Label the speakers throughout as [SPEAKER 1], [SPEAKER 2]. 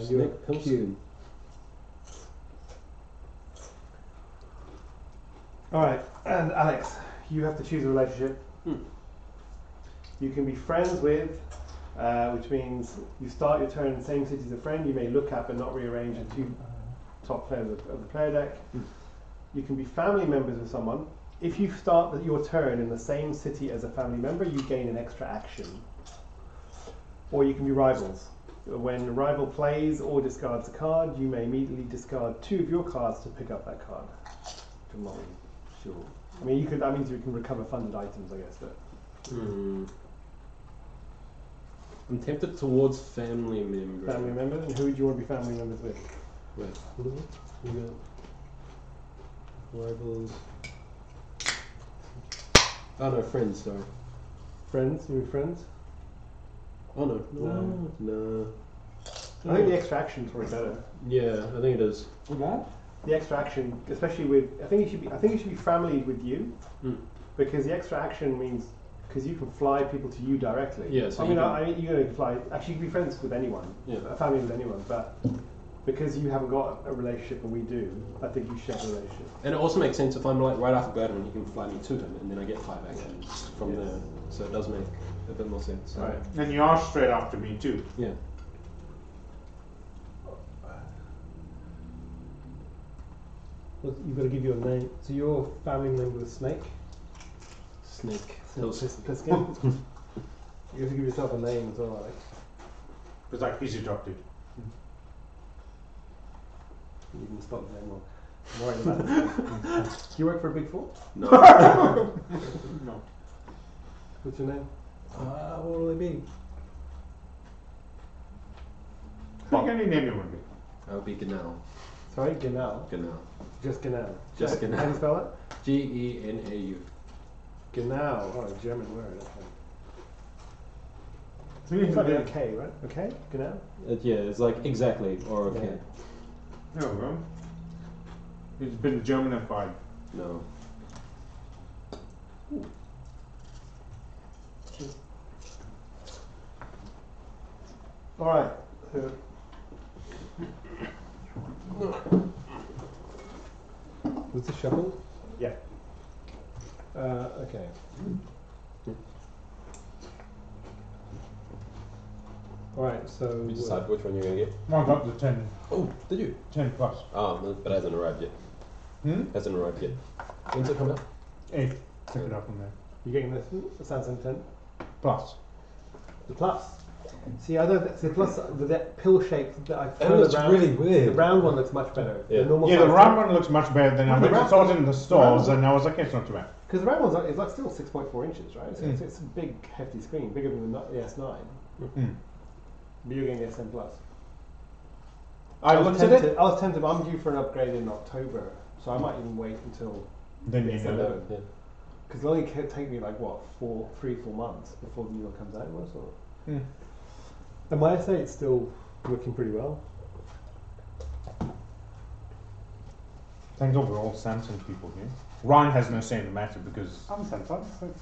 [SPEAKER 1] You're
[SPEAKER 2] Nick
[SPEAKER 1] Q.
[SPEAKER 2] Pilson.
[SPEAKER 1] Alright, and Alex, you have to choose a relationship. You can be friends with, which means you start your turn in the same city as a friend. You may look at but not rearrange the two top players of the player deck. You can be family members with someone. If you start your turn in the same city as a family member, you gain an extra action. Or you can be rivals. When a rival plays or discards a card, you may immediately discard 2 of your cards to pick up that card. I'm not really sure. I mean, that means you can recover funded items, I guess. But
[SPEAKER 2] I'm tempted towards family member.
[SPEAKER 1] family members, and who do you want to be family members with?
[SPEAKER 2] Wait, what is it? We got rivals. Oh no, friends. Sorry.
[SPEAKER 1] Friends? You mean friends?
[SPEAKER 2] Oh no. No.
[SPEAKER 1] I think the extra action is probably better.
[SPEAKER 2] Yeah, I think it is.
[SPEAKER 3] What?
[SPEAKER 1] The extra action, especially with, I think it should be family with you, because the extra action means because you can fly people to you directly.
[SPEAKER 2] Yeah, so
[SPEAKER 1] you're going to fly. Actually, you can be friends with anyone, a family with anyone, but because you haven't got a relationship and we do, I think you should have a relationship.
[SPEAKER 2] And it also makes sense if I'm like right after Gladwin, he can fly me to him, and then I get 5 actions from there. So it does make a bit more sense.
[SPEAKER 1] Right.
[SPEAKER 3] And you are straight after me too.
[SPEAKER 2] Yeah.
[SPEAKER 1] Well, you've got to give your name. So you're family member with Snake.
[SPEAKER 2] Snake.
[SPEAKER 1] Plissken. You have to give yourself a name as well, Alex.
[SPEAKER 3] Because like he's adopted.
[SPEAKER 1] You can spell the name wrong. I'm worried about it. Do you work for a Big Four?
[SPEAKER 2] No.
[SPEAKER 3] No.
[SPEAKER 1] What's your name?
[SPEAKER 2] What will it be?
[SPEAKER 3] Pick any name you want to be.
[SPEAKER 2] I would be Ganal.
[SPEAKER 1] Sorry, Ganal.
[SPEAKER 2] Ganal.
[SPEAKER 1] Just Ganal.
[SPEAKER 2] Just
[SPEAKER 1] How do
[SPEAKER 2] Ganal.
[SPEAKER 1] you spell it?
[SPEAKER 2] Genau.
[SPEAKER 1] Ganal. Oh, a German word.
[SPEAKER 3] So
[SPEAKER 1] Okay. It's like a K, right? Okay, Ganal.
[SPEAKER 2] Yeah, it's like exactly or okay.
[SPEAKER 1] Yeah.
[SPEAKER 3] No, bro. It's been Germanified.
[SPEAKER 2] No.
[SPEAKER 1] All right. Was this shuffled?
[SPEAKER 3] Yeah.
[SPEAKER 1] Okay. All right. So.
[SPEAKER 4] You decide which one you're going to get?
[SPEAKER 3] I got the 10,
[SPEAKER 4] Oh, did you?
[SPEAKER 3] 10 plus.
[SPEAKER 4] But it hasn't arrived yet. Hasn't arrived yet. When's it come out?
[SPEAKER 3] 8. Pick it up from there.
[SPEAKER 1] You're getting this Sanson 10?
[SPEAKER 3] Plus.
[SPEAKER 1] The plus. See, I don't. See, the plus, that pill shape that I
[SPEAKER 4] It
[SPEAKER 1] found
[SPEAKER 4] looks
[SPEAKER 1] around.
[SPEAKER 4] really weird.
[SPEAKER 1] The round one looks much better.
[SPEAKER 4] Yeah.
[SPEAKER 1] The normal
[SPEAKER 3] Yeah, the
[SPEAKER 1] size
[SPEAKER 3] round one looks much better than I
[SPEAKER 1] Well,
[SPEAKER 3] went
[SPEAKER 1] the
[SPEAKER 3] and
[SPEAKER 1] round-
[SPEAKER 3] saw it in the stores,
[SPEAKER 1] round-
[SPEAKER 3] and I was like, it's not too bad.
[SPEAKER 1] because the round one's it's like still 6.4 inches, right? So it's a big, hefty screen, bigger than the S9.
[SPEAKER 3] Mm.
[SPEAKER 1] But you're getting the S10 plus.
[SPEAKER 3] I looked at it.
[SPEAKER 1] I was tempted. I'm due for an upgrade in October, so I might even wait until
[SPEAKER 3] Then you
[SPEAKER 1] it's
[SPEAKER 3] know.
[SPEAKER 1] 11.
[SPEAKER 4] Yeah.
[SPEAKER 1] Because it'll only take me like what 3-4 months before the new one comes out. Or
[SPEAKER 3] Mm.
[SPEAKER 1] and my estate's still working pretty well.
[SPEAKER 3] Thank God we're all Samsung people here. Ryan has no say in the matter because
[SPEAKER 5] I'm Samsung.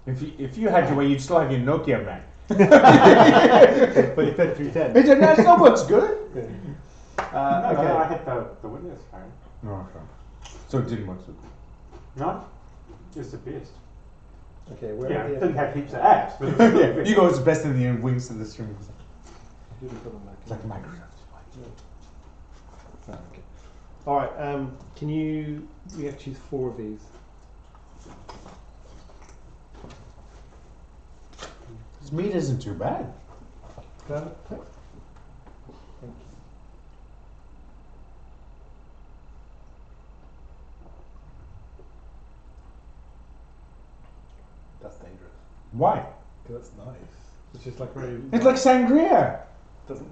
[SPEAKER 3] if you had your way, you'd still have your Nokia, man.
[SPEAKER 1] But you paid 310.
[SPEAKER 3] That still works good.
[SPEAKER 1] Okay.
[SPEAKER 5] No, I hit the Windows phone.
[SPEAKER 3] No, okay. So it didn't work so good.
[SPEAKER 5] No, it's the best.
[SPEAKER 1] Okay, where
[SPEAKER 5] Yeah,
[SPEAKER 1] are
[SPEAKER 5] it
[SPEAKER 1] the
[SPEAKER 5] didn't have heaps of apps, but it's still the
[SPEAKER 3] Yeah,
[SPEAKER 5] best.
[SPEAKER 3] you go as the best in the end, wings to the stream.
[SPEAKER 1] Who did put them back?
[SPEAKER 3] It's like Microsoft.
[SPEAKER 1] Oh, okay. All right. Can you? We have to choose 4 of these.
[SPEAKER 3] This meat isn't too bad.
[SPEAKER 1] Got it? Thank you. That's dangerous.
[SPEAKER 3] Why?
[SPEAKER 1] Because that's nice. It's just like very.
[SPEAKER 3] It's like sangria.
[SPEAKER 1] doesn't.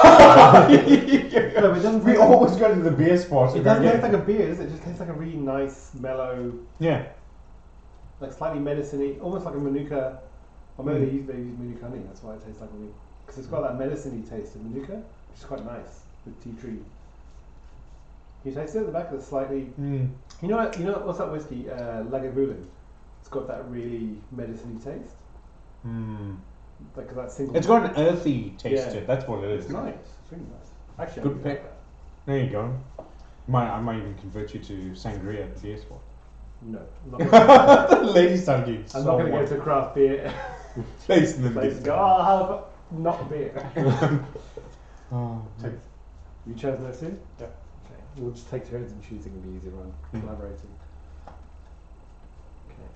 [SPEAKER 3] No,
[SPEAKER 1] it doesn't.
[SPEAKER 3] We
[SPEAKER 1] taste
[SPEAKER 3] always go to the beer spots.
[SPEAKER 1] It doesn't taste like a beer, does it? It just tastes like a really nice, mellow,
[SPEAKER 3] Yeah.
[SPEAKER 1] like slightly medicine-y, almost like a manuka. Or maybe they use manuka honey. That's why it tastes like manuka. Because it's got that medicine-y taste of manuka, which is quite nice with tea tree. Can you taste it at the back? It's slightly.
[SPEAKER 3] Mm.
[SPEAKER 1] You know what's that whiskey? Lagavulin. It's got that really medicine-y taste.
[SPEAKER 3] Mm.
[SPEAKER 1] Because that single.
[SPEAKER 3] It's got an earthy taste
[SPEAKER 1] Yeah.
[SPEAKER 3] to it. That's what it is.
[SPEAKER 1] It's nice. It's really nice. Actually,
[SPEAKER 3] Good
[SPEAKER 1] I really
[SPEAKER 3] pick.
[SPEAKER 1] like that.
[SPEAKER 3] There you go. I might even convert you to sangria at the beer spot.
[SPEAKER 1] No, I'm not gonna,
[SPEAKER 3] The ladies start getting
[SPEAKER 1] I'm not going to go to a craft beer
[SPEAKER 3] place in the
[SPEAKER 1] place and go, oh, I'll have not a beer.
[SPEAKER 3] Oh,
[SPEAKER 5] Take.
[SPEAKER 1] You chose those two?
[SPEAKER 5] Yeah.
[SPEAKER 1] Okay. We'll just take turns and choosing and be easier on
[SPEAKER 3] Mm.
[SPEAKER 1] collaborating. Okay.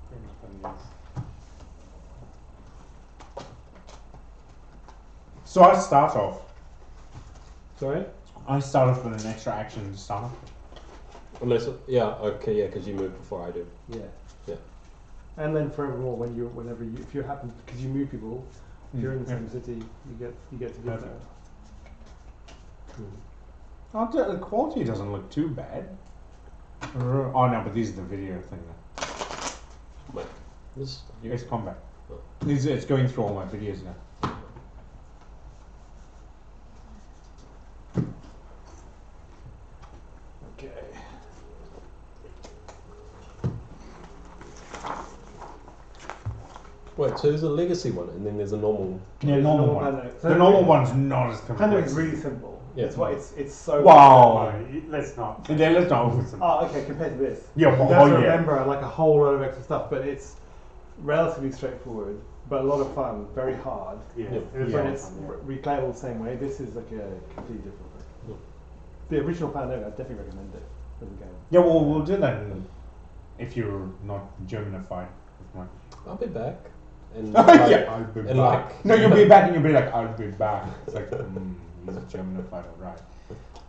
[SPEAKER 5] Pretty much on
[SPEAKER 3] So I start off.
[SPEAKER 1] Sorry?
[SPEAKER 3] I start off with an extra action to start off.
[SPEAKER 4] Unless, okay, because you moved before I do.
[SPEAKER 1] Yeah.
[SPEAKER 4] Yeah.
[SPEAKER 1] And then forevermore, if you happen, because you move people, if you're in the
[SPEAKER 3] Yeah.
[SPEAKER 1] same city, you get to do that.
[SPEAKER 3] Perfect. Oh, the quality doesn't look too bad. Oh no, but these are the video thing.
[SPEAKER 4] Wait, this
[SPEAKER 3] It's combat.
[SPEAKER 4] Oh.
[SPEAKER 3] It's going through all my videos now.
[SPEAKER 1] Okay.
[SPEAKER 4] Wait, so there's a legacy one, and then there's a normal.
[SPEAKER 3] Yeah, normal one.
[SPEAKER 1] Pando. So
[SPEAKER 3] The normal one's not as
[SPEAKER 1] Pando
[SPEAKER 3] complex.
[SPEAKER 1] is really simple.
[SPEAKER 4] Yeah.
[SPEAKER 1] It's why it's so.
[SPEAKER 3] Wow.
[SPEAKER 5] No, let's not.
[SPEAKER 3] Yeah, let's not over.
[SPEAKER 1] Oh, okay. Compared to this,
[SPEAKER 3] Yeah,
[SPEAKER 1] you
[SPEAKER 3] well,
[SPEAKER 1] have to
[SPEAKER 3] oh, yeah.
[SPEAKER 1] remember like a whole lot of extra stuff, but it's relatively straightforward, but a lot of fun. Very hard.
[SPEAKER 5] Yeah,
[SPEAKER 4] Yeah.
[SPEAKER 5] it was
[SPEAKER 1] When
[SPEAKER 5] very
[SPEAKER 1] it's
[SPEAKER 5] fun, yeah.
[SPEAKER 1] replayable the same way, this is like a completely different thing.
[SPEAKER 4] Yeah.
[SPEAKER 1] The original Pando, I definitely recommend it as a game.
[SPEAKER 3] Yeah, well, we'll do that if you're not Germanified. with my-
[SPEAKER 4] I'll be back. And
[SPEAKER 3] Yeah, I'll be
[SPEAKER 4] and
[SPEAKER 3] back.
[SPEAKER 4] like-
[SPEAKER 3] No, you'll be back and you'll be like, I'll be back. It's like, he's Germanified, alright.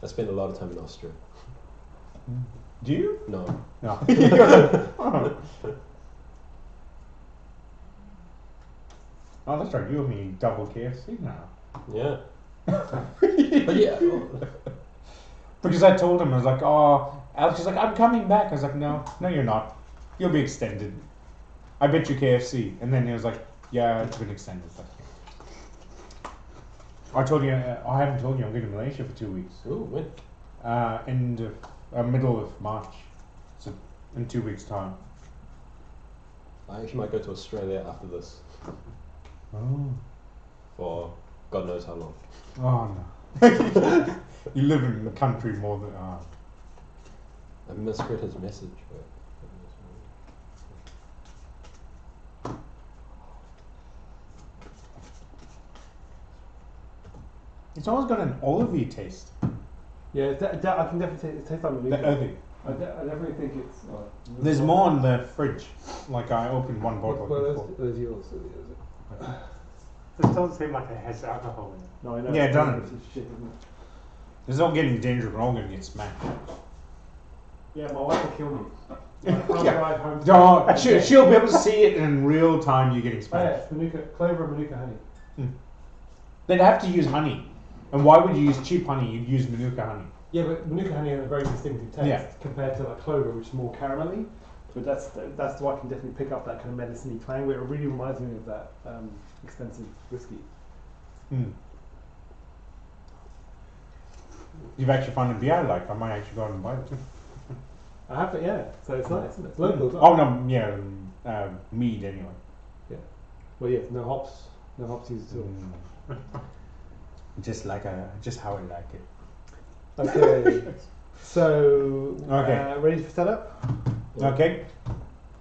[SPEAKER 4] I spent a lot of time in Austria.
[SPEAKER 3] Do you?
[SPEAKER 4] No.
[SPEAKER 3] No. Oh, that's right. You and me double KFC now.
[SPEAKER 4] Yeah. But yeah.
[SPEAKER 3] Because I told him, I was like, oh, Alex is like, I'm coming back. I was like, no, you're not. You'll be extended. I bet you KFC. And then he was like, yeah, it's been extended. I told you, I haven't told you I'm going to Malaysia for 2 weeks.
[SPEAKER 4] Ooh, when?
[SPEAKER 3] Middle of March. So in 2 weeks' time.
[SPEAKER 4] I actually might go to Australia after this
[SPEAKER 3] Oh.
[SPEAKER 4] for God knows how long.
[SPEAKER 3] Oh no. You live in the country more than.
[SPEAKER 4] I misread his message.
[SPEAKER 3] It's always got an olivey taste.
[SPEAKER 1] Yeah, I can definitely taste like
[SPEAKER 3] The
[SPEAKER 1] Manuka.
[SPEAKER 3] earthy.
[SPEAKER 1] I definitely think it's.
[SPEAKER 3] There's more in the fridge. Like I opened one bottle before.
[SPEAKER 1] Those yours.
[SPEAKER 5] This doesn't seem like it has alcohol in it.
[SPEAKER 1] No, I know.
[SPEAKER 3] Yeah, it
[SPEAKER 1] it's
[SPEAKER 3] doesn't.
[SPEAKER 1] it's shit, isn't it?
[SPEAKER 3] It's not getting dangerous. We're all going to get smacked.
[SPEAKER 1] Yeah, my wife will kill me. I can't
[SPEAKER 3] Yeah.
[SPEAKER 1] drive home.
[SPEAKER 3] Don't. She'll be able to see it in real time. You're getting
[SPEAKER 1] Oh, yeah,
[SPEAKER 3] smacked.
[SPEAKER 1] it's Manuka, clover and Manuka honey.
[SPEAKER 3] They'd have to use honey. And why would you use cheap honey? You'd use Manuka honey.
[SPEAKER 1] Yeah, but Manuka honey has a very distinctive taste
[SPEAKER 3] Yeah.
[SPEAKER 1] compared to like clover, which is more caramelly. But that's why I can definitely pick up that kind of medicine-y twang. Where it really reminds me of that expensive whiskey.
[SPEAKER 3] Hmm. You've actually found a beer I like. I might actually go out and buy it too.
[SPEAKER 1] I have to, yeah. So it's nice, isn't it? It's local. as well.
[SPEAKER 3] Oh no, yeah, mead anyway.
[SPEAKER 1] Well, yeah, no hops used at all.
[SPEAKER 3] Just how I like it.
[SPEAKER 1] Okay. So,
[SPEAKER 3] Okay.
[SPEAKER 1] ready for setup?
[SPEAKER 3] Okay,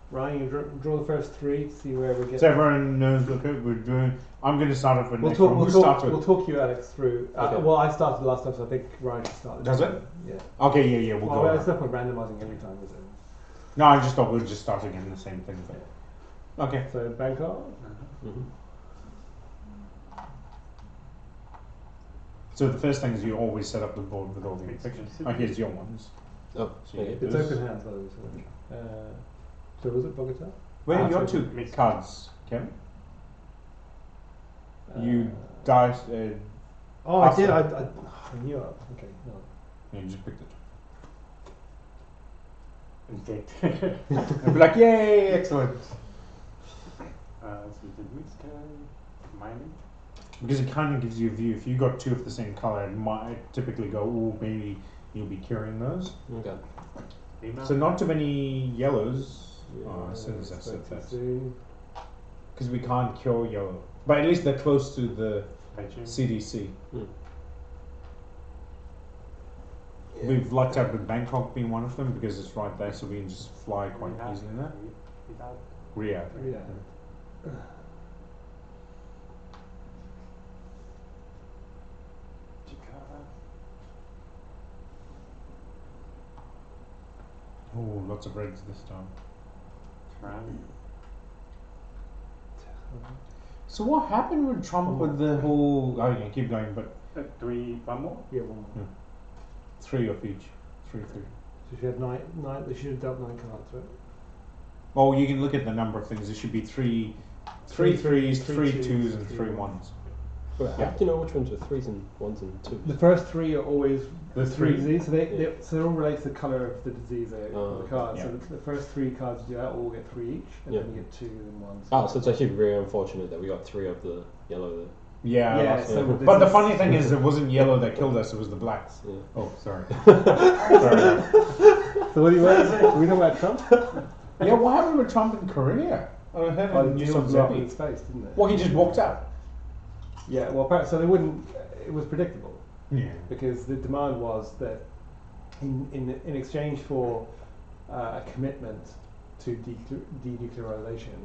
[SPEAKER 1] Ryan, you draw the first three. See where we get.
[SPEAKER 3] so everyone knows what we're doing. I'm going to start off with
[SPEAKER 1] We'll
[SPEAKER 3] next
[SPEAKER 1] talk.
[SPEAKER 3] one.
[SPEAKER 1] We'll
[SPEAKER 3] Who
[SPEAKER 1] talk.
[SPEAKER 3] starts with?
[SPEAKER 1] We'll talk you, Alex, through.
[SPEAKER 4] Okay.
[SPEAKER 1] Well, I started last time, so I think Ryan should start.
[SPEAKER 3] Does it?
[SPEAKER 1] Yeah.
[SPEAKER 3] Okay, yeah, we'll
[SPEAKER 1] Well,
[SPEAKER 3] go.
[SPEAKER 1] it's not point randomising every time, is it?
[SPEAKER 3] No, I just thought we'd just start again the same thing. But okay.
[SPEAKER 1] So Bangkok.
[SPEAKER 4] Mm-hmm.
[SPEAKER 3] So the first thing is you always set up the board with all the
[SPEAKER 5] It's
[SPEAKER 3] pictures.
[SPEAKER 5] just-
[SPEAKER 3] Oh, here's your ones.
[SPEAKER 4] Oh,
[SPEAKER 3] So
[SPEAKER 4] thank
[SPEAKER 3] you
[SPEAKER 4] you.
[SPEAKER 3] get
[SPEAKER 1] It's
[SPEAKER 3] those.
[SPEAKER 1] open hands, by the way. So was it Bogota?
[SPEAKER 3] Where are your
[SPEAKER 1] so
[SPEAKER 3] two
[SPEAKER 5] mixed.
[SPEAKER 3] cards, Kevin? You
[SPEAKER 1] Uh,
[SPEAKER 3] dice.
[SPEAKER 1] Oh, I did.
[SPEAKER 3] Awesome.
[SPEAKER 1] I knew it. Okay. No.
[SPEAKER 3] You just picked it.
[SPEAKER 5] Indeed.
[SPEAKER 3] I'd be like, yay, excellent.
[SPEAKER 5] So we did Mexico, mining.
[SPEAKER 3] Because it kind of gives you a view. If you got two of the same color, it might typically go, oh, maybe you'll be curing those.
[SPEAKER 4] Okay.
[SPEAKER 5] Female.
[SPEAKER 3] So not too many yellows.
[SPEAKER 1] Yeah,
[SPEAKER 3] Oh, as soon as I said that.
[SPEAKER 1] 32.
[SPEAKER 3] because we can't cure yellow. But at least they're close to the
[SPEAKER 5] Beijing.
[SPEAKER 3] CDC.
[SPEAKER 2] Mm.
[SPEAKER 3] We've lucked out with Bangkok being one of them because it's right there, so we can just fly quite
[SPEAKER 5] Riyadh.
[SPEAKER 3] easily there.
[SPEAKER 5] Riyadh.
[SPEAKER 3] Riyadh.
[SPEAKER 1] Yeah.
[SPEAKER 5] Jakarta.
[SPEAKER 3] Oh, lots of reds this time.
[SPEAKER 5] Tehran.
[SPEAKER 3] So what happened with Trump with the whole? Oh, yeah, keep going, but
[SPEAKER 5] Do we one more?
[SPEAKER 1] Yeah, one more.
[SPEAKER 3] 3 of each. 3.
[SPEAKER 1] So she had nine. They should have dealt 9 cards, right?
[SPEAKER 3] Oh, you can look at the number of things. It should be 3 threes, 3 twos, and 3 ones.
[SPEAKER 2] Well, how
[SPEAKER 3] Yeah.
[SPEAKER 2] do you know which ones are 3s and 1s and 2s?
[SPEAKER 1] The first 3 are always
[SPEAKER 3] The
[SPEAKER 1] 3
[SPEAKER 3] 3.
[SPEAKER 1] disease, so they
[SPEAKER 2] Yeah.
[SPEAKER 1] so it all relates to the colour of the disease
[SPEAKER 2] Oh,
[SPEAKER 1] of the cards.
[SPEAKER 3] yeah.
[SPEAKER 1] So the first 3 cards you do that all get 3 each, and
[SPEAKER 2] Yeah.
[SPEAKER 1] then you get 2 and 1s.
[SPEAKER 2] Ah, so it's actually very unfortunate that we got 3 of the yellow there.
[SPEAKER 3] Yeah.
[SPEAKER 1] Yeah,
[SPEAKER 3] that's-
[SPEAKER 1] so
[SPEAKER 2] Yeah.
[SPEAKER 1] this
[SPEAKER 3] But the
[SPEAKER 1] is-
[SPEAKER 3] funny thing is, it wasn't yellow that killed us; it was the blacks.
[SPEAKER 2] Yeah.
[SPEAKER 3] Oh, sorry. Sorry.
[SPEAKER 1] So what do you want to say? Are we talking about Trump?
[SPEAKER 3] Yeah, what happened with Trump in Korea? I heard
[SPEAKER 1] Oh,
[SPEAKER 3] in
[SPEAKER 1] the
[SPEAKER 3] News
[SPEAKER 1] deal
[SPEAKER 3] on
[SPEAKER 1] blew up in
[SPEAKER 3] Zeppy.
[SPEAKER 1] his face, didn't it?
[SPEAKER 3] Well, he just walked out.
[SPEAKER 1] Yeah, well, perhaps, so they wouldn't. It was predictable
[SPEAKER 3] Yeah.
[SPEAKER 1] because the demand was that in exchange for a commitment to denuclearization,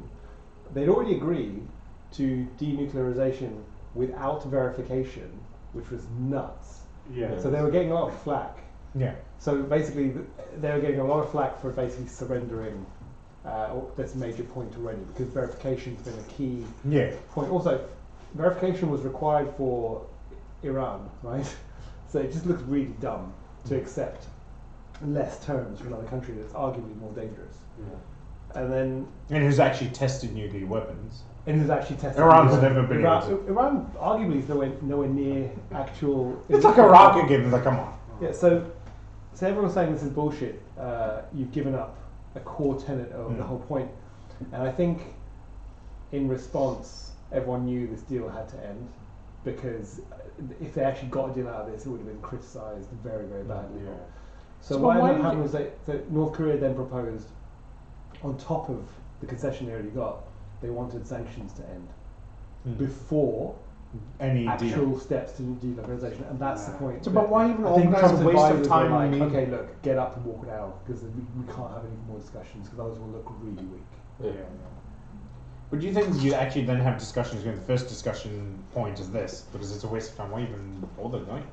[SPEAKER 1] they'd already agreed to denuclearization without verification, which was nuts.
[SPEAKER 5] Yeah.
[SPEAKER 1] So they were getting a lot of flack.
[SPEAKER 3] Yeah.
[SPEAKER 1] So basically, they were getting a lot of flack for basically surrendering this major point already, because verification's been a key
[SPEAKER 3] Yeah.
[SPEAKER 1] point. Also, verification was required for Iran, right? So it just looks really dumb to accept less terms from another country that's arguably more dangerous.
[SPEAKER 5] Yeah.
[SPEAKER 1] And then,
[SPEAKER 3] And who's actually tested nuclear weapons?
[SPEAKER 1] and it was actually tested.
[SPEAKER 3] Iran's never been
[SPEAKER 1] Iran,
[SPEAKER 3] able
[SPEAKER 1] Iran arguably is nowhere near actual.
[SPEAKER 3] It's like Iraq again. It's like, come on.
[SPEAKER 1] Yeah, so everyone's saying this is bullshit. You've given up a core tenet of the whole point. And I think in response, everyone knew this deal had to end, because if they actually got a deal out of this, it would have been criticised very, very badly.
[SPEAKER 5] Yeah.
[SPEAKER 1] So
[SPEAKER 3] So
[SPEAKER 1] what
[SPEAKER 3] why
[SPEAKER 1] ended up
[SPEAKER 3] did
[SPEAKER 1] happening was that North Korea then proposed, on top of the concession they already got, they wanted sanctions to end before
[SPEAKER 3] Any deal.
[SPEAKER 1] actual steps to denuclearization, and that's the
[SPEAKER 5] Yeah.
[SPEAKER 1] point.
[SPEAKER 3] So, but why even
[SPEAKER 1] I think
[SPEAKER 3] organise
[SPEAKER 1] Trump's
[SPEAKER 3] a waste of
[SPEAKER 1] advisors were
[SPEAKER 3] time?
[SPEAKER 1] like,
[SPEAKER 3] mean-
[SPEAKER 1] okay, look, get up and walk now, because we can't have any more discussions, because others will look really weak.
[SPEAKER 5] Yeah.
[SPEAKER 3] But do you think you actually then have discussions when the first discussion point is this? Because it's a waste of time. Why even bother going?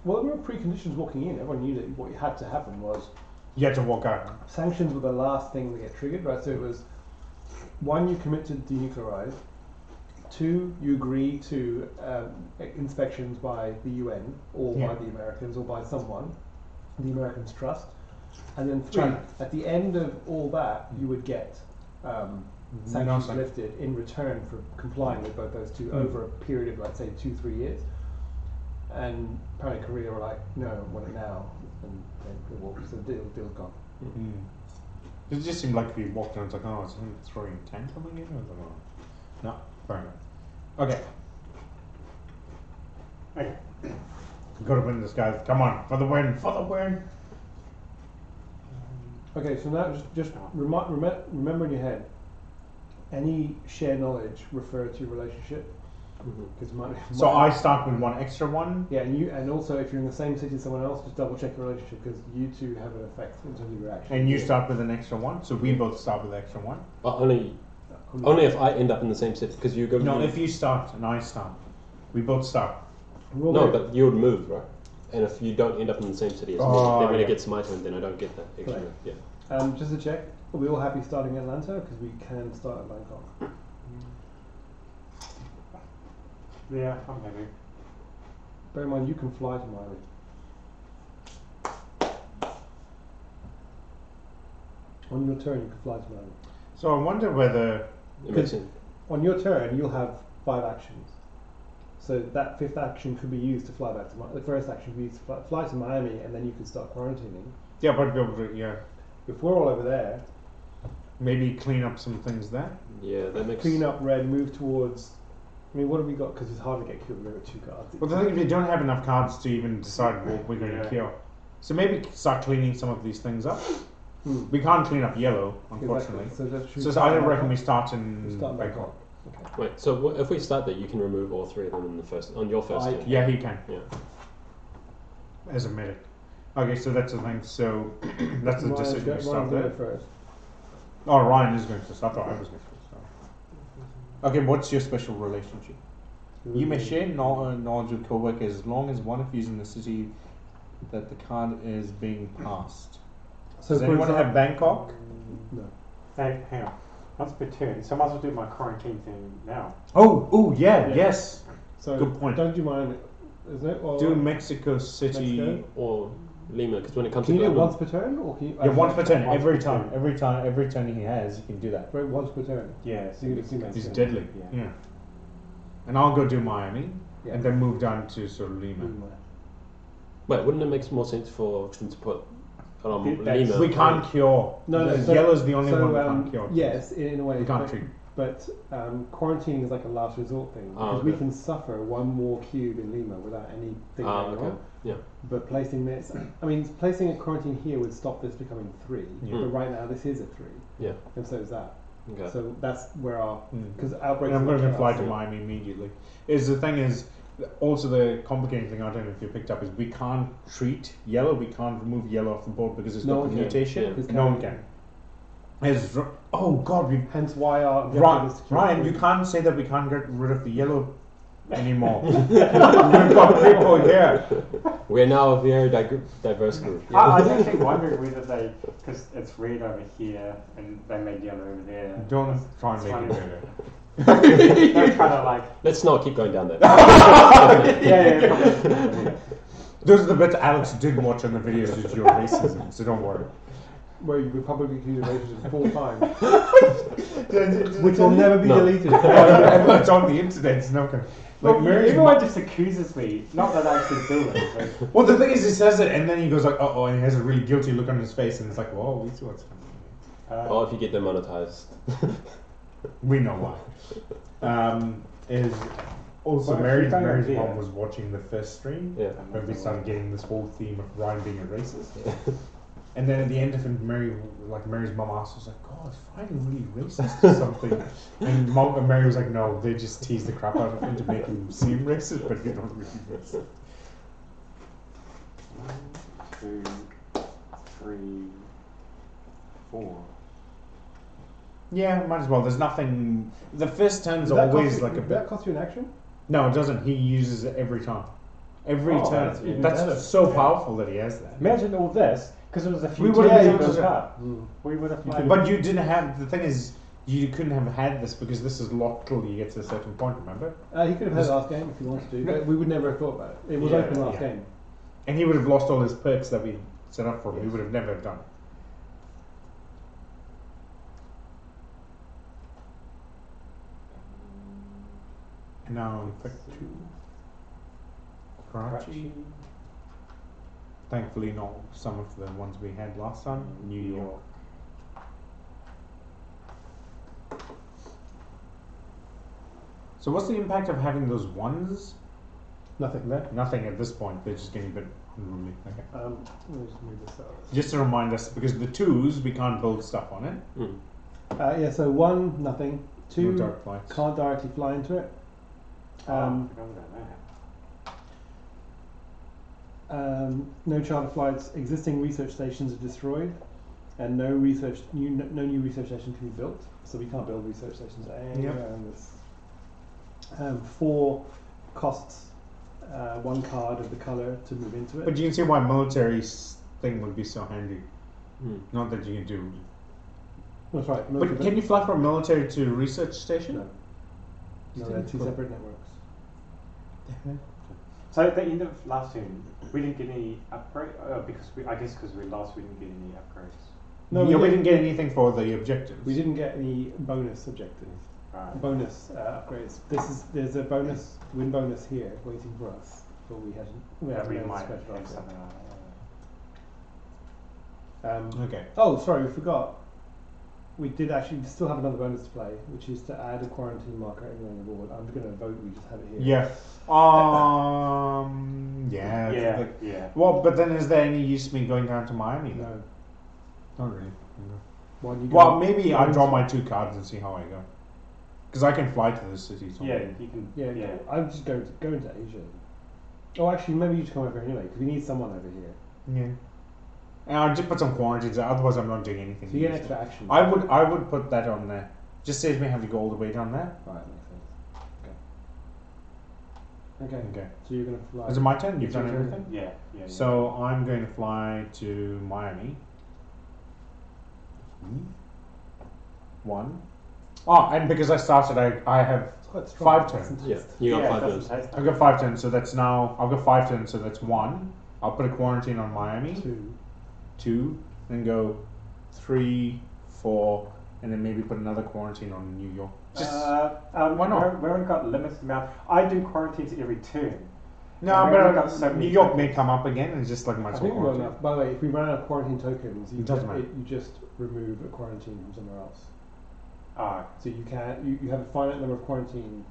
[SPEAKER 1] Well, there were preconditions walking in. Everyone knew that what had to happen was
[SPEAKER 3] You had to walk out.
[SPEAKER 1] sanctions were the last thing that get triggered, right? So it was 1, you commit to denuclearize. 2, you agree to inspections by the UN or
[SPEAKER 3] Yeah.
[SPEAKER 1] by the Americans or by someone the Americans trust. And then 3,
[SPEAKER 3] China.
[SPEAKER 1] at the end of all that, you would get sanctions
[SPEAKER 3] No,
[SPEAKER 1] lifted in return for complying with both those 2 over a period of, let's say, 2-3 years. And apparently Korea were like, no, I want it now. And so the deal's gone.
[SPEAKER 3] It just seemed like we walked in and it's like, oh, it's throwing 10 coming in? I was like, oh. No, fair enough. Okay,
[SPEAKER 5] Okay.
[SPEAKER 3] we've got to win this, guys. Come on, for the win, for the win.
[SPEAKER 1] Okay, so now just remember in your head, any shared knowledge refer to your relationship. Because
[SPEAKER 3] So I start with 1 extra 1.
[SPEAKER 1] yeah, and also if you're in the same city as someone else, just double check your relationship, because you two have an effect in terms of your action.
[SPEAKER 3] And you start with an extra 1. So we both start with extra 1.
[SPEAKER 2] Only if I end up in the same city, because you go.
[SPEAKER 3] No, if you start and I start, we both start.
[SPEAKER 1] We're all
[SPEAKER 2] No,
[SPEAKER 1] gonna-
[SPEAKER 2] but you would move, right? And if you don't end up in the same city as me,
[SPEAKER 3] Oh,
[SPEAKER 2] then when
[SPEAKER 3] yeah.
[SPEAKER 2] it gets my turn, then I don't get that extra.
[SPEAKER 1] Correct.
[SPEAKER 2] Yeah.
[SPEAKER 1] just to check, are we all happy starting in Atlanta? Because we can start at Bangkok.
[SPEAKER 5] Yeah, I'm happy.
[SPEAKER 1] Bear in mind, you can fly to Miami. On your turn, you can fly to Miami.
[SPEAKER 3] So I wonder whether
[SPEAKER 2] It makes sense.
[SPEAKER 1] On your turn, you'll have 5 actions. So that 5th action could be used to fly back to Miami. The first action could be used to fly to Miami, and then you can start quarantining.
[SPEAKER 3] yeah, but be able to, yeah,
[SPEAKER 1] If we're all over there,
[SPEAKER 3] maybe clean up some things there.
[SPEAKER 2] Yeah, that makes.
[SPEAKER 1] clean up red, move towards. I mean, what have we got? Because it's hard to get killed. We've got 2 cards.
[SPEAKER 3] Well, the thing is, we don't have enough cards to even decide what we're going to
[SPEAKER 5] Yeah.
[SPEAKER 3] kill. So maybe start cleaning some of these things up. We can't clean up yellow, unfortunately.
[SPEAKER 1] Exactly.
[SPEAKER 3] So I reckon we start in
[SPEAKER 1] Start in
[SPEAKER 3] Bangkok.
[SPEAKER 4] Wait, so if we start there, you can remove all three of them in the first on your first turn.
[SPEAKER 3] Yeah, he can.
[SPEAKER 4] Yeah.
[SPEAKER 3] As a medic. Okay, so that's the thing. So that's the decision to start there.
[SPEAKER 1] First.
[SPEAKER 3] Oh, Ryan is going to start. I thought I was going to start. Okay, what's your special relationship? You may share knowledge with co-workers as long as one of you is in the city that the card is being passed.
[SPEAKER 1] So
[SPEAKER 3] Does anyone have Bangkok?
[SPEAKER 1] No.
[SPEAKER 5] Hey, hang on. Once per turn, so I might as well do my quarantine thing now.
[SPEAKER 3] Oh, yeah,
[SPEAKER 1] Yeah.
[SPEAKER 3] yes.
[SPEAKER 1] So
[SPEAKER 3] Good point.
[SPEAKER 1] Don't you mind? Isn't it? Or
[SPEAKER 3] Do Mexico City.
[SPEAKER 1] Mexico?
[SPEAKER 4] Or Lima, because when it comes
[SPEAKER 1] Can
[SPEAKER 4] to
[SPEAKER 1] you do it
[SPEAKER 4] government-
[SPEAKER 1] once per turn, or can you?
[SPEAKER 3] Yeah, once per turn.
[SPEAKER 5] Once
[SPEAKER 3] Every
[SPEAKER 5] per
[SPEAKER 3] time.
[SPEAKER 5] turn.
[SPEAKER 3] Every turn he has, he can do that.
[SPEAKER 1] Right, once per turn.
[SPEAKER 5] Yeah,
[SPEAKER 1] So you can do
[SPEAKER 3] He's
[SPEAKER 1] Mexico.
[SPEAKER 3] deadly.
[SPEAKER 5] Yeah.
[SPEAKER 3] Yeah. And I'll go do Miami,
[SPEAKER 1] Yeah.
[SPEAKER 3] and then move down to sort of Lima.
[SPEAKER 4] Wait, wouldn't it make more sense for them to put
[SPEAKER 5] That's-
[SPEAKER 4] Lima?
[SPEAKER 3] We can't cure.
[SPEAKER 1] No,
[SPEAKER 3] The
[SPEAKER 1] so-
[SPEAKER 3] yellow's the only
[SPEAKER 1] so,
[SPEAKER 3] one we can't cure.
[SPEAKER 1] Yes, in a way.
[SPEAKER 3] We can't
[SPEAKER 1] but-
[SPEAKER 3] treat.
[SPEAKER 1] But quarantining is like a last resort thing
[SPEAKER 4] Ah,
[SPEAKER 1] because we
[SPEAKER 4] okay.
[SPEAKER 1] can suffer one more cube in Lima without anything going
[SPEAKER 4] Okay.
[SPEAKER 1] on.
[SPEAKER 4] Yeah.
[SPEAKER 1] But placing this, I mean, placing a quarantine here would stop this becoming 3.
[SPEAKER 3] Yeah.
[SPEAKER 1] But right now this is a 3,
[SPEAKER 4] Yeah.
[SPEAKER 1] and so is that.
[SPEAKER 4] Okay.
[SPEAKER 1] So that's where our
[SPEAKER 3] Mm.
[SPEAKER 1] because outbreaks.
[SPEAKER 3] And I'm
[SPEAKER 1] is
[SPEAKER 3] going to
[SPEAKER 1] not
[SPEAKER 3] fly
[SPEAKER 1] chaos.
[SPEAKER 3] to Miami immediately. The thing is, also the complicating thing, I don't know if you picked up, is we can't treat yellow, we can't remove yellow off the board because it's
[SPEAKER 1] No
[SPEAKER 3] got
[SPEAKER 1] one
[SPEAKER 3] the
[SPEAKER 1] can.
[SPEAKER 3] mutation.
[SPEAKER 4] Yeah.
[SPEAKER 1] Because
[SPEAKER 3] No one can. Oh God, we
[SPEAKER 1] Hence why our objective
[SPEAKER 3] Ryan,
[SPEAKER 1] is to keep
[SPEAKER 3] Ryan,
[SPEAKER 1] it
[SPEAKER 3] you can't say that we can't get rid of the yellow anymore. We've got people here.
[SPEAKER 4] We're now a very diverse group.
[SPEAKER 5] I was actually wondering whether they, because it's red over here and they made yellow over there.
[SPEAKER 3] Don't try and
[SPEAKER 5] It's
[SPEAKER 3] make it
[SPEAKER 5] funny.
[SPEAKER 3] better.
[SPEAKER 5] They're kind of like,
[SPEAKER 4] Let's not keep going down that.
[SPEAKER 5] yeah.
[SPEAKER 3] Those are the bits Alex did watch on the videos is your racism, so don't worry.
[SPEAKER 1] where you would publicly accuse racism full time,
[SPEAKER 3] Which
[SPEAKER 1] which will never be
[SPEAKER 4] No.
[SPEAKER 1] deleted.
[SPEAKER 3] It's on the internet, it's no good. Like
[SPEAKER 5] Well,
[SPEAKER 3] Mary's
[SPEAKER 5] everyone just accuses me, not that I actually do it. But
[SPEAKER 3] Well, the thing is, he says it, and then he goes like, "Uh oh," and he has a really guilty look on his face, and it's like, "Whoa, we see what's happening."
[SPEAKER 4] Or if you get demonetized.
[SPEAKER 3] We know why. Is also
[SPEAKER 5] Well,
[SPEAKER 3] Mary's
[SPEAKER 5] if you
[SPEAKER 3] Mary's
[SPEAKER 5] don't
[SPEAKER 3] mom
[SPEAKER 5] idea.
[SPEAKER 3] was watching the first stream
[SPEAKER 4] Yeah.
[SPEAKER 3] when we started getting this whole theme of Ryan being a racist, and then at the end of it, Mary's mom asked us like, "God, is Ryan really racist or something?" And Mary was like, "No, they just tease the crap out of him to make him seem racist, but he's not really racist."
[SPEAKER 5] 1, 2, 3, 4.
[SPEAKER 3] Yeah, might as well. There's nothing. The first turn's
[SPEAKER 1] Does that
[SPEAKER 3] always
[SPEAKER 1] cost you,
[SPEAKER 3] like a
[SPEAKER 1] does
[SPEAKER 3] bit.
[SPEAKER 1] that cost you an action?
[SPEAKER 3] No, it doesn't. He uses it every time. Every
[SPEAKER 1] Oh,
[SPEAKER 3] turn.
[SPEAKER 1] that's even
[SPEAKER 3] That's
[SPEAKER 1] better.
[SPEAKER 3] so powerful that he has that.
[SPEAKER 5] Imagine all this, because it was a few
[SPEAKER 3] We would've
[SPEAKER 5] turns
[SPEAKER 3] been
[SPEAKER 5] it
[SPEAKER 3] able
[SPEAKER 5] built
[SPEAKER 3] to-
[SPEAKER 5] up. We would have played.
[SPEAKER 3] But you didn't have. The thing is, you couldn't have had this because this is locked till you get to a certain point. Remember?
[SPEAKER 1] He could have had it last game if he wanted to, but we would never have thought about it. It was
[SPEAKER 5] Yeah,
[SPEAKER 1] open last
[SPEAKER 3] yeah.
[SPEAKER 1] game.
[SPEAKER 3] And he would have lost all his perks that we set up for him. We would have never done. And now in fact, Karachi. Thankfully, not some of the ones we had last time. New York. So what's the impact of having those ones?
[SPEAKER 1] Nothing there.
[SPEAKER 3] Nothing at this point. They're just getting a bit unruly. Okay.
[SPEAKER 1] Let me just move this out.
[SPEAKER 3] Just to remind us, because the twos we can't build stuff on it.
[SPEAKER 4] Mm.
[SPEAKER 1] Yeah, so 1, nothing. 2,
[SPEAKER 3] No dark lights.
[SPEAKER 1] can't directly fly into it.
[SPEAKER 5] I forgot about that.
[SPEAKER 1] No charter flights. Existing research stations are destroyed, and no new research station can be built. So we can't build research stations anywhere on this. 4 costs 1 card of the color to move into it.
[SPEAKER 3] But you can see why military thing would be so handy.
[SPEAKER 4] Mm.
[SPEAKER 3] Not that you can do.
[SPEAKER 1] That's right.
[SPEAKER 3] But can you fly from military to research station?
[SPEAKER 1] No. No, they're 2 separate networks.
[SPEAKER 5] So at the end of last turn, we didn't get any upgrade because we didn't get any upgrades.
[SPEAKER 1] No,
[SPEAKER 3] we
[SPEAKER 1] we
[SPEAKER 3] didn't get anything for the objectives.
[SPEAKER 1] We didn't get any bonus objectives.
[SPEAKER 5] Right.
[SPEAKER 1] Bonus upgrades. There's a bonus win bonus here waiting for us, but we haven't.
[SPEAKER 5] Yeah, we
[SPEAKER 1] made a
[SPEAKER 5] might
[SPEAKER 1] special
[SPEAKER 5] have
[SPEAKER 1] upgrade.
[SPEAKER 5] something like that.
[SPEAKER 3] Okay.
[SPEAKER 1] Oh, sorry, we forgot. We did actually still have another bonus to play, which is to add a quarantine marker anywhere on the board. I'm going to vote we just have it here.
[SPEAKER 3] Yeah. Yeah.
[SPEAKER 5] Yeah,
[SPEAKER 3] like-
[SPEAKER 5] yeah.
[SPEAKER 3] well, but then is there any use me going down to Miami? Then?
[SPEAKER 1] No.
[SPEAKER 3] Not really.
[SPEAKER 1] Why do you
[SPEAKER 3] Well,
[SPEAKER 1] go-
[SPEAKER 3] maybe I draw my 2 cards and see how I go. Because I can fly to the city. So
[SPEAKER 5] Yeah, you can.
[SPEAKER 1] Yeah,
[SPEAKER 5] Yeah.
[SPEAKER 1] I'm just going to Asia. Oh, actually, maybe you should come over anyway because we need someone over here.
[SPEAKER 3] Yeah. And I'll just put some quarantines. Otherwise, I'm not doing anything.
[SPEAKER 1] So you get
[SPEAKER 3] useful.
[SPEAKER 1] extra action.
[SPEAKER 3] I would put that on there. Just saves me having to go all the way down there.
[SPEAKER 1] Right, makes sense. Okay.
[SPEAKER 3] Okay.
[SPEAKER 1] So you're gonna fly.
[SPEAKER 3] Is it my turn? You've
[SPEAKER 1] It's your
[SPEAKER 3] done
[SPEAKER 1] turn.
[SPEAKER 3] everything.
[SPEAKER 5] Yeah. Yeah.
[SPEAKER 3] So I'm going to fly to Miami. 1. Oh, and because I started, I have
[SPEAKER 1] It's quite strong.
[SPEAKER 3] 5 turns.
[SPEAKER 2] Yeah, you got
[SPEAKER 5] yeah,
[SPEAKER 2] 5
[SPEAKER 5] it
[SPEAKER 2] turns.
[SPEAKER 5] doesn't taste
[SPEAKER 3] I've got 5 turns, so that's now. I've got 5 turns, so that's 1. I'll put a quarantine on Miami.
[SPEAKER 1] 2.
[SPEAKER 3] 2, then go 3, 4, and then maybe put another quarantine on New York. Just why not?
[SPEAKER 5] We only got limited amount. I do quarantines every turn.
[SPEAKER 3] no,
[SPEAKER 5] and we only got
[SPEAKER 3] but
[SPEAKER 5] so many
[SPEAKER 3] New York may
[SPEAKER 5] tokens.
[SPEAKER 3] come up again, and just like
[SPEAKER 1] I
[SPEAKER 3] might as
[SPEAKER 1] think
[SPEAKER 3] well
[SPEAKER 1] we've got
[SPEAKER 3] quarantine.
[SPEAKER 1] enough. By the way, if we run out of quarantine tokens, you
[SPEAKER 3] It doesn't matter.
[SPEAKER 1] you just remove a quarantine from somewhere else.
[SPEAKER 5] Ah,
[SPEAKER 1] So you can you have a finite number of quarantine.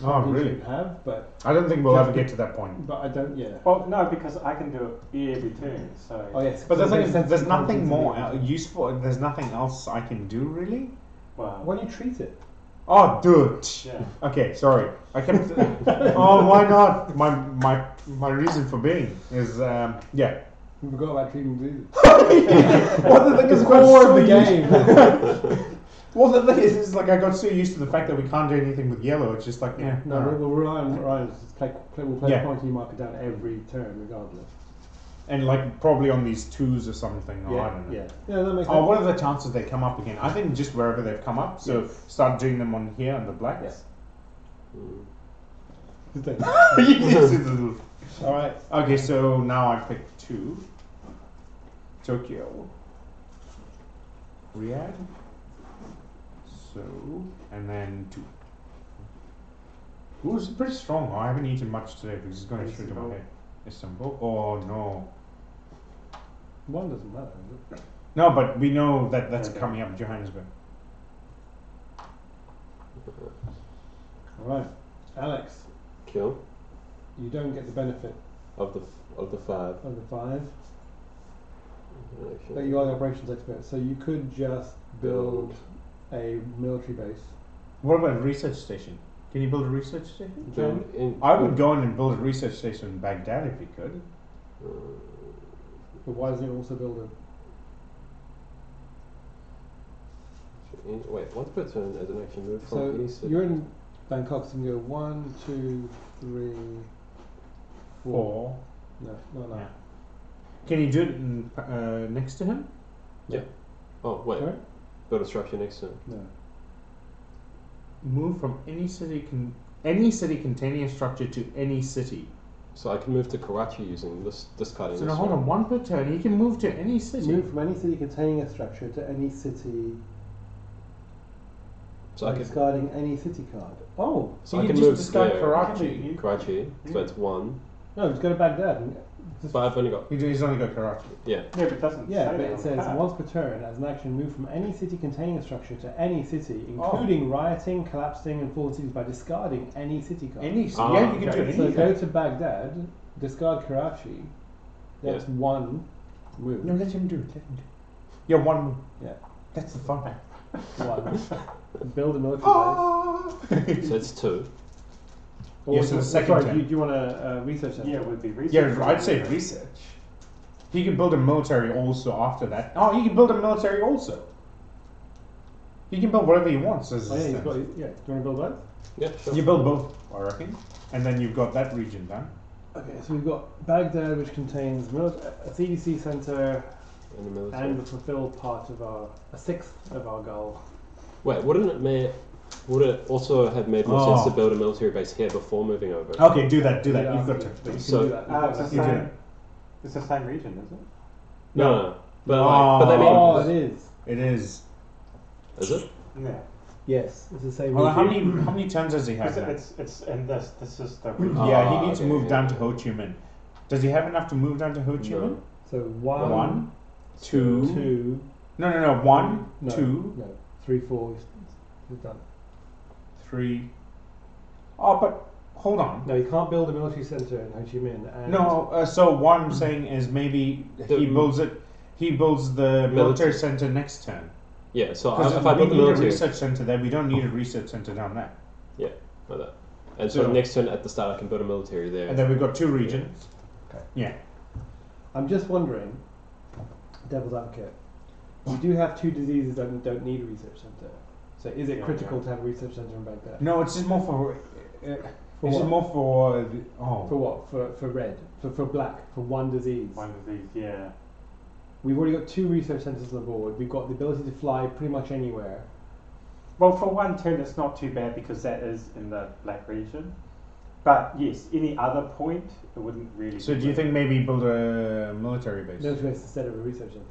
[SPEAKER 3] Oh,
[SPEAKER 1] quarantines
[SPEAKER 3] really?
[SPEAKER 1] You can have, but
[SPEAKER 3] I don't think we'll ever get to that point.
[SPEAKER 1] I don't. Yeah.
[SPEAKER 5] well, no, because I can do it every turn. So.
[SPEAKER 1] Oh yes.
[SPEAKER 3] But the
[SPEAKER 1] so
[SPEAKER 3] thing
[SPEAKER 1] it
[SPEAKER 3] is,
[SPEAKER 1] makes sense
[SPEAKER 3] there's
[SPEAKER 1] to
[SPEAKER 3] nothing
[SPEAKER 1] quarantine
[SPEAKER 3] more
[SPEAKER 1] something.
[SPEAKER 3] useful. There's nothing else I can do really.
[SPEAKER 5] Well.
[SPEAKER 1] Why don't you treat it?
[SPEAKER 3] Oh, dude.
[SPEAKER 5] Yeah.
[SPEAKER 3] Okay, sorry. I kept. Oh, why not? My reason for being is yeah.
[SPEAKER 1] We forgot about treating diseases.
[SPEAKER 3] Well, the thing is,
[SPEAKER 1] Core of the game.
[SPEAKER 3] Well, the thing is like I got so used to the fact that we can't do anything with yellow. It's just like yeah.
[SPEAKER 1] No,
[SPEAKER 3] alright.
[SPEAKER 1] we'll rely on Ryan to just we'll play
[SPEAKER 3] Yeah.
[SPEAKER 1] a quarantine marker down every turn regardless.
[SPEAKER 3] And like probably on these 2s or something. Or I
[SPEAKER 1] Yeah,
[SPEAKER 3] don't know.
[SPEAKER 1] yeah. Yeah, that makes
[SPEAKER 3] Oh,
[SPEAKER 1] sense.
[SPEAKER 3] what are the chances they come up again? I think just wherever they've come up. So start doing them on here on the blacks.
[SPEAKER 1] Yes.
[SPEAKER 2] Mm.
[SPEAKER 1] Good thing.
[SPEAKER 3] Yes. All right. Okay, so now I pick 2. Tokyo. Riyadh. So, and then 2. Ooh, it's pretty strong. I haven't eaten much today because it's going straight to my
[SPEAKER 5] Istanbul.
[SPEAKER 3] head. Istanbul. Oh no.
[SPEAKER 1] One doesn't matter, does it?
[SPEAKER 3] No, but we know that that's
[SPEAKER 5] Okay.
[SPEAKER 3] coming up Johannesburg.
[SPEAKER 1] Alright. Alex,
[SPEAKER 2] Kill
[SPEAKER 1] you don't get the benefit
[SPEAKER 2] of the 5.
[SPEAKER 1] of the 5,
[SPEAKER 2] Actually.
[SPEAKER 1] but you are the operations expert, so you could just build a military base.
[SPEAKER 3] What about a research station? Can you build a research station?
[SPEAKER 2] Build in,
[SPEAKER 3] I would go in and build a research station in Baghdad if you could.
[SPEAKER 1] But why doesn't it also build
[SPEAKER 2] wait, once per turn as an action move
[SPEAKER 1] a...
[SPEAKER 2] from
[SPEAKER 1] So
[SPEAKER 2] any city.
[SPEAKER 1] you're in Bangkok, so you can go 1, 2, 3, 4.
[SPEAKER 3] 4.
[SPEAKER 1] No, not that.
[SPEAKER 3] Yeah. Can you do it in, next to him?
[SPEAKER 2] Oh, wait.
[SPEAKER 1] Sorry?
[SPEAKER 2] Build a structure next to it.
[SPEAKER 1] No.
[SPEAKER 3] Move from any city containing a structure to any city.
[SPEAKER 2] So I can move to Karachi using this card in
[SPEAKER 3] So
[SPEAKER 2] this
[SPEAKER 3] now hold
[SPEAKER 2] one.
[SPEAKER 3] on, 1 per turn. He can move to any city.
[SPEAKER 1] Move from any city containing a structure to any city
[SPEAKER 2] So I
[SPEAKER 1] by
[SPEAKER 2] can
[SPEAKER 1] discarding any city card. Oh!
[SPEAKER 2] so
[SPEAKER 3] you
[SPEAKER 2] I can
[SPEAKER 3] just
[SPEAKER 2] move
[SPEAKER 3] discard
[SPEAKER 2] yeah,
[SPEAKER 3] Karachi.
[SPEAKER 2] Karachi. So that's 1.
[SPEAKER 1] No, just go to Baghdad. And just
[SPEAKER 2] But I've only got
[SPEAKER 3] He's only got Karachi.
[SPEAKER 2] yeah.
[SPEAKER 5] Yeah, but it doesn't.
[SPEAKER 1] yeah,
[SPEAKER 5] say
[SPEAKER 1] but
[SPEAKER 5] that
[SPEAKER 1] it
[SPEAKER 5] on
[SPEAKER 1] says
[SPEAKER 5] the card.
[SPEAKER 1] once per turn, as an action, move from any city containing a structure to any city,
[SPEAKER 3] Oh.
[SPEAKER 1] including rioting, collapsing, and fallen cities by discarding any city card.
[SPEAKER 3] Any city.
[SPEAKER 2] Ah,
[SPEAKER 3] Yeah, you can
[SPEAKER 2] okay.
[SPEAKER 3] do
[SPEAKER 1] So
[SPEAKER 3] anything.
[SPEAKER 1] go to Baghdad, discard Karachi. That's
[SPEAKER 2] Yeah.
[SPEAKER 1] 1 move.
[SPEAKER 3] No, let him do it. Let him do it. Yeah, 1 move.
[SPEAKER 1] Yeah.
[SPEAKER 3] That's the fun part.
[SPEAKER 1] 1. Build a military
[SPEAKER 2] So it's 2.
[SPEAKER 1] base.
[SPEAKER 3] Yeah, so the second
[SPEAKER 1] sorry,
[SPEAKER 3] turn.
[SPEAKER 1] do you want to research that?
[SPEAKER 5] Yeah, it would be research.
[SPEAKER 3] Yeah, I'd say research. He can build a military also after that. Oh, he can build a military also. He can build whatever he wants. As
[SPEAKER 1] Oh, yeah,
[SPEAKER 3] his
[SPEAKER 1] he's got,
[SPEAKER 3] thing.
[SPEAKER 1] yeah. Do you want to build both?
[SPEAKER 2] Yeah, sure.
[SPEAKER 3] You build both, I reckon. And then you've got that region done.
[SPEAKER 1] Okay, so we've got Baghdad, which contains a CDC center
[SPEAKER 2] In the military.
[SPEAKER 1] and the fulfilled part of a sixth of our goal.
[SPEAKER 2] Wait, would it also have made more sense
[SPEAKER 3] Oh.
[SPEAKER 2] to build a military base here before moving over?
[SPEAKER 3] Okay, do that. Do that.
[SPEAKER 1] Yeah,
[SPEAKER 3] You've got
[SPEAKER 1] but
[SPEAKER 3] to.
[SPEAKER 1] you can
[SPEAKER 2] So-
[SPEAKER 1] do that.
[SPEAKER 5] It's the
[SPEAKER 3] You do
[SPEAKER 5] same.
[SPEAKER 3] it.
[SPEAKER 5] It's the same region, is it?
[SPEAKER 2] No. But they mean
[SPEAKER 1] Oh, it is.
[SPEAKER 3] It is.
[SPEAKER 2] is it?
[SPEAKER 5] Yeah.
[SPEAKER 1] Yes, it's the same.
[SPEAKER 3] Well, how
[SPEAKER 1] region.
[SPEAKER 3] many turns does he have? Now?
[SPEAKER 5] It's in this. This is the region.
[SPEAKER 3] Yeah, he
[SPEAKER 2] Ah,
[SPEAKER 3] needs to
[SPEAKER 2] okay,
[SPEAKER 3] move
[SPEAKER 2] yeah.
[SPEAKER 3] down to Ho Chi Minh. Does he have enough to move down to Ho Chi Minh?
[SPEAKER 2] No.
[SPEAKER 1] So 1,
[SPEAKER 3] 1, 2.
[SPEAKER 1] 2,
[SPEAKER 3] No. 1,
[SPEAKER 1] no,
[SPEAKER 3] 2,
[SPEAKER 1] no, 3, 4. He's done.
[SPEAKER 3] 3. Oh, but hold on.
[SPEAKER 1] No, you can't build a military center in Ho Chi Minh. And
[SPEAKER 3] No, so what I'm saying is maybe he builds it he builds the military center next turn.
[SPEAKER 2] Yeah, so
[SPEAKER 3] Because
[SPEAKER 2] if I
[SPEAKER 3] we
[SPEAKER 2] build the
[SPEAKER 3] need a
[SPEAKER 2] military,
[SPEAKER 3] research center there, we don't need a research center down there.
[SPEAKER 2] like that. And so
[SPEAKER 3] So-
[SPEAKER 2] next turn at the start, I can build a military there.
[SPEAKER 3] And then we've got 2 regions.
[SPEAKER 1] Okay.
[SPEAKER 3] Yeah.
[SPEAKER 1] I'm just wondering, devil's advocate, we do have 2 diseases that don't need a research centre. So is it
[SPEAKER 5] Yeah,
[SPEAKER 1] critical
[SPEAKER 5] yeah.
[SPEAKER 1] to have a research centre in Baghdad?
[SPEAKER 3] No, it's just more for.
[SPEAKER 1] For
[SPEAKER 3] It's
[SPEAKER 1] what?
[SPEAKER 3] just more for.
[SPEAKER 1] For what? For red? For black? For one disease?
[SPEAKER 5] One of these, yeah.
[SPEAKER 1] We've already got 2 research centres on the board. We've got the ability to fly pretty much anywhere.
[SPEAKER 5] Well, for one turn, it's not too bad because that is in the black region. But yes, any other point, it wouldn't really.
[SPEAKER 3] So
[SPEAKER 5] be
[SPEAKER 3] do you
[SPEAKER 5] great.
[SPEAKER 3] think maybe build a military base?
[SPEAKER 1] Military base instead of a research centre.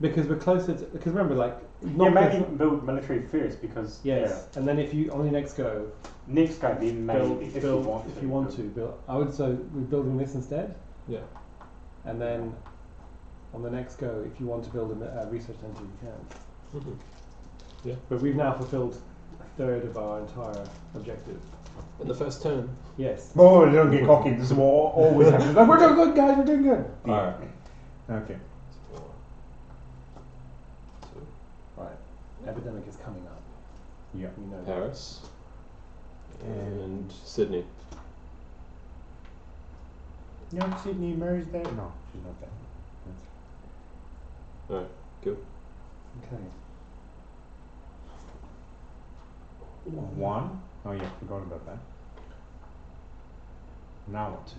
[SPEAKER 1] Because we're closer to. Because remember, like.
[SPEAKER 5] Yeah,
[SPEAKER 1] not
[SPEAKER 5] maybe
[SPEAKER 1] close-
[SPEAKER 5] build military first because
[SPEAKER 1] Yes. And then if you, on your next go,
[SPEAKER 5] yeah, next guy then maybe
[SPEAKER 1] build,
[SPEAKER 5] if
[SPEAKER 1] build,
[SPEAKER 5] you want
[SPEAKER 1] if
[SPEAKER 5] to.
[SPEAKER 1] you want to build. I would say we're building this instead.
[SPEAKER 2] Yeah.
[SPEAKER 1] And then on the next go, if you want to build a research centre, you can.
[SPEAKER 2] Mhm.
[SPEAKER 1] But we've now fulfilled a third of our entire objective.
[SPEAKER 2] In the first turn.
[SPEAKER 1] Yes.
[SPEAKER 3] Oh, don't get cocky. This is what always happens. Like, we're doing good, guys. We're doing good.
[SPEAKER 2] Alright.
[SPEAKER 3] Okay.
[SPEAKER 1] Right. Epidemic is coming up.
[SPEAKER 3] Yeah.
[SPEAKER 1] We know that.
[SPEAKER 2] Paris.
[SPEAKER 3] And-
[SPEAKER 2] And Sydney.
[SPEAKER 3] No, Sydney Mary's there. No, she's not there.
[SPEAKER 2] Alright, good.
[SPEAKER 1] Okay.
[SPEAKER 3] 1. Oh yeah, forgot about that. Now what?
[SPEAKER 1] 2.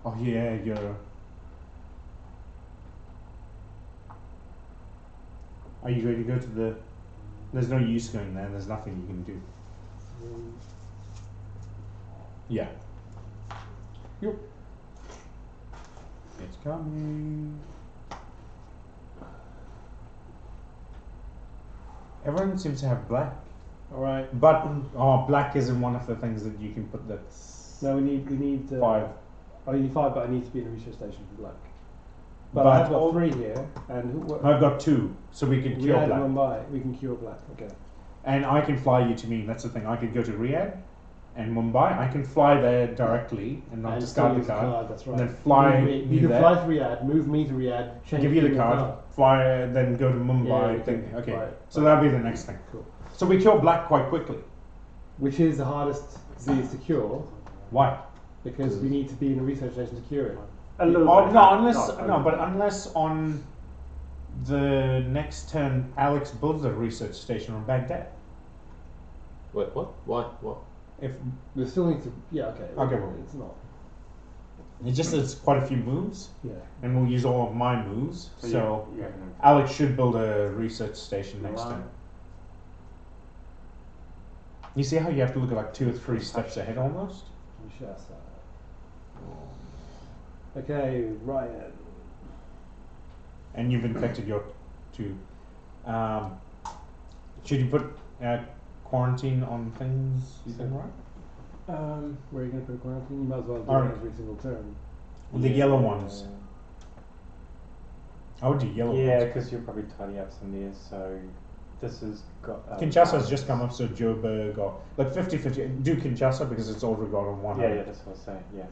[SPEAKER 3] Oh yeah, you're. Are you going to go to the? There's no use going there. There's nothing you can do.
[SPEAKER 1] 3.
[SPEAKER 3] Yeah. Yep. It's coming. Everyone seems to have black,
[SPEAKER 1] All right.
[SPEAKER 3] but black isn't one of the things that you can put. That's
[SPEAKER 1] No, we need
[SPEAKER 3] 5.
[SPEAKER 1] Oh, you need 5, but I need to be in a research station for black. But,
[SPEAKER 3] But
[SPEAKER 1] I've got
[SPEAKER 3] all-
[SPEAKER 1] 3 here, and
[SPEAKER 3] I've got 2, so we can cure
[SPEAKER 1] Riyadh
[SPEAKER 3] black.
[SPEAKER 1] and Mumbai. We can cure black. Okay.
[SPEAKER 3] And I can fly you to me. That's the thing. I could go to Riyadh and Mumbai. I can fly there directly and not
[SPEAKER 1] And
[SPEAKER 3] discard
[SPEAKER 1] still
[SPEAKER 3] the
[SPEAKER 1] use
[SPEAKER 3] card.
[SPEAKER 1] That's
[SPEAKER 3] And
[SPEAKER 1] right.
[SPEAKER 3] then fly
[SPEAKER 1] Move me-
[SPEAKER 3] you
[SPEAKER 1] you can
[SPEAKER 3] there.
[SPEAKER 1] fly to Riyadh, move me to Riyadh, change
[SPEAKER 3] Give you the
[SPEAKER 1] your
[SPEAKER 3] card. Fly, then go to Mumbai.
[SPEAKER 1] Yeah,
[SPEAKER 3] thing. Okay.
[SPEAKER 1] right.
[SPEAKER 3] So that'll be the next thing.
[SPEAKER 1] Cool.
[SPEAKER 3] So we kill black quite quickly.
[SPEAKER 1] Which is the hardest disease to cure
[SPEAKER 3] Why?
[SPEAKER 1] because we need to be in a research station to cure it.
[SPEAKER 5] A little
[SPEAKER 3] Oh,
[SPEAKER 5] bit.
[SPEAKER 3] no, unless
[SPEAKER 5] Not
[SPEAKER 3] but unless on the next turn Alex builds a research station on Baghdad.
[SPEAKER 2] Wait, what? Why? What?
[SPEAKER 3] If
[SPEAKER 1] We still need to. Yeah. Okay.
[SPEAKER 3] Okay, well.
[SPEAKER 1] It's not.
[SPEAKER 3] it just it's quite a few moves,
[SPEAKER 1] Yeah.
[SPEAKER 3] and we'll use all of my moves. So
[SPEAKER 5] yeah.
[SPEAKER 3] Alex should build a research station next
[SPEAKER 5] Right.
[SPEAKER 3] turn. You see how you have to look at like 2 or 3 steps ahead almost?
[SPEAKER 1] Just, okay, Ryan.
[SPEAKER 3] And you've infected your 2. Should you put quarantine on things? You think, right?
[SPEAKER 1] Where are you going to put a quarantine? You might as well do
[SPEAKER 3] Alright.
[SPEAKER 1] it every single turn.
[SPEAKER 3] The yellow ones. I would do yellow
[SPEAKER 5] Yeah,
[SPEAKER 3] ones.
[SPEAKER 5] because you'll probably tidy up some there. So this has got.
[SPEAKER 3] Kinshasa just come up, so Joburg or like 50-50. Do Kinshasa because it's already got on one.
[SPEAKER 5] Yeah,
[SPEAKER 3] hand.
[SPEAKER 5] yeah, that's what I was saying. Yeah.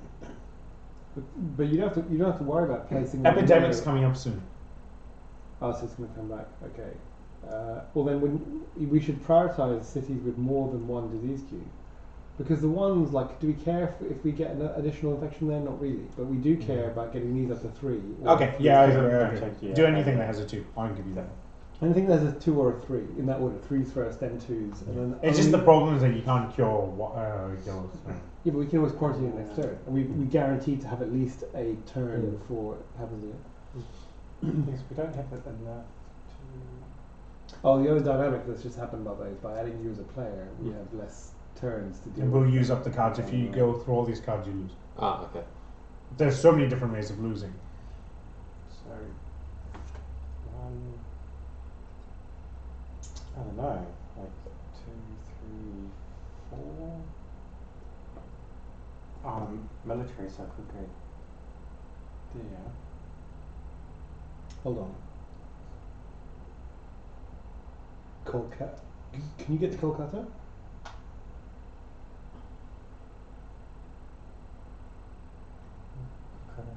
[SPEAKER 1] But you don't have to. You don't have to worry about placing.
[SPEAKER 3] Epidemic's coming up soon.
[SPEAKER 1] Oh, so it's going to come back. Okay. Well, then we should prioritize cities with more than one disease queue, because the ones like, do we care if we get an additional infection there? Not really, but we do care about getting these up to 3. or
[SPEAKER 3] Okay, yeah, I
[SPEAKER 5] Yeah,
[SPEAKER 3] agree.
[SPEAKER 5] yeah,
[SPEAKER 3] Okay.
[SPEAKER 5] yeah.
[SPEAKER 3] Do anything that has a 2. I'll give you that.
[SPEAKER 1] And I think there's a 2 or a 3 in that order. 3s first, then 2s, and then.
[SPEAKER 3] It's just the problem is that you can't cure yellow.
[SPEAKER 1] Yeah, but we can always quarantine it next turn, and we guarantee to have at least a turn before it happens again.
[SPEAKER 5] Because we don't have it enough
[SPEAKER 1] Oh, the other dynamic that's just happened by the way is by adding you as a player, we have less turns to deal
[SPEAKER 3] And
[SPEAKER 1] with.
[SPEAKER 3] we'll use up the cards. If you go through all these cards, you lose.
[SPEAKER 2] Ah, okay.
[SPEAKER 3] There's so many different ways of losing.
[SPEAKER 5] So, I don't know, like 2, 3, 4. Military, so I could go there.
[SPEAKER 1] Hold on. Kolkata. Can you get to Kolkata?
[SPEAKER 5] Okay.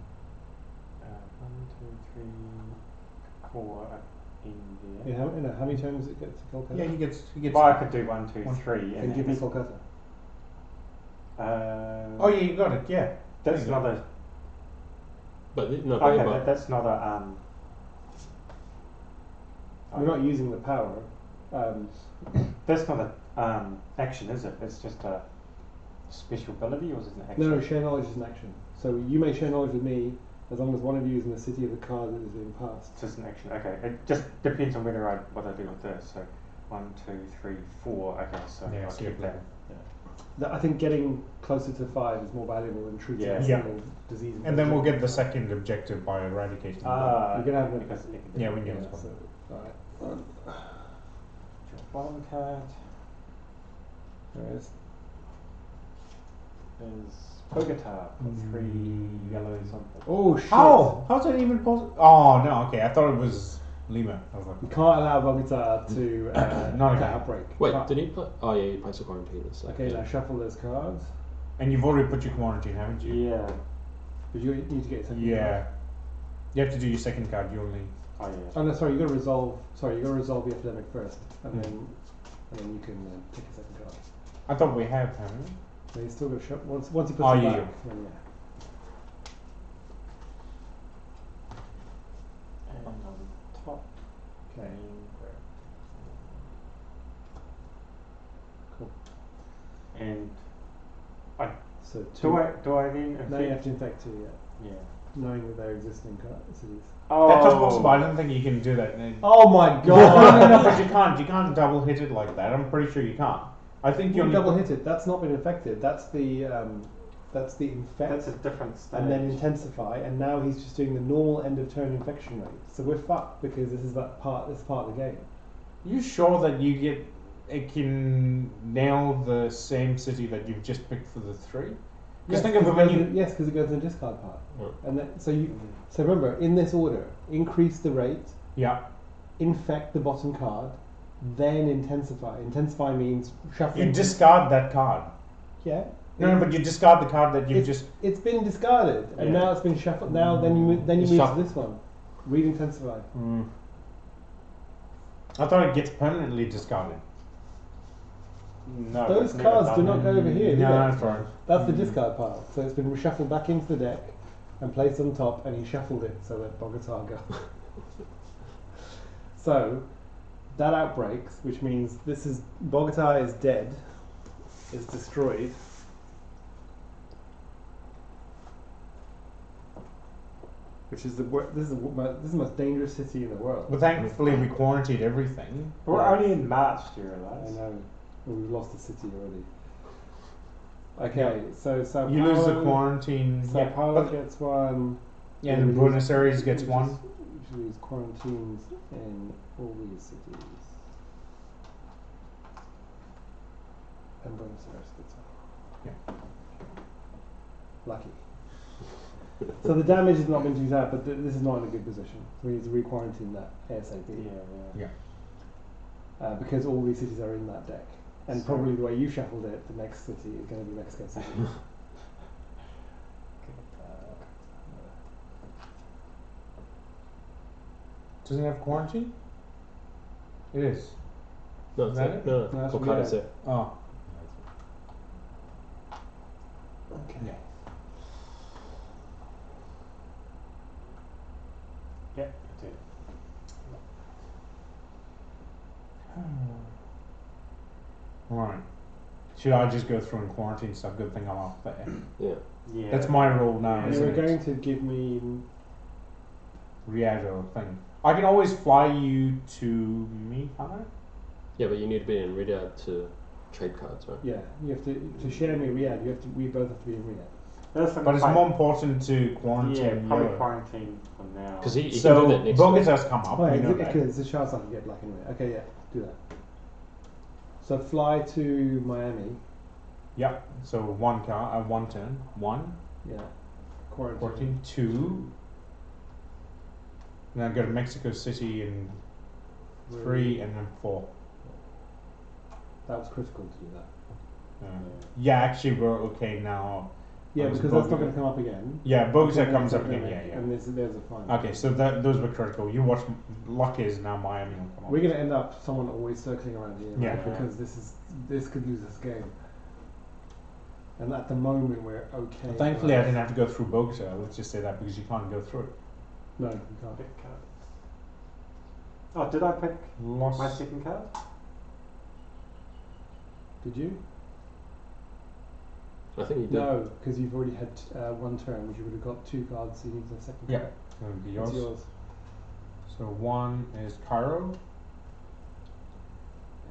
[SPEAKER 5] 1, 2, 3. core in
[SPEAKER 1] Yeah,
[SPEAKER 5] there.
[SPEAKER 1] how many turns it gets to Kolkata?
[SPEAKER 3] Yeah, he gets.
[SPEAKER 5] Well, I could do 1, 2,
[SPEAKER 3] One.
[SPEAKER 5] 3,
[SPEAKER 1] And give me Kolkata.
[SPEAKER 3] Oh yeah, you got it. Yeah.
[SPEAKER 5] That's
[SPEAKER 3] There you
[SPEAKER 5] not a.
[SPEAKER 4] But no,
[SPEAKER 5] Okay,
[SPEAKER 4] but
[SPEAKER 5] that's not a.
[SPEAKER 1] We're not using the power.
[SPEAKER 5] That's not a action, is it? It's just a special ability, or is it an action?
[SPEAKER 1] No, share knowledge is an action. So you may share knowledge with me as long as one of you is in the city of the card that is being passed.
[SPEAKER 5] It's just an action. Okay, it just depends on whether what I do with this. So 1, 2, 3, 4. Okay, so
[SPEAKER 3] Yeah,
[SPEAKER 5] I'll
[SPEAKER 3] so
[SPEAKER 5] keep
[SPEAKER 3] you're
[SPEAKER 5] that.
[SPEAKER 1] I think getting closer to 5 is more valuable than treating
[SPEAKER 5] Yeah.
[SPEAKER 1] a
[SPEAKER 3] Yeah.
[SPEAKER 1] single disease.
[SPEAKER 3] And then we'll get the second objective by eradicating.
[SPEAKER 1] You're gonna have
[SPEAKER 5] because it can
[SPEAKER 3] Yeah, we can.
[SPEAKER 1] Yeah, so, alright.
[SPEAKER 5] Draw bottom card
[SPEAKER 1] There it is.
[SPEAKER 5] is Bogota for 3 yellows on the.
[SPEAKER 1] Oh shit!
[SPEAKER 3] How? How's that even possible? Oh no. Okay, I thought it was Lima. I was like,
[SPEAKER 1] You can't allow Bogota to
[SPEAKER 3] Not
[SPEAKER 1] to
[SPEAKER 3] okay.
[SPEAKER 1] outbreak.
[SPEAKER 4] wait,
[SPEAKER 1] Can't.
[SPEAKER 4] did he put? Oh yeah, he placed a quarantine. It's like,
[SPEAKER 1] Okay,
[SPEAKER 4] yeah.
[SPEAKER 1] now shuffle those cards.
[SPEAKER 3] and you've already put your quarantine, haven't you?
[SPEAKER 5] Yeah.
[SPEAKER 1] But you need to get something.
[SPEAKER 3] Yeah. You have to do your second card. You only.
[SPEAKER 5] Oh yeah.
[SPEAKER 1] Oh no, sorry. You got to resolve. Sorry, you got to resolve the epidemic first, and then you can take a second card.
[SPEAKER 3] I thought we have, haven't we?
[SPEAKER 1] So you still got to shut once he puts
[SPEAKER 3] Oh,
[SPEAKER 1] it
[SPEAKER 3] yeah,
[SPEAKER 1] back. Then,
[SPEAKER 5] And on top.
[SPEAKER 1] Okay. Cool.
[SPEAKER 5] And
[SPEAKER 1] So
[SPEAKER 5] do I then
[SPEAKER 1] Now you have
[SPEAKER 5] infect?
[SPEAKER 1] to infect 2, yeah.
[SPEAKER 5] Yeah.
[SPEAKER 1] Knowing that they're existing cities.
[SPEAKER 5] Oh.
[SPEAKER 3] That's not possible. I don't think you can do that.
[SPEAKER 1] Oh my
[SPEAKER 3] No,
[SPEAKER 1] god!
[SPEAKER 3] no, but you can't. You can't double hit it like that. I'm pretty sure you can't. I think
[SPEAKER 1] You
[SPEAKER 3] you
[SPEAKER 1] double hit it. That's not been infected. That's the infect.
[SPEAKER 5] That's a different stage.
[SPEAKER 1] And then intensify, and now he's just doing the normal end of turn infection rate. So we're fucked because this is part of the game.
[SPEAKER 3] You sure that you get it can nail the same city that you've just picked for the 3? Because think of it when you.
[SPEAKER 1] Yes, because it goes in the discard pile.
[SPEAKER 4] Oh.
[SPEAKER 1] And then, so remember, in this order, increase the rate,
[SPEAKER 3] Yeah.
[SPEAKER 1] infect the bottom card, then intensify. Intensify means shuffle.
[SPEAKER 3] You discard that card.
[SPEAKER 1] Yeah.
[SPEAKER 3] No, but you discard the card that you've just.
[SPEAKER 1] It's been discarded, and
[SPEAKER 5] Yeah.
[SPEAKER 1] now it's been shuffled. Now then you move
[SPEAKER 3] It's
[SPEAKER 1] to
[SPEAKER 3] shuffled.
[SPEAKER 1] this one. Read intensify.
[SPEAKER 3] I thought it gets permanently discarded.
[SPEAKER 5] No,
[SPEAKER 1] Those
[SPEAKER 5] it's never
[SPEAKER 1] cards do
[SPEAKER 5] done
[SPEAKER 1] not
[SPEAKER 5] that.
[SPEAKER 1] go over here. do
[SPEAKER 3] No,
[SPEAKER 1] they?
[SPEAKER 3] that's right.
[SPEAKER 1] That's the discard pile. So it's been reshuffled back into the deck and placed on top, and he shuffled it so that Bogota goes. So that outbreaks, which means this is Bogota is dead, is destroyed. Which is this is the most dangerous city in the world.
[SPEAKER 3] But thankfully, we quarantined everything.
[SPEAKER 5] But we're
[SPEAKER 1] Yeah.
[SPEAKER 5] only in March, do you
[SPEAKER 1] I
[SPEAKER 5] realise?
[SPEAKER 1] know. Well, we've lost the city already. Okay, so Sao
[SPEAKER 3] You lose the
[SPEAKER 1] Paulo-
[SPEAKER 3] quarantine.
[SPEAKER 1] Sao
[SPEAKER 3] Yeah,
[SPEAKER 1] Paulo
[SPEAKER 3] but-
[SPEAKER 1] gets one.
[SPEAKER 3] yeah, and Buenos Aires gets
[SPEAKER 1] which
[SPEAKER 3] one.
[SPEAKER 1] is- Which is quarantines in all these cities. And Buenos Aires gets one.
[SPEAKER 3] Yeah.
[SPEAKER 1] Lucky. So the damage has not been too bad, but this is not in a good position. So we need to re-quarantine that ASAP.
[SPEAKER 5] Yeah.
[SPEAKER 1] Because all these cities are in that deck. And
[SPEAKER 5] So-
[SPEAKER 1] probably the way you shuffled it, the next city is going to be Mexico City.
[SPEAKER 3] Doesn't it have quarantine? It is.
[SPEAKER 4] No,
[SPEAKER 3] Is
[SPEAKER 4] it's
[SPEAKER 3] that
[SPEAKER 4] like,
[SPEAKER 3] it?
[SPEAKER 4] no,
[SPEAKER 1] No, that's
[SPEAKER 4] Kolkata's
[SPEAKER 1] from
[SPEAKER 4] there.
[SPEAKER 3] Oh.
[SPEAKER 1] Okay.
[SPEAKER 5] Yeah, I did.
[SPEAKER 3] Right. Should I just go through and quarantine stuff? Good thing I'm off there.
[SPEAKER 4] Yeah.
[SPEAKER 5] Yeah.
[SPEAKER 3] That's my rule now,
[SPEAKER 5] Yeah,
[SPEAKER 1] And
[SPEAKER 3] isn't
[SPEAKER 1] we're
[SPEAKER 3] it?
[SPEAKER 1] going to give me.
[SPEAKER 3] Riago thing. I can always fly you to me, can't I?
[SPEAKER 4] Yeah, but you need to be in Riyadh to trade cards, right?
[SPEAKER 1] Yeah, you have to share me Riyadh. We both have to be in Riyadh.
[SPEAKER 5] That's the
[SPEAKER 3] But it's
[SPEAKER 5] point.
[SPEAKER 3] more important to quarantine.
[SPEAKER 5] Yeah, probably
[SPEAKER 3] Yellow.
[SPEAKER 5] quarantine for now.
[SPEAKER 4] Because he
[SPEAKER 3] So
[SPEAKER 4] can do that next week.
[SPEAKER 3] Bogota's come up.
[SPEAKER 1] Oh, yeah,
[SPEAKER 3] we know that.
[SPEAKER 1] because it's a chance I can get lucky anyway. Okay, yeah, do that. So fly to Miami.
[SPEAKER 3] Yep. So one car, one turn. One.
[SPEAKER 1] Yeah. Quarantine.
[SPEAKER 3] 14, 2. Then I go to Mexico City in 3 and then 4.
[SPEAKER 1] That was critical to do that.
[SPEAKER 3] Yeah, actually we're okay now.
[SPEAKER 1] Yeah,
[SPEAKER 3] Or is
[SPEAKER 1] because
[SPEAKER 3] it
[SPEAKER 1] that's not
[SPEAKER 3] Bogota?
[SPEAKER 1] going to come up again.
[SPEAKER 3] Yeah, Bogota
[SPEAKER 1] Okay,
[SPEAKER 3] comes
[SPEAKER 1] so
[SPEAKER 3] up again.
[SPEAKER 1] then-
[SPEAKER 3] Yeah,
[SPEAKER 1] And there's a fine.
[SPEAKER 3] yeah. Okay, so those were critical. You watch. Luck is now Miami will come up.
[SPEAKER 1] We're going to end up someone always circling around here,
[SPEAKER 3] Yeah.
[SPEAKER 1] right? Because this could lose this game. And at the moment we're okay.
[SPEAKER 3] Thankfully, I didn't have to go through Bogota. Let's just say that because you can't go through it.
[SPEAKER 1] No, you can't.
[SPEAKER 5] Pick cards. Oh, did I pick
[SPEAKER 3] Lost.
[SPEAKER 5] my second card?
[SPEAKER 1] Did you?
[SPEAKER 4] I think you did.
[SPEAKER 1] No, because you've already had one turn, which you would have got 2 cards, so you need a second
[SPEAKER 3] Yeah.
[SPEAKER 1] card.
[SPEAKER 3] That would be
[SPEAKER 1] It's
[SPEAKER 3] yours.
[SPEAKER 1] yours.
[SPEAKER 3] So 1 is Cairo,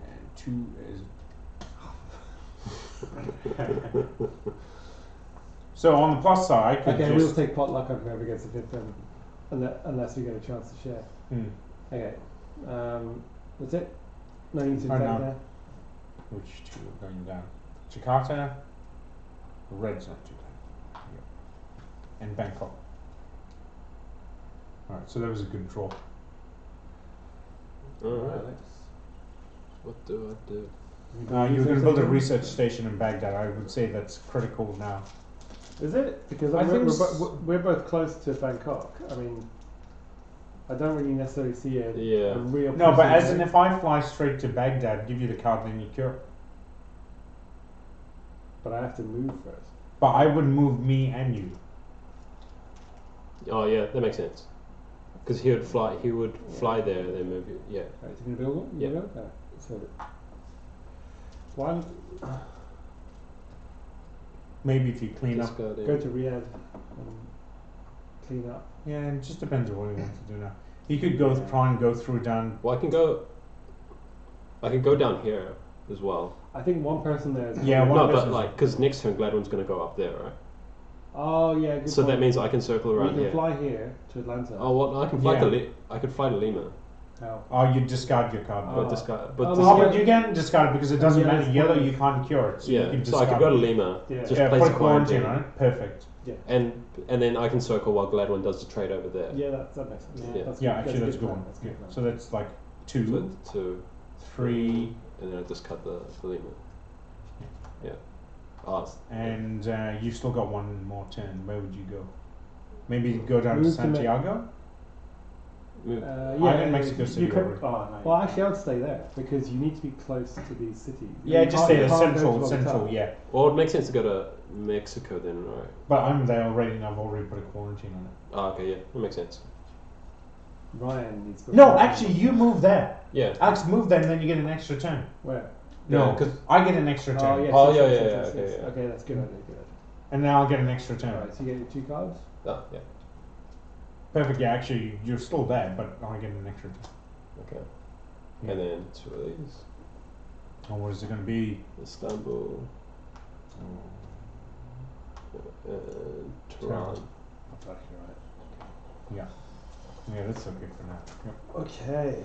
[SPEAKER 3] and 2 is. So on the plus side, I could
[SPEAKER 1] Okay, we'll
[SPEAKER 3] just.
[SPEAKER 1] take potluck on whoever gets the 5th turn, unless we get a chance to share. Okay, that's it. No, you need to
[SPEAKER 3] Oh,
[SPEAKER 1] take
[SPEAKER 3] no.
[SPEAKER 1] there.
[SPEAKER 3] Which 2 are going down? Jakarta, red's not too bad. Yeah. And Bangkok. Alright, so that was a good draw.
[SPEAKER 4] Alright.
[SPEAKER 1] Alex.
[SPEAKER 4] What do I do?
[SPEAKER 3] You were going to build a research station in Baghdad. I would say that's critical now.
[SPEAKER 1] Is it? Because
[SPEAKER 3] I think
[SPEAKER 1] we're both close to Bangkok. I mean, I don't really necessarily see a
[SPEAKER 4] Yeah.
[SPEAKER 1] real.
[SPEAKER 3] No, but as in
[SPEAKER 1] person-
[SPEAKER 3] if I fly straight to Baghdad, give you the card, then you cure.
[SPEAKER 1] But I have to move first.
[SPEAKER 3] But I would move me and you.
[SPEAKER 4] Oh yeah, that makes sense. Because he would fly. He would fly there, then move you. Yeah.
[SPEAKER 1] Right, so you gonna build one?
[SPEAKER 4] Yeah.
[SPEAKER 1] Build? Alright, so one.
[SPEAKER 3] Maybe if you clean up.
[SPEAKER 4] Discarding.
[SPEAKER 1] Go to Riyadh and clean up.
[SPEAKER 3] Yeah, it just depends on what he wants to do now. He could go
[SPEAKER 1] Yeah.
[SPEAKER 3] try and go through down.
[SPEAKER 4] Well, I can go. I can go down here as well.
[SPEAKER 1] I think one person there is.
[SPEAKER 3] Yeah, one
[SPEAKER 4] No, but
[SPEAKER 3] person's-
[SPEAKER 4] like, because next turn Gladwin's going to go up there, right?
[SPEAKER 1] Oh yeah, good
[SPEAKER 4] So that
[SPEAKER 1] point.
[SPEAKER 4] means I can circle
[SPEAKER 1] we
[SPEAKER 4] around
[SPEAKER 1] can
[SPEAKER 4] here.
[SPEAKER 1] fly here to Atlanta.
[SPEAKER 4] Oh well, I can fly
[SPEAKER 3] Yeah.
[SPEAKER 4] I could fly to Lima,
[SPEAKER 1] How?
[SPEAKER 3] Oh, you discard your card.
[SPEAKER 1] Oh.
[SPEAKER 4] but discard. But
[SPEAKER 1] Oh,
[SPEAKER 4] dis-
[SPEAKER 3] Oh, but you can discard it because it doesn't
[SPEAKER 1] Yeah,
[SPEAKER 3] matter.
[SPEAKER 1] that's
[SPEAKER 3] Yellow,
[SPEAKER 1] fine.
[SPEAKER 3] you can't cure it. So you
[SPEAKER 4] yeah,
[SPEAKER 3] can
[SPEAKER 4] so I could
[SPEAKER 3] discard
[SPEAKER 4] go to
[SPEAKER 3] it.
[SPEAKER 4] Lima,
[SPEAKER 1] Yeah.
[SPEAKER 4] just
[SPEAKER 3] Yeah,
[SPEAKER 4] place
[SPEAKER 3] put
[SPEAKER 4] a
[SPEAKER 3] a quarantine on
[SPEAKER 4] quarantine,
[SPEAKER 3] it. Perfect.
[SPEAKER 4] and then I can circle while Gladwin does the trade over there.
[SPEAKER 1] Yeah, that makes sense.
[SPEAKER 4] Yeah.
[SPEAKER 1] That's
[SPEAKER 3] Yeah,
[SPEAKER 1] good.
[SPEAKER 3] actually, that's a good
[SPEAKER 1] plan.
[SPEAKER 3] one.
[SPEAKER 1] That's a
[SPEAKER 3] Yeah.
[SPEAKER 1] good plan.
[SPEAKER 3] So that's like
[SPEAKER 4] So
[SPEAKER 3] 2,
[SPEAKER 4] 2,
[SPEAKER 3] 3,
[SPEAKER 4] and then I just cut the Lima. Yeah. Ah,
[SPEAKER 3] and you've still got one more turn. Where would you go? Maybe go down to
[SPEAKER 1] Move to Me-
[SPEAKER 3] Santiago?
[SPEAKER 4] move.
[SPEAKER 3] I'm in Mexico City
[SPEAKER 1] you could,
[SPEAKER 3] already.
[SPEAKER 5] Oh, no.
[SPEAKER 1] well, actually, I would stay there because you need to be close to these cities.
[SPEAKER 3] Yeah,
[SPEAKER 1] You
[SPEAKER 3] just
[SPEAKER 1] can't-
[SPEAKER 3] stay
[SPEAKER 1] you
[SPEAKER 3] there.
[SPEAKER 1] can't go
[SPEAKER 3] Central,
[SPEAKER 1] to Bogota.
[SPEAKER 3] central, yeah.
[SPEAKER 4] Well, it makes sense to go to Mexico then, right?
[SPEAKER 3] But I'm there already and I've already put a quarantine on it.
[SPEAKER 4] Ah, okay, yeah, that makes sense.
[SPEAKER 1] Ryan needs to.
[SPEAKER 3] No, actually, you move there.
[SPEAKER 4] Yeah.
[SPEAKER 3] Alex, move there and then you get an extra turn.
[SPEAKER 1] Where?
[SPEAKER 3] No,
[SPEAKER 4] Yeah, 'cause-
[SPEAKER 3] I get an extra
[SPEAKER 1] Oh,
[SPEAKER 3] turn.
[SPEAKER 1] yes,
[SPEAKER 4] Oh,
[SPEAKER 1] yes,
[SPEAKER 4] yeah,
[SPEAKER 1] yes,
[SPEAKER 4] yeah,
[SPEAKER 1] yes,
[SPEAKER 4] yeah,
[SPEAKER 1] yes,
[SPEAKER 4] okay,
[SPEAKER 1] yes.
[SPEAKER 4] yeah.
[SPEAKER 1] Okay, that's good idea. Good idea.
[SPEAKER 3] And then I'll get an extra turn.
[SPEAKER 1] Alright, so you get 2 cards.
[SPEAKER 4] Ah, yeah.
[SPEAKER 3] Perfect, yeah, actually, you're still there, but I'll get an extra turn.
[SPEAKER 4] Okay.
[SPEAKER 3] Yeah.
[SPEAKER 4] And then 2 of these.
[SPEAKER 3] Oh, what is it going to be?
[SPEAKER 4] Istanbul and Tehran.
[SPEAKER 3] Yeah. Yeah, that's okay for now. Yep.
[SPEAKER 1] Okay.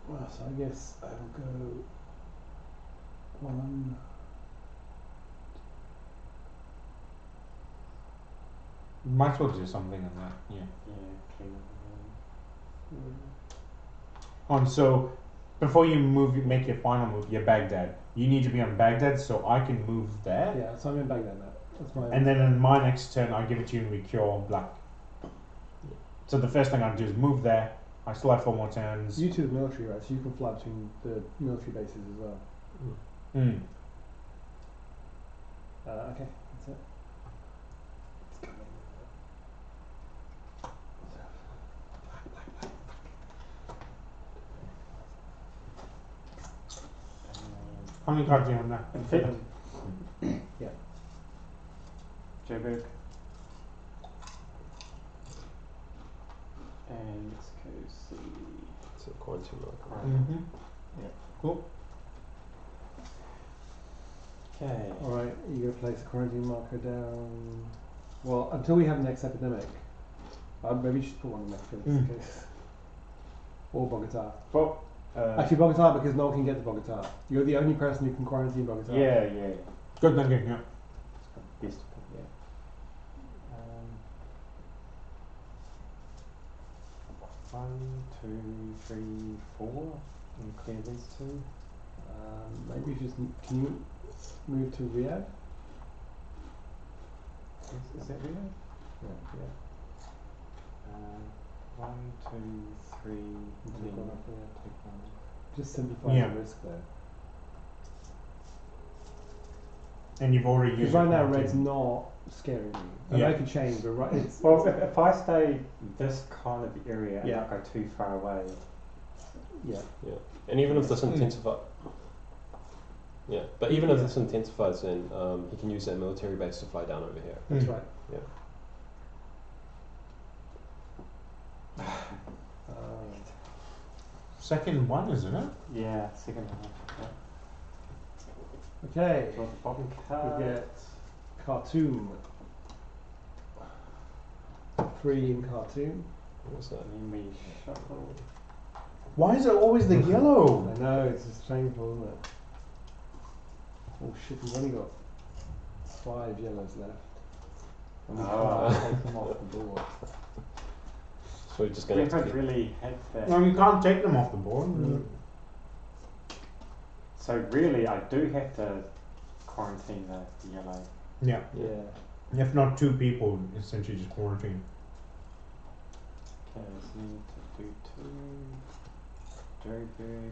[SPEAKER 1] Well, so I guess I will go 1.
[SPEAKER 3] Might as well do something on that, yeah.
[SPEAKER 5] Yeah, clean
[SPEAKER 3] On so before you move, make your final move, your Baghdad. You need to be on Baghdad, so I can move there.
[SPEAKER 1] Yeah, so I'm in Baghdad now. That's my.
[SPEAKER 3] And then in my next turn, I give it to you and we cure black. So the first thing I do is move there. I still have 4 more turns.
[SPEAKER 1] You two are military, right? So you can fly between the military bases as well.
[SPEAKER 3] Mm.
[SPEAKER 1] Okay, that's it. It's coming.
[SPEAKER 3] How many cards do you have now?
[SPEAKER 1] And
[SPEAKER 3] Fifth?
[SPEAKER 1] Yeah.
[SPEAKER 5] Joburg. And Mexico City.
[SPEAKER 4] It's a quarantine marker.
[SPEAKER 3] Mm-hmm.
[SPEAKER 5] Yeah.
[SPEAKER 3] Cool.
[SPEAKER 5] Okay.
[SPEAKER 1] Alright, you're going to place a quarantine marker down. Well, until we have next epidemic. Maybe you should put one in Mexico just in case. Or Bogota.
[SPEAKER 3] Well,
[SPEAKER 1] Actually, Bogota, because no one can get to Bogota. You're the only person who can quarantine Bogota.
[SPEAKER 5] Yeah.
[SPEAKER 3] good thinking, yeah.
[SPEAKER 5] Best. Yeah. 1, 2, 3, 4. Can clear these two.
[SPEAKER 1] Maybe just can you move to Riyadh?
[SPEAKER 5] Is that real?
[SPEAKER 1] Yeah.
[SPEAKER 5] 1, 2, 3.
[SPEAKER 1] Take one off there.
[SPEAKER 5] Take one.
[SPEAKER 1] Just simplify
[SPEAKER 3] Yeah.
[SPEAKER 1] the risk there.
[SPEAKER 3] And you've already
[SPEAKER 1] Because
[SPEAKER 3] used
[SPEAKER 1] right
[SPEAKER 3] your
[SPEAKER 1] now
[SPEAKER 3] quarantine.
[SPEAKER 1] red's not scaring me. I
[SPEAKER 3] Yeah.
[SPEAKER 1] know it can change, but right, it's
[SPEAKER 5] Well, if I stay this kind of area and
[SPEAKER 1] Yeah.
[SPEAKER 5] not go too far away,
[SPEAKER 1] yeah.
[SPEAKER 4] And even if this
[SPEAKER 3] Mm.
[SPEAKER 4] intensifies, yeah, but even if
[SPEAKER 1] Yeah.
[SPEAKER 4] this intensifies, then he can use that military base to fly down over here.
[SPEAKER 1] That's
[SPEAKER 3] Mm.
[SPEAKER 1] right.
[SPEAKER 4] Yeah.
[SPEAKER 3] Second one, isn't it?
[SPEAKER 5] yeah, second half.
[SPEAKER 1] Okay.
[SPEAKER 5] Draw the bottom
[SPEAKER 1] We
[SPEAKER 5] card.
[SPEAKER 1] get Khartoum. 3 in Khartoum.
[SPEAKER 4] What's that?
[SPEAKER 5] And then we shuffle.
[SPEAKER 3] Why is it always the yellow?
[SPEAKER 1] I know, it's just shameful, isn't it? Oh shit, we've only got 5 yellows left. And we
[SPEAKER 5] Ah.
[SPEAKER 1] can't take them off the board.
[SPEAKER 4] So we're just
[SPEAKER 5] We
[SPEAKER 4] gonna have to
[SPEAKER 5] haven't
[SPEAKER 4] keep.
[SPEAKER 5] really had that.
[SPEAKER 3] No, you can't take them off the board.
[SPEAKER 1] Mm.
[SPEAKER 5] So really, I do have to quarantine the yellow.
[SPEAKER 3] Yeah.
[SPEAKER 1] Yeah.
[SPEAKER 3] If not, 2 people essentially just quarantine.
[SPEAKER 5] Okay, so we need to do 2. Joburg.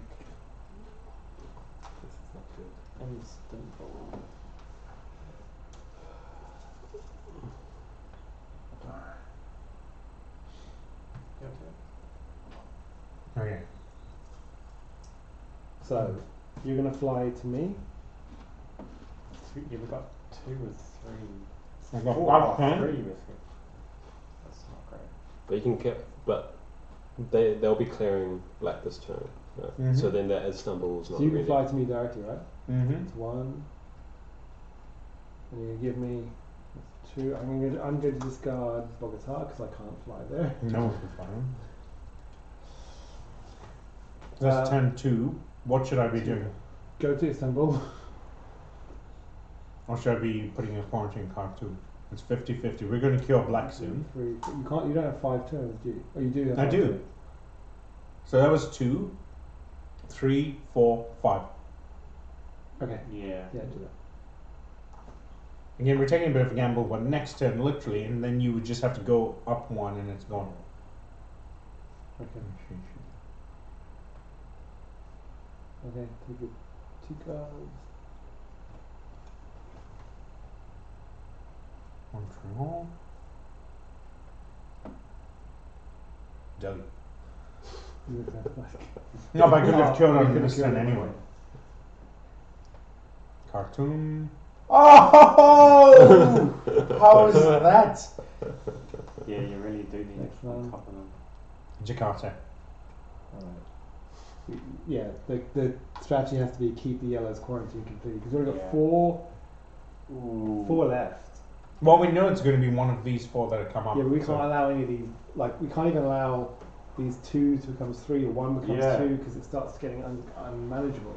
[SPEAKER 1] This is not good.
[SPEAKER 5] And Istanbul. Your turn.
[SPEAKER 3] Okay.
[SPEAKER 1] So, you're going to fly to me.
[SPEAKER 5] Yeah, we got 2 or 3.
[SPEAKER 3] I got
[SPEAKER 5] 4
[SPEAKER 3] 5
[SPEAKER 5] or 3
[SPEAKER 3] 10.
[SPEAKER 5] with it. That's not great.
[SPEAKER 4] But you can get, but they'll be clearing black this turn. Right?
[SPEAKER 3] Mhm.
[SPEAKER 4] So then that Istanbul's
[SPEAKER 1] So
[SPEAKER 4] not
[SPEAKER 1] you can
[SPEAKER 4] really.
[SPEAKER 1] fly to me directly, right?
[SPEAKER 3] Mm-hmm.
[SPEAKER 1] That's 1. And you're going to give me 2. I'm going to discard Bogota because I can't fly there.
[SPEAKER 3] No, it's fine. That's
[SPEAKER 1] Uh,
[SPEAKER 3] turn 2. What should I be doing?
[SPEAKER 1] Go to Istanbul.
[SPEAKER 3] Or should I be putting a quarantine card too? It's 50-50. We're going to cure black soon.
[SPEAKER 1] 3. You can't. You don't have 5 turns, do you? Oh, you do have.
[SPEAKER 3] I
[SPEAKER 1] 5
[SPEAKER 3] do.
[SPEAKER 1] turns.
[SPEAKER 3] So that was 2, 3, 4, 5.
[SPEAKER 1] Okay.
[SPEAKER 5] Yeah.
[SPEAKER 1] Yeah, do that.
[SPEAKER 3] Again, we're taking a bit of a gamble, but next turn, literally, and then you would just have to go up 1 and it's gone.
[SPEAKER 1] Okay. Okay. Take it. 2 cards.
[SPEAKER 3] Montreal. Delhi.
[SPEAKER 1] You would have like.
[SPEAKER 3] No, but I could have killed
[SPEAKER 1] you
[SPEAKER 3] on
[SPEAKER 1] could have
[SPEAKER 3] this
[SPEAKER 1] killed
[SPEAKER 3] turn
[SPEAKER 1] him
[SPEAKER 3] anyway. Khartoum. Oh! How is that?
[SPEAKER 5] Yeah, you really do need
[SPEAKER 1] Next
[SPEAKER 5] to keep on
[SPEAKER 1] one.
[SPEAKER 5] top of them.
[SPEAKER 3] Jakarta.
[SPEAKER 1] Alright. Yeah, the strategy has to be keep the yellows quarantined completely because we've already got
[SPEAKER 5] Yeah.
[SPEAKER 1] 4
[SPEAKER 5] Ooh.
[SPEAKER 1] left.
[SPEAKER 3] Well, we know it's going to be one of these 4 that have come up.
[SPEAKER 1] Yeah, but we
[SPEAKER 3] so-
[SPEAKER 1] can't allow any of these. Like, we can't even allow these 2 to become 3 or 1 becomes
[SPEAKER 5] Yeah.
[SPEAKER 1] 2 because it starts getting unmanageable.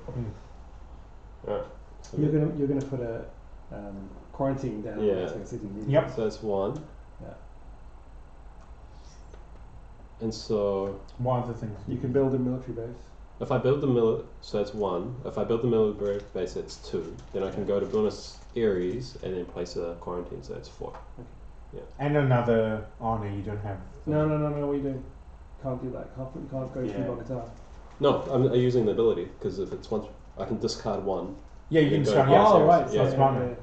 [SPEAKER 4] Right. So
[SPEAKER 1] You're gonna put a quarantine down
[SPEAKER 4] Yeah.
[SPEAKER 1] in Mexico City. immediately.
[SPEAKER 3] Yep.
[SPEAKER 4] So that's 1.
[SPEAKER 1] Yeah.
[SPEAKER 4] And so
[SPEAKER 3] What other things?
[SPEAKER 1] You can build a military base.
[SPEAKER 4] if I build so that's 1. If I build the military base, that's 2. Then I can go to Buenos Aires and then place a quarantine, so that's 4.
[SPEAKER 3] And another. Oh no, you don't have.
[SPEAKER 1] No, what are you doing? Can't do that. You can't go
[SPEAKER 5] Yeah.
[SPEAKER 1] through Bogota.
[SPEAKER 4] No, I'm using the ability because if it's once, I can discard 1.
[SPEAKER 3] Yeah, you
[SPEAKER 4] You
[SPEAKER 3] can
[SPEAKER 4] go
[SPEAKER 3] start.
[SPEAKER 4] Yeah,
[SPEAKER 3] Yeah,
[SPEAKER 1] oh,
[SPEAKER 4] so-
[SPEAKER 1] right.
[SPEAKER 4] yeah,
[SPEAKER 1] So,
[SPEAKER 3] it's fine.
[SPEAKER 1] yeah.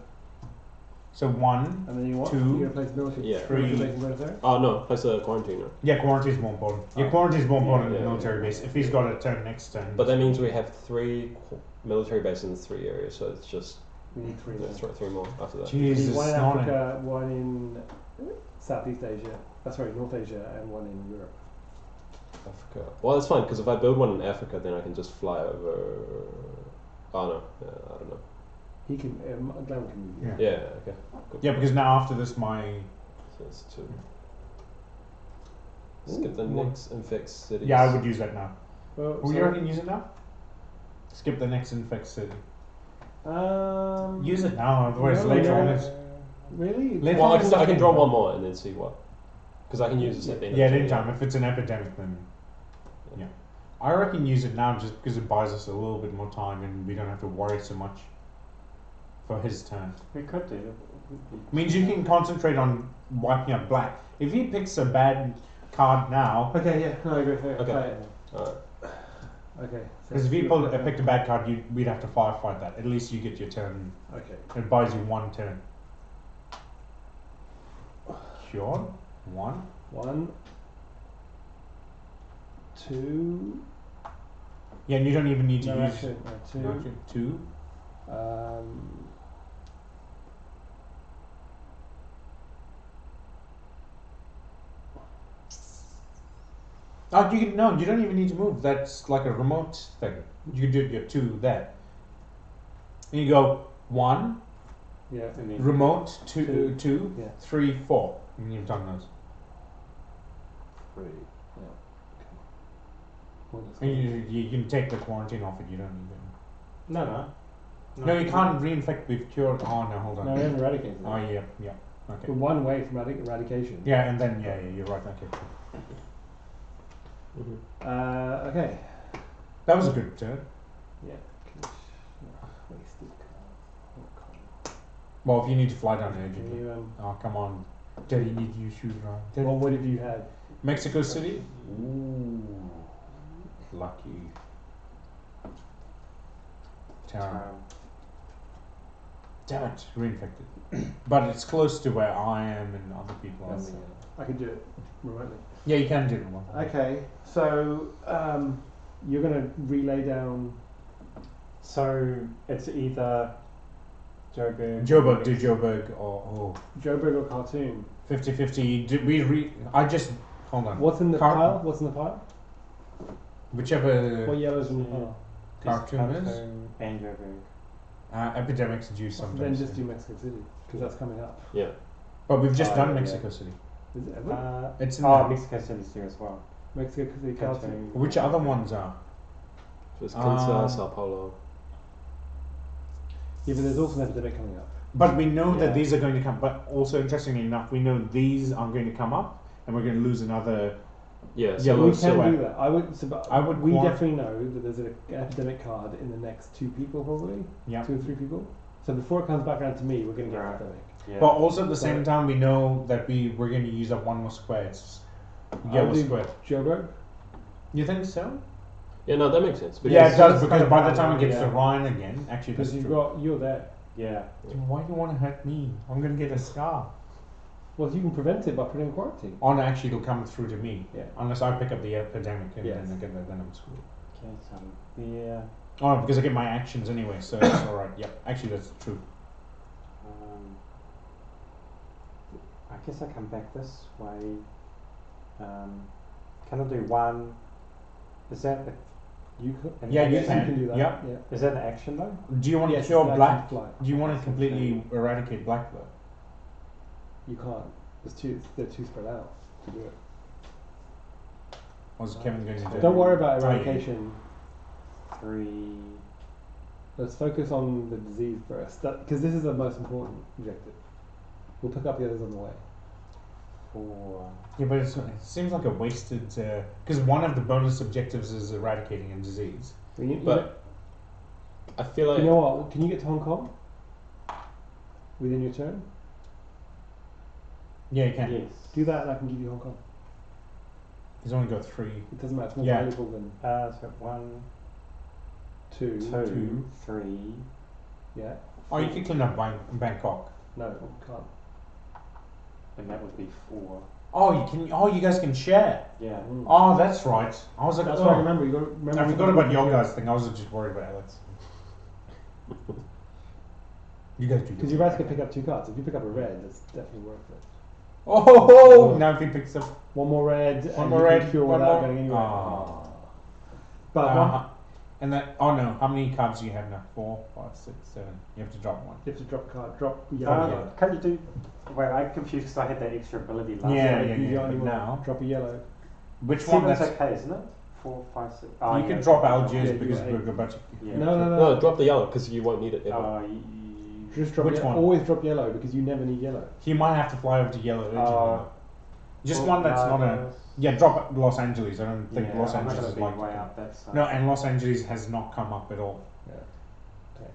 [SPEAKER 3] So 1.
[SPEAKER 1] And then you what?
[SPEAKER 3] 2,
[SPEAKER 1] You're gonna place military.
[SPEAKER 4] Yeah.
[SPEAKER 1] military
[SPEAKER 3] 3.
[SPEAKER 1] base in Buenos Aires?
[SPEAKER 4] Oh no, place a quarantine.
[SPEAKER 3] Yeah, quarantine's more important. Yeah,
[SPEAKER 1] Oh.
[SPEAKER 3] quarantine's more important
[SPEAKER 4] Yeah,
[SPEAKER 3] than
[SPEAKER 4] yeah,
[SPEAKER 3] military
[SPEAKER 4] yeah.
[SPEAKER 3] base. If he's got a turn next turn.
[SPEAKER 4] But that means we have 3 military bases in 3 areas, so it's just
[SPEAKER 1] We need 3 more.
[SPEAKER 4] 3 more after that.
[SPEAKER 1] We need
[SPEAKER 3] Jesus,
[SPEAKER 1] one in
[SPEAKER 3] not in-
[SPEAKER 1] Africa, one in Southeast Asia. Sorry, North Asia, and one in Europe.
[SPEAKER 4] Africa. Well, that's fine because if I build one in Africa, then I can just fly over. Oh no, I don't know.
[SPEAKER 1] He can. Glenn can move you.
[SPEAKER 3] Yeah.
[SPEAKER 4] Yeah, okay. Good.
[SPEAKER 3] Yeah, because now after this, my
[SPEAKER 4] So that's 2. Skip the
[SPEAKER 1] Ooh.
[SPEAKER 4] next infect cities.
[SPEAKER 3] yeah, I would use that now.
[SPEAKER 1] Well,
[SPEAKER 3] Will you
[SPEAKER 1] sorry.
[SPEAKER 3] reckon use it now? Skip the next infect city.
[SPEAKER 1] Um,
[SPEAKER 3] Use it now, otherwise
[SPEAKER 1] no,
[SPEAKER 3] later
[SPEAKER 1] no.
[SPEAKER 3] on it's
[SPEAKER 1] Really?
[SPEAKER 3] Later
[SPEAKER 4] Well,
[SPEAKER 3] on
[SPEAKER 4] I
[SPEAKER 3] it's
[SPEAKER 4] can
[SPEAKER 3] nothing.
[SPEAKER 4] draw 1 more and then see what. Because I can use this at the end
[SPEAKER 3] yeah,
[SPEAKER 4] of the
[SPEAKER 3] at any
[SPEAKER 4] turn,
[SPEAKER 3] time. If it's an epidemic, then I reckon use it now just because it buys us a little bit more time and we don't have to worry so much for his turn.
[SPEAKER 5] We could do.
[SPEAKER 3] Means you can concentrate on wiping out black. If he picks a bad card now,
[SPEAKER 1] Okay, yeah, no, I agree.
[SPEAKER 4] Okay. Alright.
[SPEAKER 1] Okay.
[SPEAKER 3] because if he picked a bad card, we'd have to firefight that. At least you get your turn.
[SPEAKER 1] Okay.
[SPEAKER 3] It buys you one turn. Sure. One.
[SPEAKER 1] 1, 2.
[SPEAKER 3] Yeah, and you don't even need to
[SPEAKER 1] No,
[SPEAKER 3] use.
[SPEAKER 1] actually, no, 2.
[SPEAKER 3] No, two. Oh, you can, no, you don't even need to move. That's like a remote thing. You can do your two there. And you go 1,
[SPEAKER 1] Yeah.
[SPEAKER 5] And then
[SPEAKER 3] remote,
[SPEAKER 1] Two.
[SPEAKER 3] two,
[SPEAKER 1] Yeah.
[SPEAKER 3] 3, 4. And you've done those.
[SPEAKER 1] 3. Yeah. Okay.
[SPEAKER 3] And you can take the quarantine off it. You don't need it.
[SPEAKER 5] no.
[SPEAKER 3] No, you can't reinfect with cure. Oh no, hold on.
[SPEAKER 1] No, we haven't eradicated
[SPEAKER 3] Oh
[SPEAKER 1] it.
[SPEAKER 3] yeah. Okay.
[SPEAKER 1] We're one way from eradication.
[SPEAKER 3] Yeah, and then yeah, you're right. Okay.
[SPEAKER 1] Okay.
[SPEAKER 3] That was a good turn.
[SPEAKER 1] Yeah. Wasted card.
[SPEAKER 3] Well, if you need to fly down
[SPEAKER 1] Can
[SPEAKER 3] urgently.
[SPEAKER 1] you,
[SPEAKER 3] Oh come on, Daddy, need you shoot around. Daddy.
[SPEAKER 1] well, what have you had?
[SPEAKER 3] Mexico City. Ooh, lucky. Town. Damn it, reinfected. But it's close to where I am and other people are.
[SPEAKER 1] I could do it remotely.
[SPEAKER 3] Yeah, you can do it. One.
[SPEAKER 1] Okay, so you're going to relay down.
[SPEAKER 5] So it's either Joburg.
[SPEAKER 3] Joburg, do Joburg or
[SPEAKER 1] Joburg or Khartoum?
[SPEAKER 3] 50-50. Did we I just hold on.
[SPEAKER 1] What's in the
[SPEAKER 3] Car-
[SPEAKER 1] pile? What's in the pile?
[SPEAKER 3] Whichever
[SPEAKER 1] What yellow's in the pile?
[SPEAKER 3] cartoon is.
[SPEAKER 5] And Joburg.
[SPEAKER 3] Epidemics do
[SPEAKER 1] Then
[SPEAKER 3] sometimes.
[SPEAKER 1] just do Mexico City because that's coming up.
[SPEAKER 4] Yeah.
[SPEAKER 3] But we've just
[SPEAKER 5] Oh,
[SPEAKER 3] done
[SPEAKER 5] yeah,
[SPEAKER 3] Mexico City.
[SPEAKER 1] Is it ever?
[SPEAKER 3] It's in
[SPEAKER 5] Oh,
[SPEAKER 3] there.
[SPEAKER 5] Mexico City's here as well.
[SPEAKER 1] Mexico City, Khartoum.
[SPEAKER 3] Which other ones are?
[SPEAKER 4] So it's Kinshasa,
[SPEAKER 3] Um,
[SPEAKER 4] Sao Paulo.
[SPEAKER 1] Yeah, but there's also an epidemic coming up.
[SPEAKER 3] But we know
[SPEAKER 5] Yeah.
[SPEAKER 3] that these are going to come. But also, interestingly enough, we know these are going to come up, and we're going to lose another.
[SPEAKER 4] Yeah.
[SPEAKER 3] Yeah,
[SPEAKER 4] So
[SPEAKER 1] we
[SPEAKER 3] well,
[SPEAKER 1] can
[SPEAKER 3] so
[SPEAKER 1] do that.
[SPEAKER 3] I would
[SPEAKER 1] We
[SPEAKER 3] want-
[SPEAKER 1] definitely know that there's an epidemic card in the next 2 people, probably
[SPEAKER 3] Yeah.
[SPEAKER 1] 2 or 3 people. So before it comes back around to me, we're going to get an
[SPEAKER 5] Right.
[SPEAKER 1] epidemic.
[SPEAKER 5] Yeah.
[SPEAKER 3] But also at the
[SPEAKER 1] So-
[SPEAKER 3] same time, we know that we're going to use up one more square. It's
[SPEAKER 1] I'll
[SPEAKER 3] yellow
[SPEAKER 1] do
[SPEAKER 3] square.
[SPEAKER 1] Joburg.
[SPEAKER 3] You think so?
[SPEAKER 4] yeah, no, that makes sense. Because
[SPEAKER 3] Yeah, it does
[SPEAKER 5] it's
[SPEAKER 3] because
[SPEAKER 5] kind of
[SPEAKER 3] by the
[SPEAKER 5] fun,
[SPEAKER 3] time it gets
[SPEAKER 5] yeah.
[SPEAKER 3] to Ryan again, actually that's
[SPEAKER 1] Because
[SPEAKER 3] true.
[SPEAKER 1] you're there.
[SPEAKER 5] yeah.
[SPEAKER 3] Why do you want to hurt me? I'm going to get a scar.
[SPEAKER 1] Well, you can prevent it by putting in quarantine.
[SPEAKER 3] Oh, no, actually, it'll come through to me.
[SPEAKER 1] Yeah.
[SPEAKER 3] Unless I pick up the epidemic and
[SPEAKER 1] Yes.
[SPEAKER 3] then I'm screwed.
[SPEAKER 5] Okay, so yeah.
[SPEAKER 3] Oh, no, because I get my actions anyway, so it's alright. Yep, actually, that's true.
[SPEAKER 5] I guess I come back this way. Can I do one? Is that
[SPEAKER 1] You could.
[SPEAKER 5] And
[SPEAKER 3] Yeah, you
[SPEAKER 1] yes,
[SPEAKER 3] can.
[SPEAKER 1] do that.
[SPEAKER 3] Yep.
[SPEAKER 1] Yeah.
[SPEAKER 5] is that an action though?
[SPEAKER 3] Do you want
[SPEAKER 1] Yes,
[SPEAKER 3] to cure
[SPEAKER 1] it's an
[SPEAKER 3] black?
[SPEAKER 1] action to fly.
[SPEAKER 3] Do you want to
[SPEAKER 5] That's
[SPEAKER 3] completely
[SPEAKER 5] okay.
[SPEAKER 3] eradicate black though?
[SPEAKER 1] You can't. They're too spread out to do it.
[SPEAKER 3] Or is Kevin going to do it?
[SPEAKER 1] Don't worry about
[SPEAKER 3] Oh, yeah.
[SPEAKER 1] eradication.
[SPEAKER 5] 3.
[SPEAKER 1] Let's focus on the disease first, because this is the most important objective. We'll pick up the others on the way.
[SPEAKER 5] 4.
[SPEAKER 3] Yeah, but it seems like a wasted. Because one of the bonus objectives is eradicating a disease.
[SPEAKER 4] But I feel like
[SPEAKER 1] you know what? Can you get to Hong Kong within your turn?
[SPEAKER 3] Yeah, you can.
[SPEAKER 5] Yes.
[SPEAKER 1] Do that, and I can give you Hong Kong.
[SPEAKER 3] He's only got 3.
[SPEAKER 1] It doesn't matter. It's more
[SPEAKER 3] Yeah.
[SPEAKER 1] valuable than
[SPEAKER 5] So 1,
[SPEAKER 1] 2.
[SPEAKER 5] 2, 3.
[SPEAKER 1] Yeah.
[SPEAKER 3] Oh, you can clean up Bangkok.
[SPEAKER 1] No, can't.
[SPEAKER 5] And that would be 4.
[SPEAKER 3] Oh, you can. Oh, you guys can share.
[SPEAKER 5] Yeah.
[SPEAKER 1] Mm.
[SPEAKER 3] Oh, that's right. I was like,
[SPEAKER 1] That's
[SPEAKER 3] oh.
[SPEAKER 1] what I remember. You got to remember.
[SPEAKER 3] I forgot about your guys' thing. I was just worried about Alex. You guys do.
[SPEAKER 1] Because you're about to pick up 2 cards. If you pick up a red, that's definitely worth it.
[SPEAKER 3] Oh, now if he picks up.
[SPEAKER 1] One more red.
[SPEAKER 3] One
[SPEAKER 1] and
[SPEAKER 3] more
[SPEAKER 1] you can
[SPEAKER 3] red,
[SPEAKER 1] cure
[SPEAKER 3] one
[SPEAKER 1] without
[SPEAKER 3] more.
[SPEAKER 1] going anywhere.
[SPEAKER 3] Ah.
[SPEAKER 1] But one,
[SPEAKER 3] And then, oh no, how many cards do you have now? 4, 5, 6, 7. You have to drop one.
[SPEAKER 1] you have to drop a card. Drop yellow.
[SPEAKER 3] yeah.
[SPEAKER 5] Can you do? Wait, I'm confused because I had that extra ability last
[SPEAKER 3] Yeah,
[SPEAKER 5] time.
[SPEAKER 3] yeah,
[SPEAKER 1] You
[SPEAKER 3] yeah.
[SPEAKER 1] only
[SPEAKER 3] But
[SPEAKER 1] want
[SPEAKER 3] now,
[SPEAKER 1] drop a yellow.
[SPEAKER 3] which one?
[SPEAKER 5] Seven's
[SPEAKER 3] That's
[SPEAKER 5] okay, isn't it? 4, 5, 6.
[SPEAKER 3] you can drop Algiers
[SPEAKER 1] Yeah, you
[SPEAKER 3] because
[SPEAKER 1] got
[SPEAKER 3] we're about to.
[SPEAKER 5] Yeah.
[SPEAKER 1] No.
[SPEAKER 4] drop the yellow because you won't need it ever.
[SPEAKER 1] Just drop
[SPEAKER 3] Which
[SPEAKER 1] yellow.
[SPEAKER 3] one?
[SPEAKER 1] Always drop yellow because you never need yellow.
[SPEAKER 3] He might have to fly over to yellow urgently. Just
[SPEAKER 5] Oh,
[SPEAKER 3] one that's
[SPEAKER 5] no,
[SPEAKER 3] not a. Yeah, drop Los Angeles. I don't think
[SPEAKER 5] yeah,
[SPEAKER 3] Los
[SPEAKER 5] I'm not
[SPEAKER 3] Angeles
[SPEAKER 5] gonna
[SPEAKER 3] is
[SPEAKER 5] be
[SPEAKER 3] like.
[SPEAKER 5] way up that side.
[SPEAKER 3] No, and Los Angeles has not come up at all.
[SPEAKER 1] Yeah. Okay.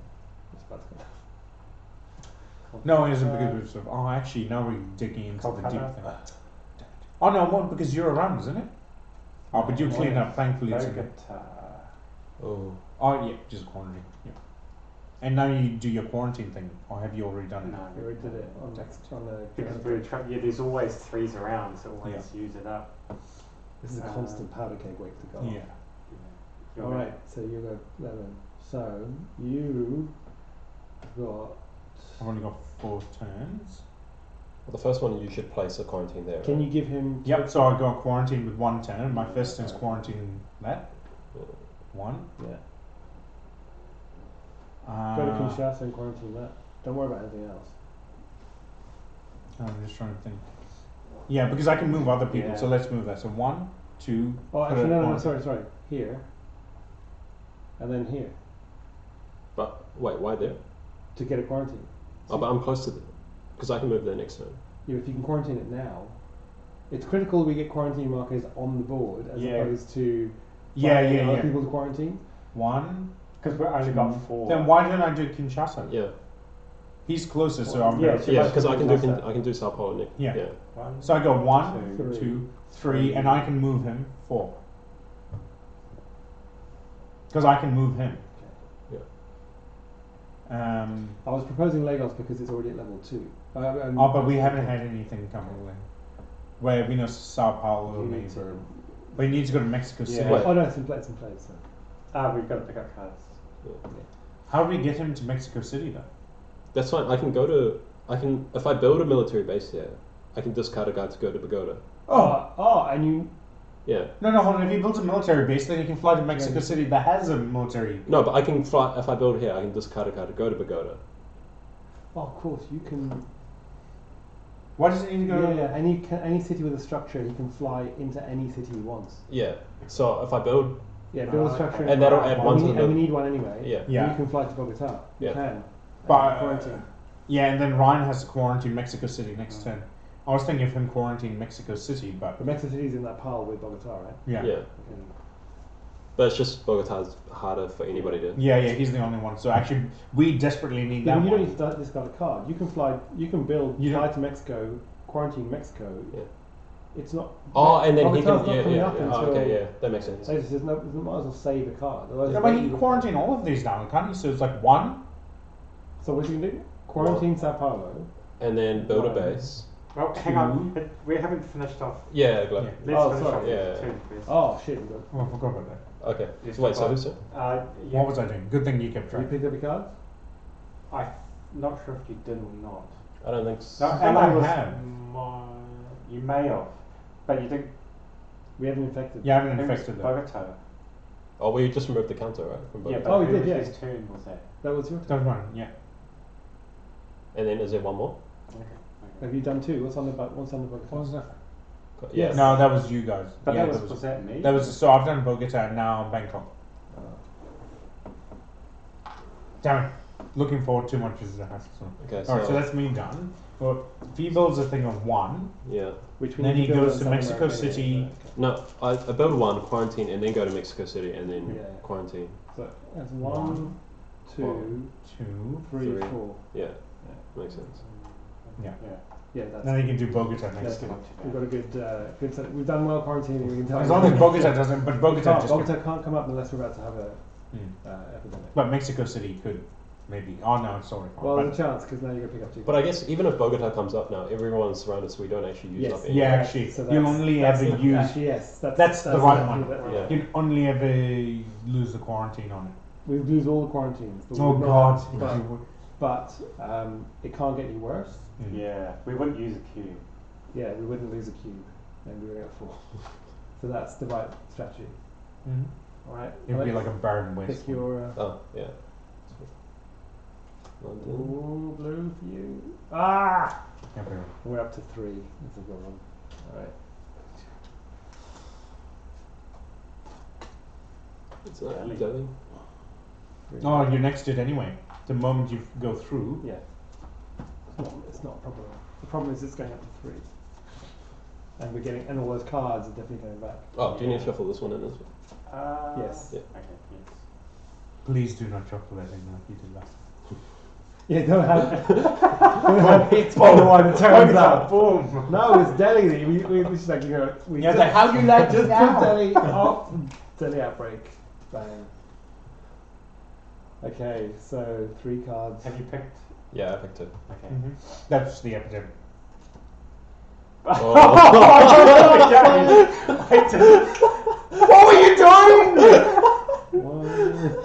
[SPEAKER 1] That's about to go.
[SPEAKER 3] No, it isn't because we're sort of. Oh, actually, now we're digging into the deep
[SPEAKER 5] Kolkata.
[SPEAKER 3] thing. Oh no, one because you're around, isn't it? Oh, but you cleaned up. Thankfully, it's okay.
[SPEAKER 5] Bogota.
[SPEAKER 4] Oh.
[SPEAKER 3] Oh yeah, just quarantine. Yeah. And now you do your quarantine thing, or have you already done it?
[SPEAKER 5] No,
[SPEAKER 1] We already did it on the.
[SPEAKER 5] because yeah, there's always 3s around, so always use it up.
[SPEAKER 1] This is a constant powder keg waiting to go.
[SPEAKER 3] Yeah.
[SPEAKER 5] You're
[SPEAKER 1] All right. So you go 11. So you got.
[SPEAKER 3] I've only got 4 turns.
[SPEAKER 4] Well, the first one you should place a quarantine there.
[SPEAKER 1] Can
[SPEAKER 4] right?
[SPEAKER 1] you give him?
[SPEAKER 3] Yep. So I got quarantine with 1 turn. My first turn's quarantine that. 1.
[SPEAKER 1] Yeah.
[SPEAKER 3] Uh,
[SPEAKER 1] Go to Kinshasa and quarantine that. Don't worry about anything else.
[SPEAKER 3] I'm just trying to think. Yeah, because I can move other people,
[SPEAKER 5] Yeah.
[SPEAKER 3] so let's move that. So 1, 2.
[SPEAKER 1] Oh,
[SPEAKER 3] put
[SPEAKER 1] actually,
[SPEAKER 3] it
[SPEAKER 1] no,
[SPEAKER 3] quarantine.
[SPEAKER 1] sorry. Here. And then here
[SPEAKER 4] But wait, why there?
[SPEAKER 1] to get a quarantine.
[SPEAKER 4] Oh, but I'm close to it because I can move there next turn.
[SPEAKER 1] Yeah, if you can quarantine it now, it's critical we get quarantine markers on the board as
[SPEAKER 5] Yeah.
[SPEAKER 1] opposed to
[SPEAKER 3] Yeah,
[SPEAKER 1] finding
[SPEAKER 3] yeah,
[SPEAKER 1] other
[SPEAKER 3] yeah.
[SPEAKER 1] people to quarantine.
[SPEAKER 3] 1.
[SPEAKER 5] Because we've only got 4.
[SPEAKER 3] Then why don't I do Kinshasa?
[SPEAKER 4] Yeah,
[SPEAKER 3] He's closer, so I'm
[SPEAKER 5] Yeah,
[SPEAKER 3] gonna.
[SPEAKER 5] so
[SPEAKER 4] yeah,
[SPEAKER 5] much
[SPEAKER 4] because I can do
[SPEAKER 5] Kinshasa.
[SPEAKER 4] I can do Sao Paulo next.
[SPEAKER 3] Yeah.
[SPEAKER 4] Yeah.
[SPEAKER 5] 1,
[SPEAKER 3] So I go 1,
[SPEAKER 5] 2,
[SPEAKER 3] 2, 3, and I can move him 4. Because I can move him.
[SPEAKER 1] I was proposing Lagos because it's already at level 2.
[SPEAKER 3] Oh, but we haven't had anything come in. Where we know Sao Paulo
[SPEAKER 1] You
[SPEAKER 3] maybe.
[SPEAKER 1] need to-
[SPEAKER 3] But you need to go to Mexico City.
[SPEAKER 5] Yeah.
[SPEAKER 1] Oh no, it's in place. So.
[SPEAKER 5] we've got to pick up cards.
[SPEAKER 3] How do we get him to Mexico City though?
[SPEAKER 4] That's fine. I can go to. I can if I build a military base there, I can discard a guy to go to Bogota.
[SPEAKER 1] And you.
[SPEAKER 4] Yeah.
[SPEAKER 3] No, hold on. If he builds a military base, then he can fly to Mexico City that has a military.
[SPEAKER 4] No, but I can fly. If I build here, I can discard a guy to go to Bogota.
[SPEAKER 1] Oh, of course, you can.
[SPEAKER 3] Why does it need to go?
[SPEAKER 1] Any city with a structure, he can fly into any city he wants.
[SPEAKER 4] Yeah. So if I build,
[SPEAKER 1] Yeah, build a
[SPEAKER 5] Oh,
[SPEAKER 1] structure.
[SPEAKER 5] okay.
[SPEAKER 4] and that'll add one to
[SPEAKER 1] and
[SPEAKER 4] the.
[SPEAKER 1] we need one anyway.
[SPEAKER 4] Yeah.
[SPEAKER 1] And
[SPEAKER 3] Yeah.
[SPEAKER 1] you can fly to Bogota. You
[SPEAKER 4] Yeah.
[SPEAKER 1] can.
[SPEAKER 3] But,
[SPEAKER 1] quarantine.
[SPEAKER 3] Yeah, and then Ryan has to quarantine Mexico City next turn. I was thinking of him quarantining Mexico City, but
[SPEAKER 1] But Mexico City's in that pile with Bogota, right?
[SPEAKER 3] yeah.
[SPEAKER 4] Yeah. But it's just Bogota's harder for anybody to.
[SPEAKER 3] Yeah, he's the only one. So actually, we desperately need
[SPEAKER 1] Yeah,
[SPEAKER 3] that
[SPEAKER 1] you
[SPEAKER 3] one.
[SPEAKER 1] don't need to discard a card. You can fly. You can build.
[SPEAKER 3] You
[SPEAKER 1] Fly
[SPEAKER 3] don't-
[SPEAKER 1] to Mexico. Quarantine Mexico.
[SPEAKER 4] Yeah.
[SPEAKER 1] It's not.
[SPEAKER 4] Oh, and then he
[SPEAKER 1] Bogota's
[SPEAKER 4] can.
[SPEAKER 1] not
[SPEAKER 4] Yeah,
[SPEAKER 1] coming
[SPEAKER 4] yeah.
[SPEAKER 1] up
[SPEAKER 4] Yeah. Oh,
[SPEAKER 1] until-
[SPEAKER 4] okay, yeah, that makes sense.
[SPEAKER 1] So there's no. You might as well save a card. Otherwise
[SPEAKER 3] Yeah,
[SPEAKER 1] it's
[SPEAKER 3] but
[SPEAKER 1] like
[SPEAKER 3] he
[SPEAKER 1] you-
[SPEAKER 3] can quarantine all of these down, can't he? So it's like 1.
[SPEAKER 1] So what you can do? Quarantine Sao Paulo.
[SPEAKER 4] And then build a
[SPEAKER 1] One.
[SPEAKER 4] base.
[SPEAKER 5] Well, hang on. We haven't finished off.
[SPEAKER 4] Yeah, Glad.
[SPEAKER 3] Yeah.
[SPEAKER 5] Let's
[SPEAKER 1] Oh,
[SPEAKER 5] finish
[SPEAKER 1] sorry.
[SPEAKER 5] off
[SPEAKER 4] Yeah.
[SPEAKER 5] this turn first.
[SPEAKER 1] Oh shit! You got.
[SPEAKER 3] Oh, I forgot about that.
[SPEAKER 4] Okay.
[SPEAKER 5] Yes,
[SPEAKER 4] So wait, so
[SPEAKER 5] fine.
[SPEAKER 4] who's it?
[SPEAKER 5] Yeah,
[SPEAKER 3] What was I doing? Good thing you kept
[SPEAKER 1] You
[SPEAKER 3] track.
[SPEAKER 1] picked up your cards.
[SPEAKER 5] I'm not sure if you did or not.
[SPEAKER 4] I don't think. So.
[SPEAKER 5] No,
[SPEAKER 3] I think
[SPEAKER 5] Ally
[SPEAKER 3] I
[SPEAKER 5] was
[SPEAKER 3] have.
[SPEAKER 5] You may have, but you didn't.
[SPEAKER 1] We haven't infected.
[SPEAKER 3] Yeah, I haven't
[SPEAKER 5] It was
[SPEAKER 3] infected that.
[SPEAKER 5] Bogota.
[SPEAKER 4] Oh, we just removed the counter, right? From
[SPEAKER 5] Yeah,
[SPEAKER 4] Bogota.
[SPEAKER 5] but
[SPEAKER 1] Oh, we did, yeah.
[SPEAKER 5] whose turn was that?
[SPEAKER 1] That was your.
[SPEAKER 3] That was one, yeah.
[SPEAKER 4] And then is there one more?
[SPEAKER 5] Okay.
[SPEAKER 1] Have you done 2? What's on the Bogota?
[SPEAKER 3] What was that?
[SPEAKER 1] Yes.
[SPEAKER 3] No, that was you guys.
[SPEAKER 5] But
[SPEAKER 3] yeah,
[SPEAKER 5] was that me?
[SPEAKER 3] that was so I've done Bogota and now Bangkok. Damn it. Looking forward too much is the hassle.
[SPEAKER 4] Okay,
[SPEAKER 3] Alright, so that's me done. Well, if he builds a thing of 1,
[SPEAKER 4] yeah.
[SPEAKER 1] Which we
[SPEAKER 3] Then
[SPEAKER 1] need
[SPEAKER 3] he
[SPEAKER 1] to build
[SPEAKER 3] goes
[SPEAKER 1] on
[SPEAKER 3] to
[SPEAKER 1] somewhere
[SPEAKER 3] Mexico
[SPEAKER 1] anyway,
[SPEAKER 3] City.
[SPEAKER 4] No, I build one, quarantine, and then go to Mexico City, and then
[SPEAKER 1] Yeah.
[SPEAKER 4] quarantine.
[SPEAKER 1] So that's 1, 2,
[SPEAKER 3] 2,
[SPEAKER 1] 3,
[SPEAKER 4] Three.
[SPEAKER 1] 4.
[SPEAKER 4] Yeah, makes sense.
[SPEAKER 3] Yeah.
[SPEAKER 1] Yeah, that's.
[SPEAKER 3] then he can do Bogota next
[SPEAKER 1] That's
[SPEAKER 3] turn.
[SPEAKER 1] good. We've got a good set. We've done well quarantining. We can tell.
[SPEAKER 3] As long as Bogota doesn't, but Bogota just.
[SPEAKER 1] Bogota can't come up unless we're about to have a
[SPEAKER 3] Hmm.
[SPEAKER 1] epidemic.
[SPEAKER 3] But Mexico City could, maybe. Oh no, it's already fine.
[SPEAKER 1] Well,
[SPEAKER 3] But-
[SPEAKER 1] there's a chance because now you're gonna pick up 2.
[SPEAKER 4] But I guess even if Bogota comes up now, everyone's surrounded, so we don't actually use
[SPEAKER 1] Yes.
[SPEAKER 4] up any.
[SPEAKER 3] yeah, actually,
[SPEAKER 1] So
[SPEAKER 3] you'll
[SPEAKER 1] that's-
[SPEAKER 3] only
[SPEAKER 1] that's
[SPEAKER 3] ever
[SPEAKER 1] the-
[SPEAKER 3] use.
[SPEAKER 1] Actually, yes,
[SPEAKER 3] That's the right
[SPEAKER 1] exactly
[SPEAKER 3] one.
[SPEAKER 1] that
[SPEAKER 4] Yeah.
[SPEAKER 3] You can only ever lose the quarantine on it.
[SPEAKER 1] We lose all the quarantines. But we
[SPEAKER 3] Oh
[SPEAKER 1] would
[SPEAKER 3] God!
[SPEAKER 1] not- But it can't get any worse.
[SPEAKER 3] Mm.
[SPEAKER 5] Yeah, we wouldn't use a cube.
[SPEAKER 1] Yeah, we wouldn't lose a cube, and we would get 4. So that's the right strategy.
[SPEAKER 3] Mhm.
[SPEAKER 1] All right.
[SPEAKER 3] It would be
[SPEAKER 1] Alex,
[SPEAKER 3] like a barren waste.
[SPEAKER 1] pick your.
[SPEAKER 4] Oh, yeah. London.
[SPEAKER 1] Ooh, blue for you. Ah!
[SPEAKER 3] Yeah, but-
[SPEAKER 1] We're up to 3. That's a good one. All right.
[SPEAKER 4] It's not
[SPEAKER 5] Delhi.
[SPEAKER 4] Delhi.
[SPEAKER 3] Oh, you're next to it anyway. The moment you go through.
[SPEAKER 1] Yeah. It's not a problem. The problem is it's going up to 3. and we're getting, and all those cards are definitely going back.
[SPEAKER 4] Oh, do you need to shuffle this one in as well?
[SPEAKER 1] Yes.
[SPEAKER 4] Yeah.
[SPEAKER 5] Okay, yes.
[SPEAKER 3] Please do not shuffle that in like you did last.
[SPEAKER 1] Yeah, don't have it's all one that turns up.
[SPEAKER 3] Boom.
[SPEAKER 1] No, it's Delhi. We just like, we
[SPEAKER 3] Yeah,
[SPEAKER 1] just,
[SPEAKER 3] like, how do you like
[SPEAKER 1] just
[SPEAKER 3] it now?
[SPEAKER 1] put Delhi off. Delhi outbreak. Bang. Okay, so 3 cards.
[SPEAKER 5] Have you picked?
[SPEAKER 4] Yeah, I picked it.
[SPEAKER 5] Okay.
[SPEAKER 3] That's the epidemic.
[SPEAKER 4] Oh.
[SPEAKER 3] What were you doing?
[SPEAKER 1] One.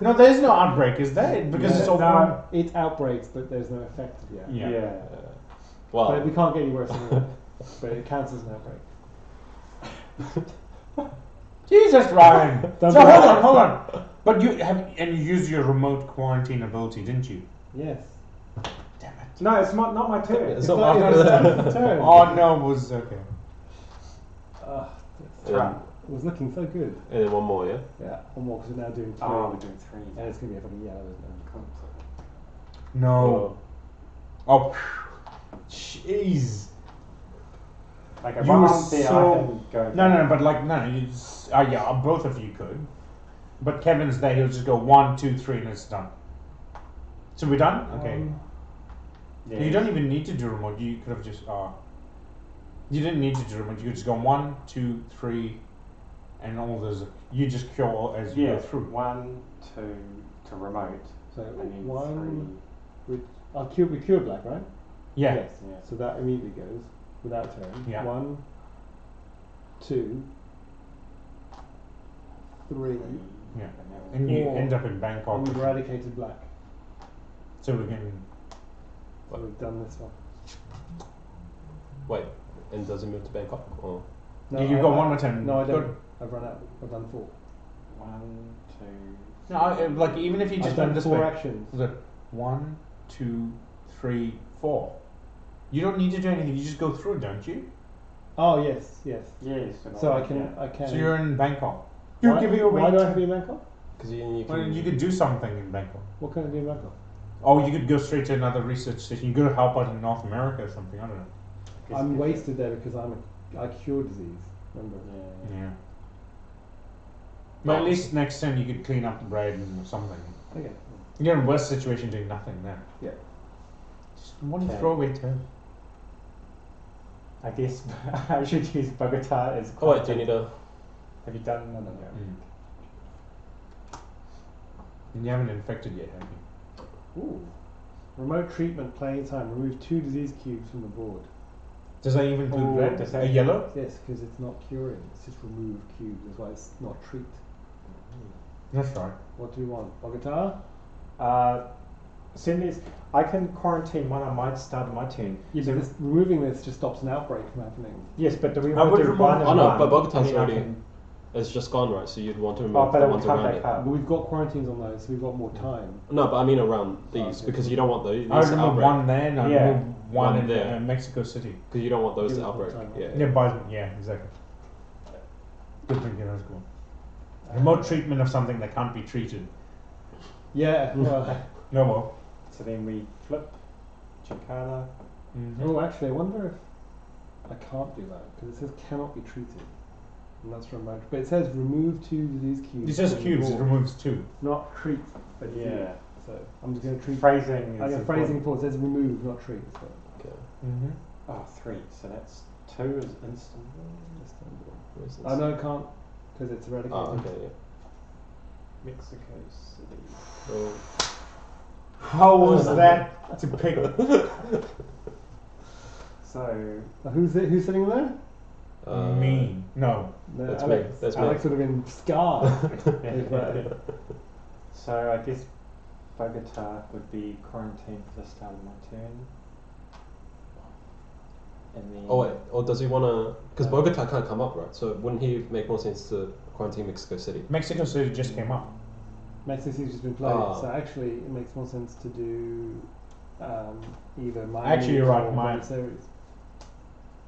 [SPEAKER 3] No, there's no outbreak, is there? Because
[SPEAKER 1] Yeah,
[SPEAKER 3] it's all
[SPEAKER 5] no.
[SPEAKER 1] It outbreaks, but there's no effect yet.
[SPEAKER 3] Yeah.
[SPEAKER 5] Yeah.
[SPEAKER 4] Well,
[SPEAKER 1] But we can't get any worse than that. But it counts as an outbreak.
[SPEAKER 3] Jesus, Ryan.
[SPEAKER 1] Don't
[SPEAKER 3] So
[SPEAKER 1] do
[SPEAKER 3] hold
[SPEAKER 1] that.
[SPEAKER 3] on, hold on. But you have, and you used your remote quarantine ability, didn't you?
[SPEAKER 1] Yes.
[SPEAKER 3] Damn it.
[SPEAKER 5] No, it's not my turn.
[SPEAKER 4] It's
[SPEAKER 1] not
[SPEAKER 4] not
[SPEAKER 1] your
[SPEAKER 4] after that.
[SPEAKER 1] turn.
[SPEAKER 3] Oh no, it was okay.
[SPEAKER 1] Ah,
[SPEAKER 4] And then,
[SPEAKER 1] it was looking so good.
[SPEAKER 4] and then one more, yeah?
[SPEAKER 1] Yeah, one more because we're now doing 3.
[SPEAKER 5] Oh, we're doing 3.
[SPEAKER 1] And it's going to be a fucking yellow, isn't it?
[SPEAKER 3] No. Oh, jeez.
[SPEAKER 5] Like
[SPEAKER 3] You
[SPEAKER 5] if I'm
[SPEAKER 3] were
[SPEAKER 5] on there,
[SPEAKER 3] so-
[SPEAKER 5] I can go.
[SPEAKER 3] No, but like no, you just, yeah, both of you could. But Kevin's there; he'll just go 1, 2, 3, and it's done. So we're done. Okay.
[SPEAKER 5] Yeah.
[SPEAKER 3] You don't even need to do remote. You could have just. You didn't need to do remote. You could just go 1, 2, 3, and all those. You just cure all as you
[SPEAKER 5] Yeah.
[SPEAKER 3] go through.
[SPEAKER 5] 1, 2 to remote.
[SPEAKER 1] So
[SPEAKER 5] And then
[SPEAKER 1] 1. We cured black, right?
[SPEAKER 3] Yeah.
[SPEAKER 1] Yes.
[SPEAKER 5] Yeah.
[SPEAKER 1] So that immediately goes without turn.
[SPEAKER 3] Yeah.
[SPEAKER 1] 1, 2, 3.
[SPEAKER 3] Yeah.
[SPEAKER 5] And now-
[SPEAKER 3] And you
[SPEAKER 1] Or-
[SPEAKER 3] end up in Bangkok.
[SPEAKER 1] And we've eradicated black.
[SPEAKER 3] So we can.
[SPEAKER 1] So we've done this one.
[SPEAKER 4] Wait, and does it move to Bangkok? Or?
[SPEAKER 3] You got one more turn.
[SPEAKER 1] No, I don't.
[SPEAKER 3] Good.
[SPEAKER 1] I've run out. I've done 4.
[SPEAKER 5] 1, 2.
[SPEAKER 3] No, like even if you just
[SPEAKER 1] I've done
[SPEAKER 3] went this
[SPEAKER 1] 4
[SPEAKER 3] way.
[SPEAKER 1] actions.
[SPEAKER 3] Was it 1, 2, 3, 4? You don't need to do anything. You just go through, don't you?
[SPEAKER 1] Oh yes, yes.
[SPEAKER 5] Yes.
[SPEAKER 1] So I can.
[SPEAKER 3] So you're in Bangkok.
[SPEAKER 1] Why,
[SPEAKER 5] give me a
[SPEAKER 1] why do I
[SPEAKER 5] wait.
[SPEAKER 1] have to be in Bangkok?
[SPEAKER 4] Because you
[SPEAKER 3] Well,
[SPEAKER 4] can.
[SPEAKER 3] you could do something in Bangkok.
[SPEAKER 1] What can I do in Bangkok?
[SPEAKER 3] Oh, you could go straight to another research station. You could help out in North America or something. I don't know.
[SPEAKER 1] I'm wasted there because I cure disease. Remember?
[SPEAKER 5] Yeah.
[SPEAKER 3] Yeah. But at least next time you could clean up the bread and something.
[SPEAKER 1] Okay.
[SPEAKER 3] You're in a worse situation doing nothing there.
[SPEAKER 1] Yeah.
[SPEAKER 3] Just one
[SPEAKER 5] Okay.
[SPEAKER 3] throwaway turn.
[SPEAKER 5] I guess I should use Bogota as.
[SPEAKER 4] Oh wait, do you need a?
[SPEAKER 5] Have you done? No.
[SPEAKER 3] And you haven't infected yet, have you?
[SPEAKER 1] Ooh. Remote treatment playing time. Remove 2 disease cubes from the board.
[SPEAKER 3] Does that even include
[SPEAKER 5] Oh,
[SPEAKER 3] red?
[SPEAKER 5] does
[SPEAKER 3] A
[SPEAKER 5] that-
[SPEAKER 3] yellow?
[SPEAKER 1] Yes, because it's not curing. It's just remove cubes. That's why it's not treat.
[SPEAKER 3] That's right.
[SPEAKER 1] What do we want? Bogota?
[SPEAKER 5] Send this. I can quarantine one on my start of my turn.
[SPEAKER 1] Yeah, but this, removing this just stops an outbreak from happening.
[SPEAKER 5] Yes, but do we
[SPEAKER 3] I
[SPEAKER 5] want
[SPEAKER 3] would
[SPEAKER 5] to do
[SPEAKER 3] remove-
[SPEAKER 5] one and
[SPEAKER 4] Oh no,
[SPEAKER 5] one?
[SPEAKER 4] but Bogota's
[SPEAKER 5] And then I
[SPEAKER 4] already.
[SPEAKER 5] can-
[SPEAKER 4] It's just gone, right? So you'd want to remove
[SPEAKER 5] Oh, but
[SPEAKER 4] the
[SPEAKER 5] it will
[SPEAKER 4] ones
[SPEAKER 5] come
[SPEAKER 4] around
[SPEAKER 5] back
[SPEAKER 4] it.
[SPEAKER 5] up.
[SPEAKER 1] But we've got quarantines on those, so we've got more time.
[SPEAKER 4] No, but I mean around these
[SPEAKER 1] okay.
[SPEAKER 4] because you don't want those.
[SPEAKER 3] I would remove one there and I'd
[SPEAKER 5] Yeah.
[SPEAKER 3] remove one
[SPEAKER 4] One
[SPEAKER 3] in
[SPEAKER 4] there.
[SPEAKER 3] Mexico City.
[SPEAKER 4] Because you don't want those
[SPEAKER 1] Give
[SPEAKER 4] to
[SPEAKER 1] us more
[SPEAKER 4] outbreak.
[SPEAKER 1] time,
[SPEAKER 4] Yeah.
[SPEAKER 1] okay.
[SPEAKER 3] Yeah, but yeah, exactly. Good thinking, that's cool. Remote treatment of something that can't be treated.
[SPEAKER 1] Yeah, well.
[SPEAKER 3] No more.
[SPEAKER 5] So then we flip Chicana.
[SPEAKER 1] Oh, actually, I wonder if I can't do that because it says cannot be treated, and that's remote. But it says remove 2 disease cubes.
[SPEAKER 3] It says
[SPEAKER 1] from the
[SPEAKER 3] cubes, it
[SPEAKER 1] board.
[SPEAKER 3] removes 2.
[SPEAKER 1] Not treat, but
[SPEAKER 5] Yeah.
[SPEAKER 1] yeah. So I'm just going to treat.
[SPEAKER 5] Phrasing.
[SPEAKER 1] I
[SPEAKER 5] is
[SPEAKER 1] get phrasing
[SPEAKER 5] important.
[SPEAKER 1] for it says remove, not treat. So.
[SPEAKER 4] Okay.
[SPEAKER 3] Mm-hmm.
[SPEAKER 5] Oh, 3. So that's 2 is instant.
[SPEAKER 4] Where is this?
[SPEAKER 1] I know it can't because it's eradicated.
[SPEAKER 4] Oh, okay. Yeah.
[SPEAKER 5] Mexico City.
[SPEAKER 4] Oh.
[SPEAKER 3] How was that to pick?
[SPEAKER 5] So
[SPEAKER 1] Who's it? Who's sitting there?
[SPEAKER 3] Me. No.
[SPEAKER 1] No,
[SPEAKER 4] That's
[SPEAKER 1] Alex.
[SPEAKER 4] me. That's me.
[SPEAKER 1] Alex would have been scarred. if,
[SPEAKER 5] So I guess Bogota would be quarantined for the start of my turn. And then
[SPEAKER 4] Oh wait, or does he want to? Because Bogota can't come up, right? So wouldn't he make more sense to quarantine Mexico City?
[SPEAKER 3] Mexico City just came up.
[SPEAKER 1] Mexico City's just been played,
[SPEAKER 4] Ah.
[SPEAKER 1] so actually it makes more sense to do either Miami
[SPEAKER 3] Actually, you're right,
[SPEAKER 1] or
[SPEAKER 3] Miami.
[SPEAKER 1] Buenos Aires.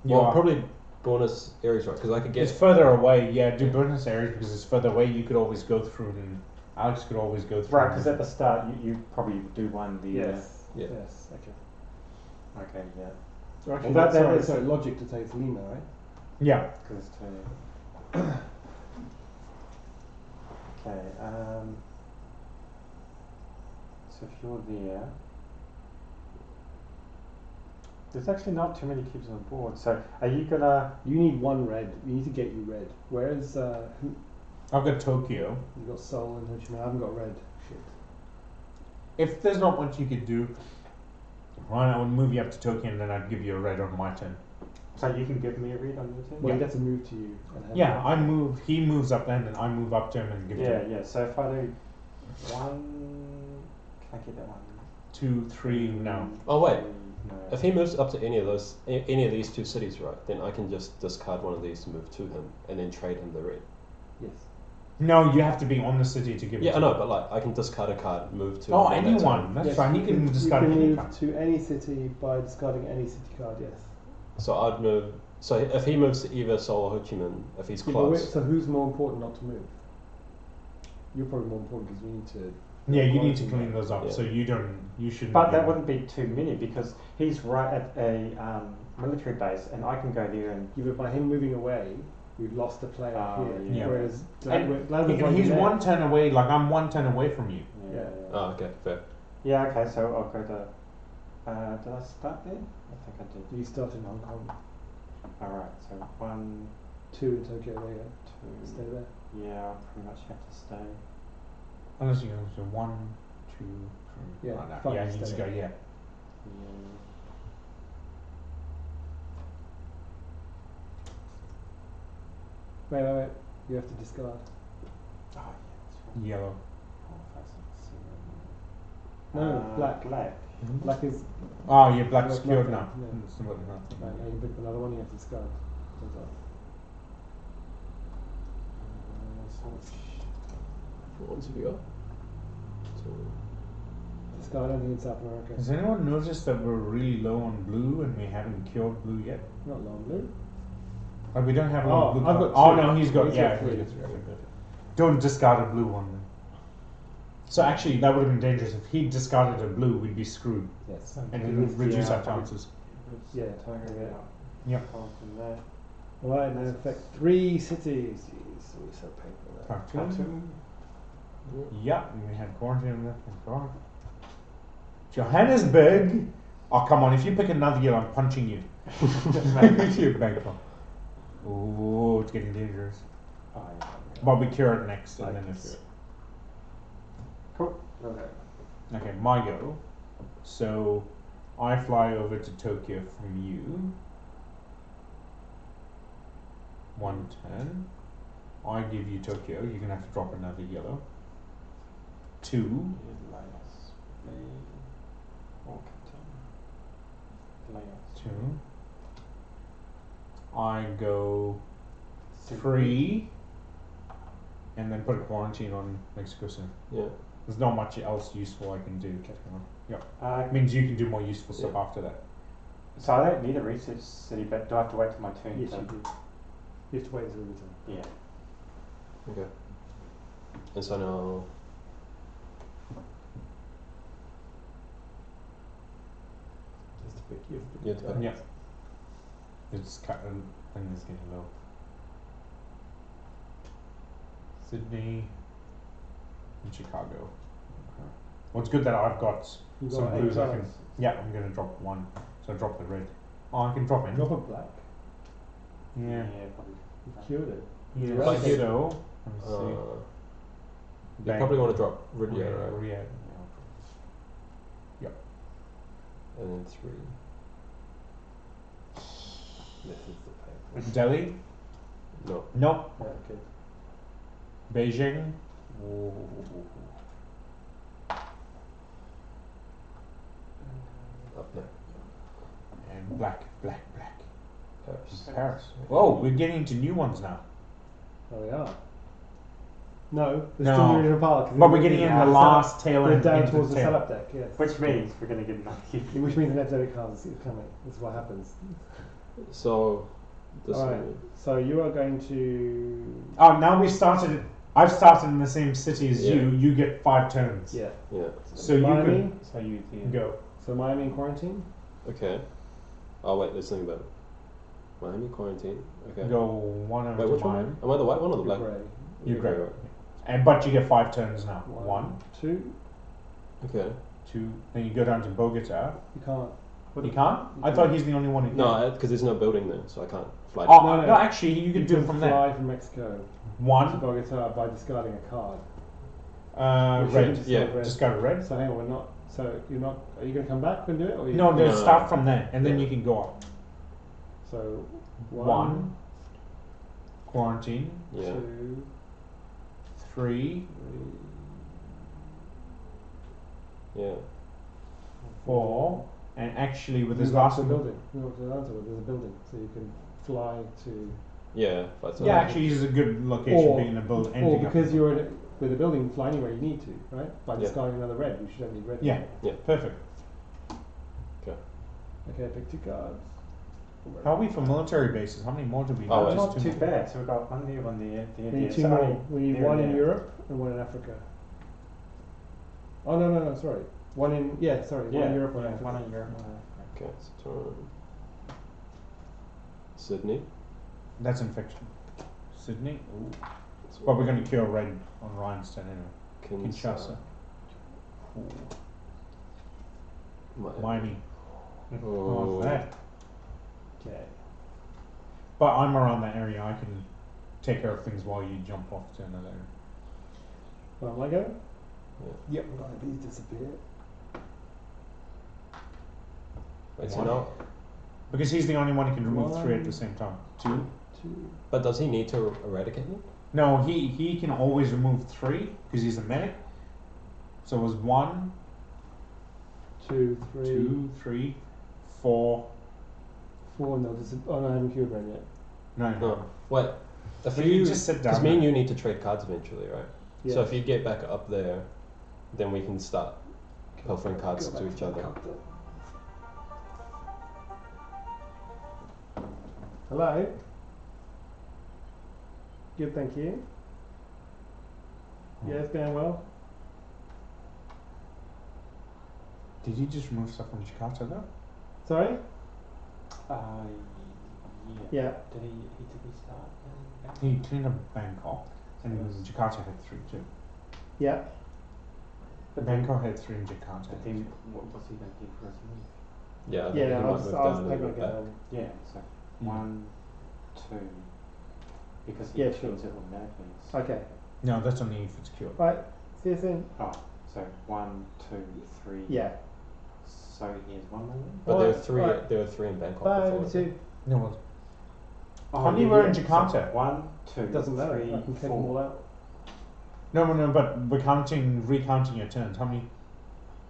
[SPEAKER 3] You
[SPEAKER 4] Well,
[SPEAKER 3] are.
[SPEAKER 4] probably Buenos Aires, right? Because I could
[SPEAKER 3] It's
[SPEAKER 4] get.
[SPEAKER 3] further away. Yeah, do Buenos Aires because it's further away. You could always go through, and Alex could always go through.
[SPEAKER 5] right, because at the start you probably do one there.
[SPEAKER 1] Yes.
[SPEAKER 4] Yeah.
[SPEAKER 1] Yes. Okay.
[SPEAKER 5] Okay. Yeah.
[SPEAKER 1] So actually,
[SPEAKER 5] Well, that is-
[SPEAKER 1] sorry, logic to take Lima, right?
[SPEAKER 3] Yeah.
[SPEAKER 5] Because okay. So if you're there, there's actually not too many cubes on the board. So are you gonna?
[SPEAKER 1] You need one red. You need to get you red. Whereas
[SPEAKER 3] I've got Tokyo.
[SPEAKER 1] you've got Seoul and Ho Chi Minh. I haven't got red. Shit.
[SPEAKER 3] If there's not much you could do, Ryan, I would move you up to Tokyo and then I'd give you a red on my turn.
[SPEAKER 5] So you can give me a read on your turn.
[SPEAKER 1] Well,
[SPEAKER 3] Yeah.
[SPEAKER 1] you get to move to you. And have
[SPEAKER 3] Yeah,
[SPEAKER 1] red.
[SPEAKER 3] I move. He moves up then, and I move up to him and give
[SPEAKER 5] Yeah,
[SPEAKER 3] him
[SPEAKER 5] yeah. So if I do one, can I get that one?
[SPEAKER 3] 2, 3 now.
[SPEAKER 4] Oh, wait.
[SPEAKER 5] No.
[SPEAKER 4] If he moves up to any of those, any of these two cities, right, then I can just discard one of these to move to him, and then trade him the red.
[SPEAKER 1] Yes.
[SPEAKER 3] No, you have to be on the city to give.
[SPEAKER 4] Yeah,
[SPEAKER 3] it
[SPEAKER 4] I
[SPEAKER 3] to
[SPEAKER 4] know,
[SPEAKER 3] him.
[SPEAKER 4] but like I can discard a card, move to.
[SPEAKER 3] Oh,
[SPEAKER 4] him, and that's
[SPEAKER 3] anyone. That's
[SPEAKER 1] Yes,
[SPEAKER 3] fine. You can discard
[SPEAKER 1] you can
[SPEAKER 3] any
[SPEAKER 1] move
[SPEAKER 3] card.
[SPEAKER 1] to any city by discarding any city card. Yes.
[SPEAKER 4] it. So I'd move. So if he moves to either Seoul or Ho Chi Minh, if he's
[SPEAKER 1] Yeah, but wait,
[SPEAKER 4] close.
[SPEAKER 1] so who's more important not to move? You're probably more important because we need to.
[SPEAKER 3] Yeah, you need to
[SPEAKER 1] quarantine
[SPEAKER 3] clean
[SPEAKER 1] that.
[SPEAKER 3] those up.
[SPEAKER 4] Yeah.
[SPEAKER 3] So you don't. You shouldn't.
[SPEAKER 5] But
[SPEAKER 3] be-
[SPEAKER 5] that wouldn't be too many because he's right at a military base, and I can go there and.
[SPEAKER 1] Yeah, but by him moving away, we've lost a player
[SPEAKER 5] Oh,
[SPEAKER 1] here.
[SPEAKER 3] yeah.
[SPEAKER 1] Whereas
[SPEAKER 3] And
[SPEAKER 1] Gladwin's already
[SPEAKER 3] he's
[SPEAKER 1] there.
[SPEAKER 3] one turn away. Like I'm one turn away from you.
[SPEAKER 1] Yeah.
[SPEAKER 4] Oh, okay, fair.
[SPEAKER 5] Yeah. Okay. So I'll go to. Did I start there? I think I did.
[SPEAKER 1] You start in Hong Kong.
[SPEAKER 5] All right. So 1,
[SPEAKER 1] 2 in Tokyo. There you go.
[SPEAKER 5] 2.
[SPEAKER 1] Stay there.
[SPEAKER 5] Yeah, I'll pretty much have to stay.
[SPEAKER 3] Unless you go to 1, 2, 3.
[SPEAKER 1] Yeah,
[SPEAKER 3] Oh, no.
[SPEAKER 1] fine,
[SPEAKER 3] Yeah, you need to
[SPEAKER 1] stay
[SPEAKER 3] go.
[SPEAKER 1] there.
[SPEAKER 3] Yeah.
[SPEAKER 5] Yeah.
[SPEAKER 1] Wait. You have to discard.
[SPEAKER 5] Oh yeah. That's right.
[SPEAKER 3] Yellow.
[SPEAKER 5] 4, 5, 6, 7.
[SPEAKER 1] No, black.
[SPEAKER 5] Black.
[SPEAKER 1] Black is.
[SPEAKER 3] Oh, yeah, black's
[SPEAKER 1] Black
[SPEAKER 3] cured
[SPEAKER 1] nothing,
[SPEAKER 3] now.
[SPEAKER 1] yeah.
[SPEAKER 3] It's not nothing.
[SPEAKER 1] Right, now you pick another one. You have to discard. Turns out.
[SPEAKER 4] What ones have you got? Two.
[SPEAKER 1] Discard anything in South America.
[SPEAKER 3] Has anyone noticed that we're really low on blue and we haven't cured blue yet?
[SPEAKER 1] Not long blue.
[SPEAKER 3] Like we don't have a lot of
[SPEAKER 1] Oh,
[SPEAKER 3] blue.
[SPEAKER 1] I've
[SPEAKER 3] cards.
[SPEAKER 1] got
[SPEAKER 3] Oh
[SPEAKER 1] two.
[SPEAKER 3] no, he's got
[SPEAKER 1] He's
[SPEAKER 3] yeah.
[SPEAKER 1] got three.
[SPEAKER 3] he's got three. Don't discard a blue one then. So actually, that would have been dangerous. If he discarded a blue, we'd be screwed,
[SPEAKER 1] Yes.
[SPEAKER 3] and it would reduce
[SPEAKER 5] Yeah,
[SPEAKER 3] our chances.
[SPEAKER 1] Yeah.
[SPEAKER 5] Target.
[SPEAKER 3] Yep.
[SPEAKER 5] Call from there.
[SPEAKER 1] Right, now affect 3 cities. Jeez, we're so painful now.
[SPEAKER 3] Khartoum. Yeah, and we had quarantine left. God. Johannesburg. Oh come on! If you pick another yellow, I'm punching you. You Bangkok. Oh, it's getting dangerous.
[SPEAKER 5] Oh, yeah.
[SPEAKER 3] But we cure it next, and
[SPEAKER 1] I
[SPEAKER 3] then
[SPEAKER 1] can
[SPEAKER 3] it's.
[SPEAKER 5] Cool. Okay.
[SPEAKER 3] Okay, my go. So, I fly over to Tokyo from you. 1 turn. I give you Tokyo. You're gonna have to drop another yellow. 2.
[SPEAKER 5] Linus. Or Captain. Linus.
[SPEAKER 3] 2. I go 3. And then put a quarantine on Mexico City.
[SPEAKER 4] Yeah.
[SPEAKER 3] There's not much else useful I can do. Yep. It
[SPEAKER 5] Uh,
[SPEAKER 3] means you can do more useful stuff
[SPEAKER 4] Yeah.
[SPEAKER 3] after that.
[SPEAKER 5] so I don't need a research city, but do I have to wait till my turn?
[SPEAKER 1] Yes,
[SPEAKER 5] to-
[SPEAKER 1] you do. You have to wait until your turn.
[SPEAKER 5] Yeah.
[SPEAKER 4] Okay. And so now.
[SPEAKER 1] Just to pick you. Have to
[SPEAKER 4] You have to pick.
[SPEAKER 3] Yeah. It's cut. I think it's getting low. Sydney and Chicago. Okay. Well, it's good that I've got
[SPEAKER 1] You've
[SPEAKER 3] some
[SPEAKER 1] got 8
[SPEAKER 3] blues I
[SPEAKER 1] cards.
[SPEAKER 3] can. Yeah, I'm gonna drop 1. So I drop the red. Oh, I can drop in.
[SPEAKER 1] Drop a black.
[SPEAKER 3] Yeah.
[SPEAKER 5] Probably.
[SPEAKER 1] You cured it.
[SPEAKER 3] Yeah.
[SPEAKER 1] Right.
[SPEAKER 3] So let me see.
[SPEAKER 4] You
[SPEAKER 3] Bang.
[SPEAKER 4] probably want to drop Ridley,
[SPEAKER 3] Yeah,
[SPEAKER 4] right?
[SPEAKER 3] yeah.
[SPEAKER 4] And then 3.
[SPEAKER 1] This is the painful.
[SPEAKER 3] Delhi.
[SPEAKER 4] No.
[SPEAKER 3] Nope.
[SPEAKER 1] Yeah, okay.
[SPEAKER 3] Beijing.
[SPEAKER 4] Up there.
[SPEAKER 3] And black.
[SPEAKER 4] Paris.
[SPEAKER 3] Paris. Whoa, we're getting into new ones now.
[SPEAKER 1] Oh, we are. No, there's
[SPEAKER 3] No.
[SPEAKER 1] still the original part. 'cause
[SPEAKER 3] But we're getting in the
[SPEAKER 1] setup-
[SPEAKER 3] last tail
[SPEAKER 1] We're
[SPEAKER 3] end.
[SPEAKER 1] down
[SPEAKER 3] into
[SPEAKER 1] towards the
[SPEAKER 3] tail.
[SPEAKER 1] setup deck, yes.
[SPEAKER 5] Which means we're going to get another key.
[SPEAKER 1] Which means an epidemic card is coming. This is what happens.
[SPEAKER 4] So. This
[SPEAKER 1] Alright,
[SPEAKER 4] one.
[SPEAKER 1] so you are going to.
[SPEAKER 3] Oh, now we started. I've started in the same city as
[SPEAKER 4] Yeah.
[SPEAKER 3] you. You get 5 turns.
[SPEAKER 4] Yeah.
[SPEAKER 3] So you
[SPEAKER 1] Miami.
[SPEAKER 3] can
[SPEAKER 5] So you
[SPEAKER 3] go.
[SPEAKER 1] So Miami in quarantine.
[SPEAKER 4] Okay. Oh wait, let's think about it. Miami quarantine. Okay.
[SPEAKER 3] Go one over
[SPEAKER 4] Wait,
[SPEAKER 3] to
[SPEAKER 4] which
[SPEAKER 3] Miami.
[SPEAKER 4] one? Am I the white one or the black?
[SPEAKER 1] Grey.
[SPEAKER 3] You're great. And but you get 5 turns now. One,
[SPEAKER 1] 2.
[SPEAKER 4] Okay.
[SPEAKER 3] 2. Then you go down to Bogota.
[SPEAKER 1] You can't.
[SPEAKER 3] You can't? I thought he's the only one who can.
[SPEAKER 4] No, because there's no building there, so I can't fly.
[SPEAKER 3] Oh,
[SPEAKER 1] No,
[SPEAKER 3] no,
[SPEAKER 1] no.
[SPEAKER 3] actually, you can do it from there.
[SPEAKER 1] fly from Mexico to
[SPEAKER 3] 1,
[SPEAKER 1] Bogota by discarding a card. We
[SPEAKER 3] red.
[SPEAKER 1] shouldn't
[SPEAKER 4] Yeah.
[SPEAKER 1] decide red.
[SPEAKER 3] Just go to red.
[SPEAKER 1] So hang on, we're not. So you're not. Are you going to come back and do it, or you?
[SPEAKER 3] No,
[SPEAKER 4] No.
[SPEAKER 3] just start from there, and then
[SPEAKER 4] Yeah.
[SPEAKER 3] you can go up.
[SPEAKER 1] So
[SPEAKER 3] 1, quarantine,
[SPEAKER 4] Yeah.
[SPEAKER 1] 2,
[SPEAKER 3] 3,
[SPEAKER 1] 3.
[SPEAKER 4] Yeah.
[SPEAKER 3] 4, and actually with this
[SPEAKER 1] Move up
[SPEAKER 3] last
[SPEAKER 1] to the
[SPEAKER 3] one.
[SPEAKER 1] building. Move up to the answer. There's a building, so you can fly to.
[SPEAKER 4] Yeah. But
[SPEAKER 3] Yeah, actually, this is a good location
[SPEAKER 1] Or-
[SPEAKER 3] being in a build.
[SPEAKER 1] Or because you're in with a building, fly anywhere you need to, right? By
[SPEAKER 4] Yeah.
[SPEAKER 1] discarding another red, you should only need red.
[SPEAKER 3] Yeah.
[SPEAKER 1] anymore.
[SPEAKER 3] Perfect.
[SPEAKER 1] Okay, pick 2 cards.
[SPEAKER 3] How are we for military bases? How many more do we
[SPEAKER 4] Oh,
[SPEAKER 3] have?
[SPEAKER 4] it's
[SPEAKER 5] Not
[SPEAKER 3] Just
[SPEAKER 5] too
[SPEAKER 3] 2
[SPEAKER 5] bad. So we've got one there, one there, there,
[SPEAKER 1] We need
[SPEAKER 5] there.
[SPEAKER 1] 2
[SPEAKER 5] So
[SPEAKER 1] more.
[SPEAKER 5] only
[SPEAKER 1] We need
[SPEAKER 5] there
[SPEAKER 1] one
[SPEAKER 5] and
[SPEAKER 1] in
[SPEAKER 5] there.
[SPEAKER 1] Europe and one in Africa. Oh no, sorry. One in one in Europe, one in Africa.
[SPEAKER 5] One in Europe, one in Africa.
[SPEAKER 4] Okay. It's turn. Sydney.
[SPEAKER 3] That's infection. Sydney. Ooh.
[SPEAKER 4] It's
[SPEAKER 3] But we're going to cure red on Ryan's turn anyway. Kinshasa. Ooh. Miami. Oh,
[SPEAKER 4] Oh.
[SPEAKER 3] that.
[SPEAKER 1] Okay.
[SPEAKER 3] But I'm around that area. I can take care of things while you jump off to another area.
[SPEAKER 1] Well, am I go?
[SPEAKER 3] Yep.
[SPEAKER 1] Right, these disappear.
[SPEAKER 4] Wait, so
[SPEAKER 3] One.
[SPEAKER 4] now,
[SPEAKER 3] Because he's the only one who can remove 3 at
[SPEAKER 1] One.
[SPEAKER 3] the same time. 2.
[SPEAKER 1] 2.
[SPEAKER 4] but does he need to eradicate me?
[SPEAKER 3] No, he can always remove 3 because he's a medic. So it was 1,
[SPEAKER 1] 2, 3,
[SPEAKER 3] 2, 3, 4.
[SPEAKER 1] 4. No, oh no, I haven't cured red yet.
[SPEAKER 3] No, no.
[SPEAKER 4] No. Wait. If
[SPEAKER 3] If you just sit down.
[SPEAKER 4] Because me and you need to trade cards eventually, right?
[SPEAKER 1] Yes.
[SPEAKER 4] So if you get back up there, then we can start pilfering cards
[SPEAKER 1] Go
[SPEAKER 4] to
[SPEAKER 1] back
[SPEAKER 4] each
[SPEAKER 1] the
[SPEAKER 4] other.
[SPEAKER 1] card then. Hello. Good, thank you. Yeah, it's going well.
[SPEAKER 3] Did you just remove stuff from Jakarta though?
[SPEAKER 1] Sorry?
[SPEAKER 5] Yeah.
[SPEAKER 1] Yeah.
[SPEAKER 5] Did he start?
[SPEAKER 3] He cleaned up Bangkok, and it was Jakarta had 3 too.
[SPEAKER 1] Yeah.
[SPEAKER 3] Bangkok had 3 in Jakarta.
[SPEAKER 5] But then, what's he going to do for us to move?
[SPEAKER 4] Yeah, I think
[SPEAKER 1] Yeah,
[SPEAKER 4] he
[SPEAKER 1] I
[SPEAKER 4] might
[SPEAKER 1] was
[SPEAKER 4] move
[SPEAKER 1] I was
[SPEAKER 4] down a little
[SPEAKER 1] taking
[SPEAKER 4] bit back.
[SPEAKER 5] Yeah, so
[SPEAKER 3] Mm.
[SPEAKER 5] 1, 2. Because he
[SPEAKER 1] Yeah,
[SPEAKER 5] cleans
[SPEAKER 1] sure.
[SPEAKER 5] it automatically. So,
[SPEAKER 1] Okay.
[SPEAKER 3] No, that's only if it's cured.
[SPEAKER 1] Right. See you soon.
[SPEAKER 5] so 1, 2, 3.
[SPEAKER 1] Yeah.
[SPEAKER 5] So he has 1 more.
[SPEAKER 4] But there were
[SPEAKER 1] Alright,
[SPEAKER 4] three.
[SPEAKER 1] alright.
[SPEAKER 4] There were 3 in Bangkok
[SPEAKER 1] Bye,
[SPEAKER 4] before.
[SPEAKER 1] you too.
[SPEAKER 3] No, well,
[SPEAKER 5] Oh,
[SPEAKER 3] How many were in Jakarta?
[SPEAKER 5] 1, 2,
[SPEAKER 1] Doesn't matter.
[SPEAKER 5] 3,
[SPEAKER 1] I can take them
[SPEAKER 5] 4.
[SPEAKER 1] all out.
[SPEAKER 3] no, but we're recounting your turns. How many?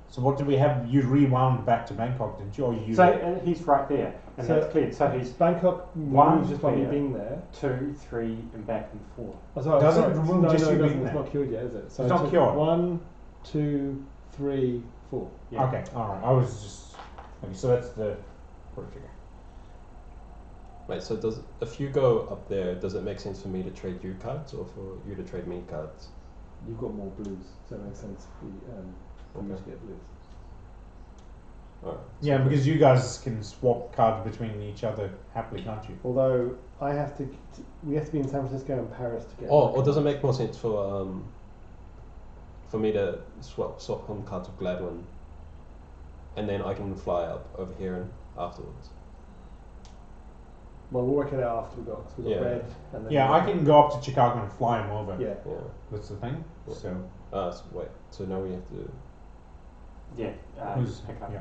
[SPEAKER 3] So what did we have? You rewound back to Bangkok, didn't you? Or you?
[SPEAKER 5] So he's right there, and
[SPEAKER 1] So-
[SPEAKER 5] that's cleared. So he's
[SPEAKER 1] Bangkok
[SPEAKER 5] One
[SPEAKER 1] moves just by me
[SPEAKER 5] clear.
[SPEAKER 1] being there.
[SPEAKER 5] 2, 3, and back and 4.
[SPEAKER 1] Oh, sorry,
[SPEAKER 3] Does it
[SPEAKER 1] sorry.
[SPEAKER 3] remove
[SPEAKER 1] no,
[SPEAKER 3] just
[SPEAKER 1] no,
[SPEAKER 3] you
[SPEAKER 1] it
[SPEAKER 3] being
[SPEAKER 1] doesn't. It's
[SPEAKER 3] there?
[SPEAKER 1] not cured yet, is it? So
[SPEAKER 3] It's
[SPEAKER 1] I
[SPEAKER 3] not
[SPEAKER 1] took
[SPEAKER 3] cured.
[SPEAKER 1] 1, 2, 3, 4.
[SPEAKER 5] Yeah.
[SPEAKER 3] Okay, all right. I was just. Okay, so that's the Portugal.
[SPEAKER 4] Wait, so if you go up there, does it make sense for me to trade you cards or for you to trade me cards?
[SPEAKER 1] You've got more blues, so it makes sense for you
[SPEAKER 4] Okay.
[SPEAKER 1] to get blues.
[SPEAKER 4] Alright.
[SPEAKER 3] Yeah, because you guys can swap cards between each other happily, can't you?
[SPEAKER 1] Although I have to, we have to be in San Francisco and Paris to get.
[SPEAKER 4] Or does it make more sense for me to swap home cards with Gladwin, and then I can fly up over here and afterwards?
[SPEAKER 1] Well, we'll work it out after we got. So we got
[SPEAKER 4] Yeah.
[SPEAKER 1] red. And then
[SPEAKER 3] Yeah, I can go up to Chicago and fly him over.
[SPEAKER 1] Yeah.
[SPEAKER 4] Yeah.
[SPEAKER 3] That's the thing.
[SPEAKER 4] Yeah.
[SPEAKER 3] So
[SPEAKER 4] Wait. So now we have to.
[SPEAKER 5] Yeah.
[SPEAKER 3] who's
[SPEAKER 5] Pick up.
[SPEAKER 3] yeah?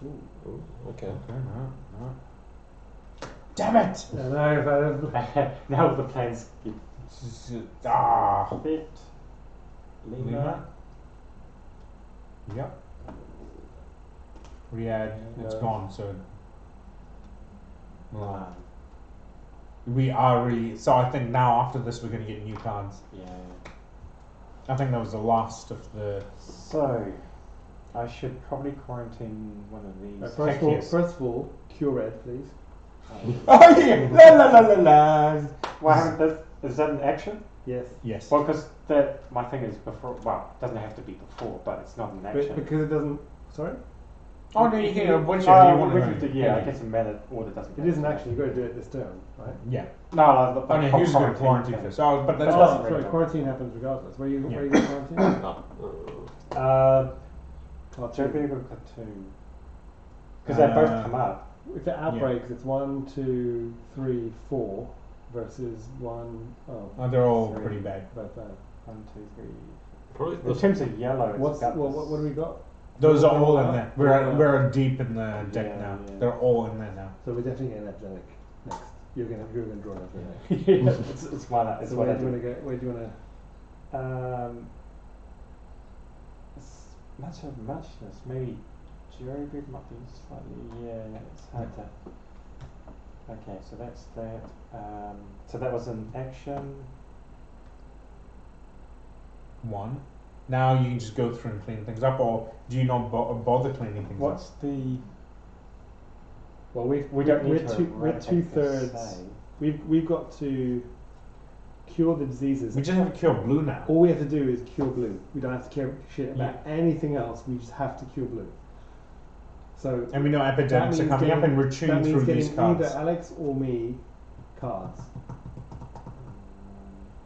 [SPEAKER 4] Ooh, okay.
[SPEAKER 3] Okay, no. Damn it!
[SPEAKER 1] I know, but
[SPEAKER 5] Now the plans get
[SPEAKER 3] Ah.
[SPEAKER 5] fit. Lima.
[SPEAKER 3] Lima. Yep. Riyadh, it's
[SPEAKER 1] No.
[SPEAKER 3] gone. So
[SPEAKER 5] Milan.
[SPEAKER 3] we are really. So I think now after this we're going to get new cards.
[SPEAKER 5] Yeah.
[SPEAKER 3] I think that was the last of the.
[SPEAKER 5] So, I should probably quarantine one of these.
[SPEAKER 3] Heck yes.
[SPEAKER 1] first of all, cure red, please.
[SPEAKER 3] Oh yeah! La la la la la.
[SPEAKER 5] Why haven't that? Is that an action?
[SPEAKER 1] Yes.
[SPEAKER 3] Yes.
[SPEAKER 5] Well, because that my thing is before. Well, it doesn't have to be before, but it's not an action.
[SPEAKER 1] Because it doesn't. Sorry.
[SPEAKER 3] Oh no, you can whichever you want
[SPEAKER 5] we
[SPEAKER 3] to
[SPEAKER 5] can
[SPEAKER 3] do.
[SPEAKER 5] do, yeah, I guess in matter order doesn't
[SPEAKER 1] It
[SPEAKER 5] matter.
[SPEAKER 1] isn't actually. You've got to do it this term, right?
[SPEAKER 3] Yeah.
[SPEAKER 5] No,
[SPEAKER 3] Oh no, who's going to quarantine first? Oh, but that's
[SPEAKER 5] Oh,
[SPEAKER 3] not.
[SPEAKER 5] doesn't really
[SPEAKER 1] sorry,
[SPEAKER 5] matter.
[SPEAKER 1] quarantine happens regardless. Where you
[SPEAKER 3] Yeah.
[SPEAKER 1] where you going quarantine?
[SPEAKER 5] Joburg or Khartoum? Because they both come up.
[SPEAKER 1] If it outbreaks, it's 1, 2, 3, 4 versus 1.
[SPEAKER 3] Oh, they're all
[SPEAKER 5] Three.
[SPEAKER 3] pretty bad.
[SPEAKER 1] About that.
[SPEAKER 5] 1, 2, 3.
[SPEAKER 4] Probably
[SPEAKER 5] In terms of yellow, it's
[SPEAKER 1] What
[SPEAKER 5] about
[SPEAKER 1] do we got?
[SPEAKER 3] Those are
[SPEAKER 1] They're
[SPEAKER 3] all
[SPEAKER 1] all
[SPEAKER 3] in
[SPEAKER 1] out?
[SPEAKER 3] there.
[SPEAKER 1] They're all
[SPEAKER 3] We're deep in the deck
[SPEAKER 5] Yeah,
[SPEAKER 3] now.
[SPEAKER 5] yeah.
[SPEAKER 3] They're all in there now.
[SPEAKER 1] So we're definitely getting epidemic next. You're gonna draw an epidemic.
[SPEAKER 5] yeah, it's one. It's
[SPEAKER 1] So
[SPEAKER 5] what
[SPEAKER 1] where
[SPEAKER 5] I
[SPEAKER 1] do you
[SPEAKER 5] do.
[SPEAKER 1] want to go? Where do you want to?
[SPEAKER 5] It's much of muchness. Maybe Joburg might be slightly. Yeah, it's hard to. Okay, so that's that. So that was an action.
[SPEAKER 3] One. Now you can just go through and clean things up, or do you not bother cleaning things
[SPEAKER 5] What's
[SPEAKER 3] up?
[SPEAKER 5] the?
[SPEAKER 1] Well, we
[SPEAKER 5] don't
[SPEAKER 1] we're
[SPEAKER 5] need to.
[SPEAKER 1] we're
[SPEAKER 5] eradicate per
[SPEAKER 1] 2/3.
[SPEAKER 5] se.
[SPEAKER 1] We've got to cure the diseases.
[SPEAKER 3] We just have to cure blue now.
[SPEAKER 1] All we have to do is cure blue. We don't have to care shit about anything else. We just have to cure blue. So
[SPEAKER 3] And we know epidemics are
[SPEAKER 1] means
[SPEAKER 3] coming up,
[SPEAKER 1] getting-
[SPEAKER 3] and we're
[SPEAKER 1] that
[SPEAKER 3] chewing
[SPEAKER 1] means
[SPEAKER 3] through these
[SPEAKER 1] getting
[SPEAKER 3] cards.
[SPEAKER 1] either Alex or me cards.